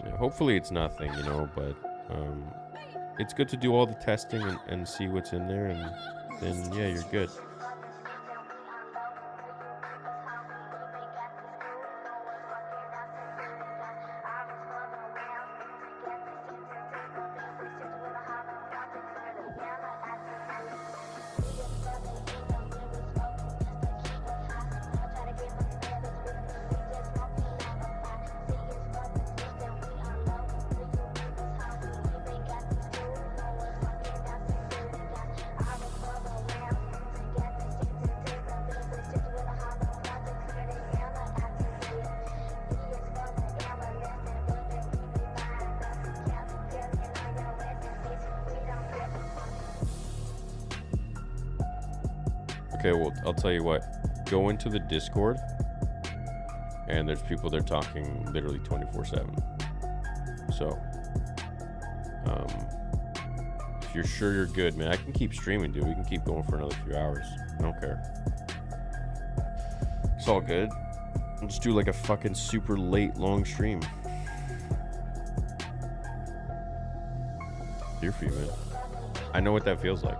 Yeah, hopefully it's nothing, you know, but it's good to do all the testing and see what's in there, and then yeah, you're good. Okay, well, I'll tell you what. Go into the Discord, and there's people there talking literally 24/7. So, if you're sure you're good, man, I can keep streaming, dude. We can keep going for another few hours. I don't care. It's all good. I'll just do like a fucking super late, long stream. Here for you, man. I know what that feels like.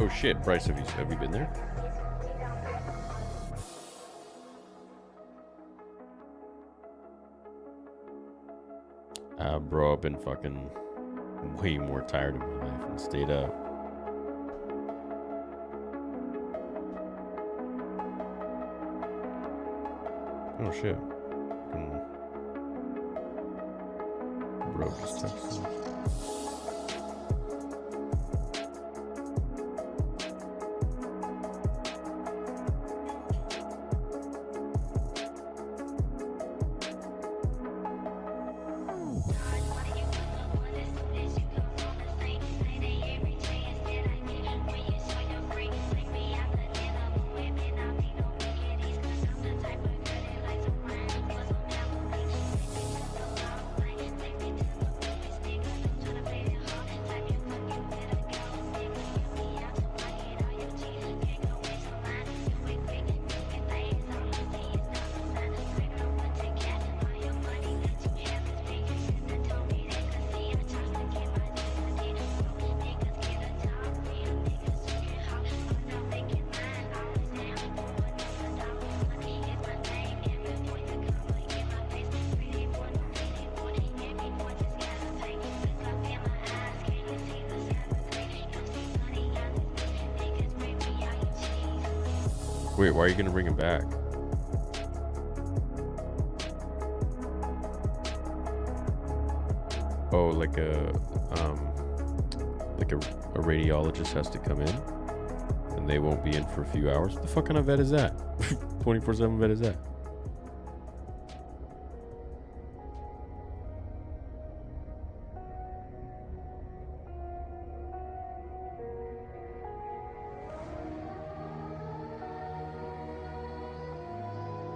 Oh shit, Bryce, have you been there? Bro, I've been fucking way more tired in my life and stayed up. Oh shit. Bro just texted me. Wait, why are you gonna bring him back? Oh, like a radiologist has to come in, and they won't be in for a few hours. What the fuck kind of vet is that? 24/7 vet is that?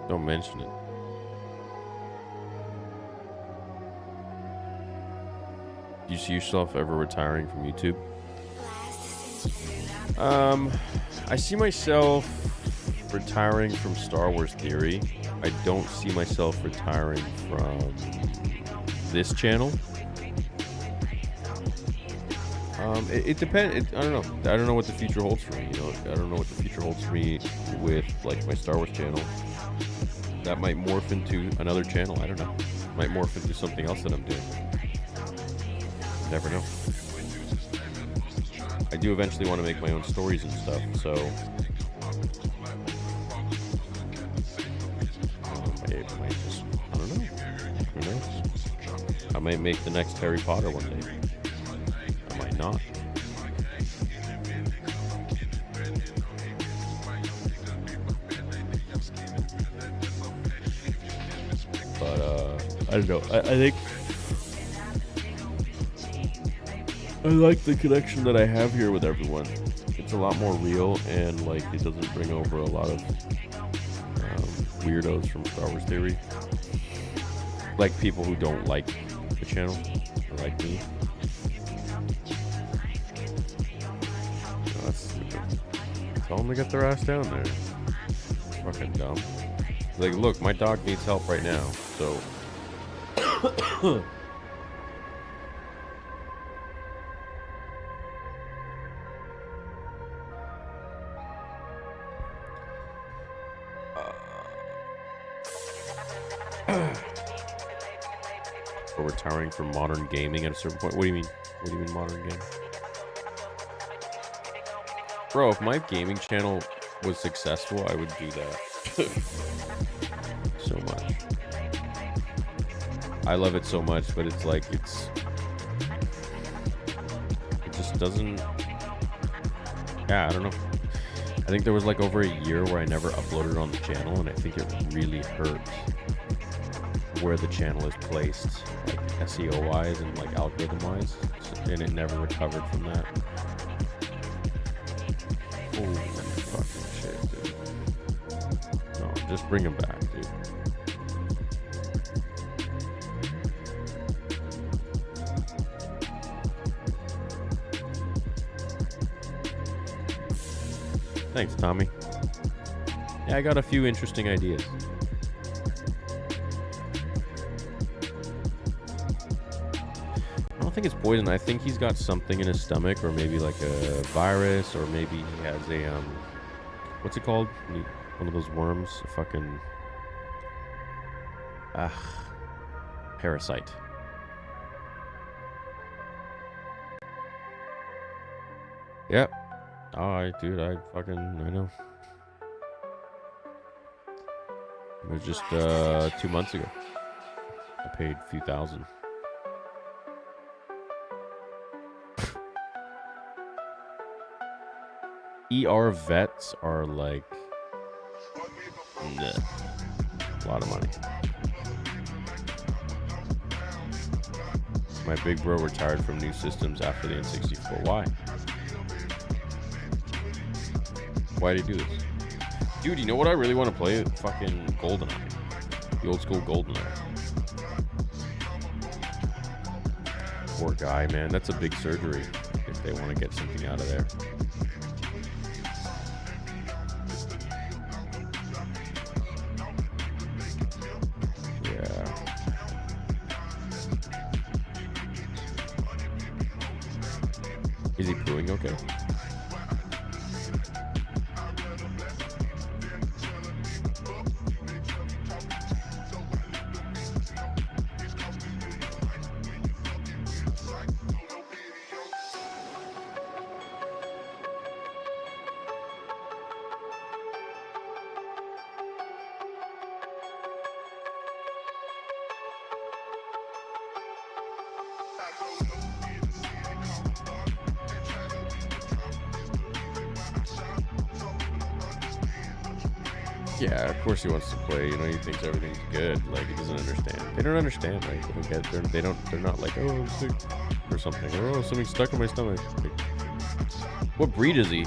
Don't mention it. Do you see yourself ever retiring from YouTube? I see myself retiring from Star Wars Theory. I don't see myself retiring from this channel. It depends. I don't know. I don't know what the future holds for me. You know, I don't know what the future holds for me with like my Star Wars channel. That might morph into another channel. I don't know. Might morph into something else that I'm doing. Never know. I do eventually want to make my own stories and stuff. So it might just, I don't know. Who knows? I might make the next Harry Potter one day. I might not. But I don't know. I think I like the connection that I have here with everyone. It's a lot more real, and like it doesn't bring over a lot of weirdos from Star Wars theory, like people who don't like the channel, or like me. Oh, that's stupid. Tell them to get their ass down there. Fucking dumb. Like, look, my dog needs help right now, so. Or retiring from modern gaming at a certain point. What do you mean? What do you mean modern gaming? Bro, if my gaming channel was successful, I would do that. So much. I love it so much, but it's like it just doesn't. Yeah, I don't know. I think there was like over a year where I never uploaded on the channel, and I think it really hurt where the channel is placed, like SEO wise and like algorithm wise, and it never recovered from that. Holy fucking shit, dude. No, just bring him back, dude. Thanks, Tommy. Yeah, I got a few interesting ideas. I don't think it's poison. I think he's got something in his stomach, or maybe like a virus, or maybe he has a what's it called? One of those worms, a fucking parasite. Yep. Dude, I know. It was just 2 months ago. I paid a few thousand. ER vets are like a lot of money. My big bro retired from new systems after the N64. Why? Why did he do this? Dude, you know what I really want to play? Fucking GoldenEye. The old school GoldenEye. Poor guy, man. That's a big surgery if they want to get something out of there. Is he pooing okay? Yeah, of course he wants to play. You know, he thinks everything's good. Like, he doesn't understand. They don't understand, right? They don't get. They're not like, oh, I'm sick or something. Or, oh, something's stuck in my stomach. Like, what breed is he?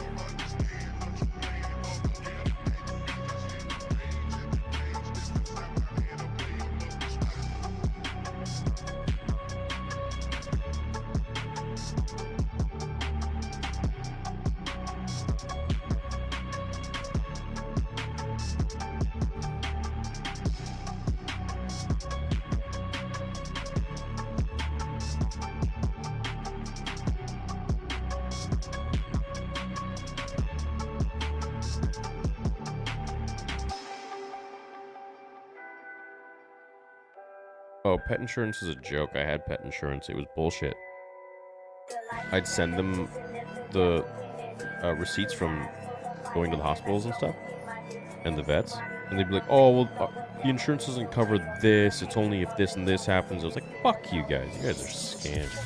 Oh, pet insurance is a joke. I had pet insurance. It was bullshit. I'd send them the receipts from going to the hospitals and stuff and the vets, and they'd be like, oh, well, the insurance doesn't cover this. It's only if this and this happens. I was like, fuck you guys. You guys are scams.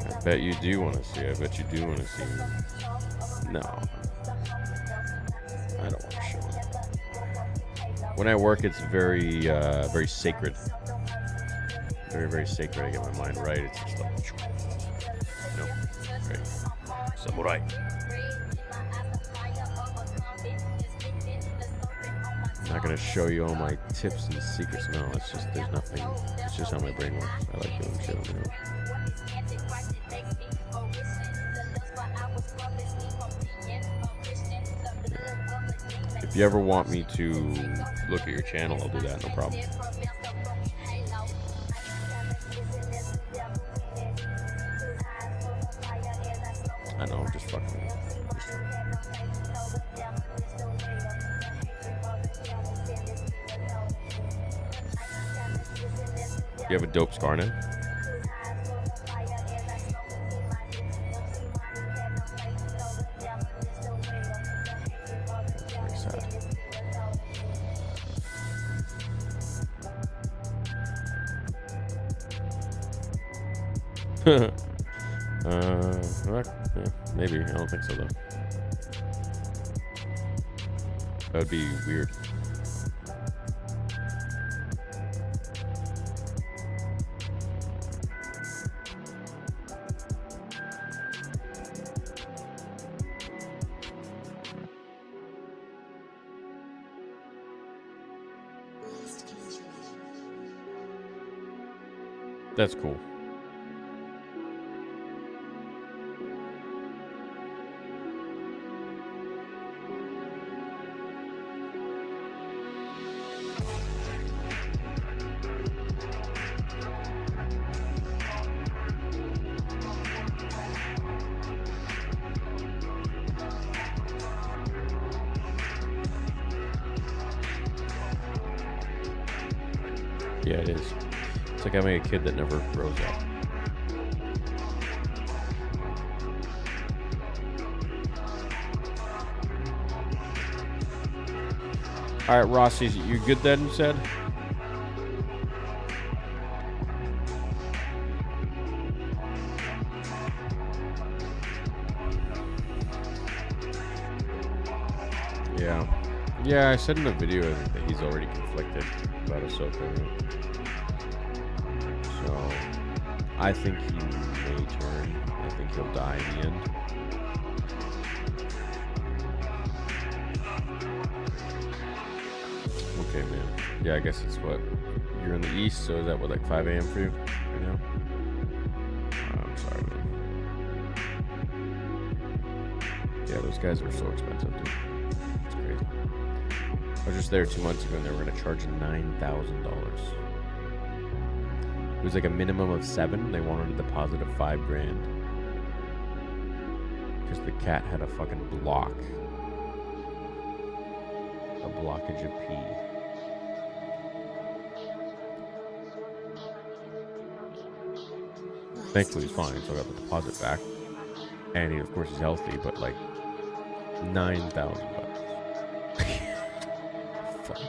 I bet you do want to see. I bet you do want to see. No. I don't want to show it. When I work, it's very, very sacred. Very, very sacred. I get my mind right. It's just like, no, right. Samurai. I'm not gonna show you all my tips and secrets. No, it's just there's nothing. It's just how my brain works. I like doing shit on my own. If you ever want me to look at your channel, I'll do that, no problem. I know, I'm just fucking. You have a dope scar now? Very sad. Maybe. I don't think so, though. That would be weird. That's cool. Yeah, it is. It's like having a kid that never grows up. All right, Rossi, you good then, you said? Yeah. Yeah, I said in the video that he's already conflicted about Ahsoka. So, I think he may turn. I think he'll die in the end. Okay, man. Yeah, I guess it's what? You're in the east, so is that what, like 5 a.m. for you right now? I'm sorry, man. Yeah, those guys are so expensive, dude. It's crazy. I was just there 2 months ago and they were going to charge $9,000. It was like a minimum of 7. They wanted a deposit of $5,000. Because the cat had a fucking block. A blockage of pee. Thankfully he's fine, so I got the deposit back. And he, of course, is healthy, but like $9,000. Fuck.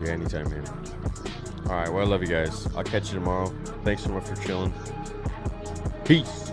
Yeah, anytime, man. Alright, well, I love you guys. I'll catch you tomorrow. Thanks so much for chilling. Peace.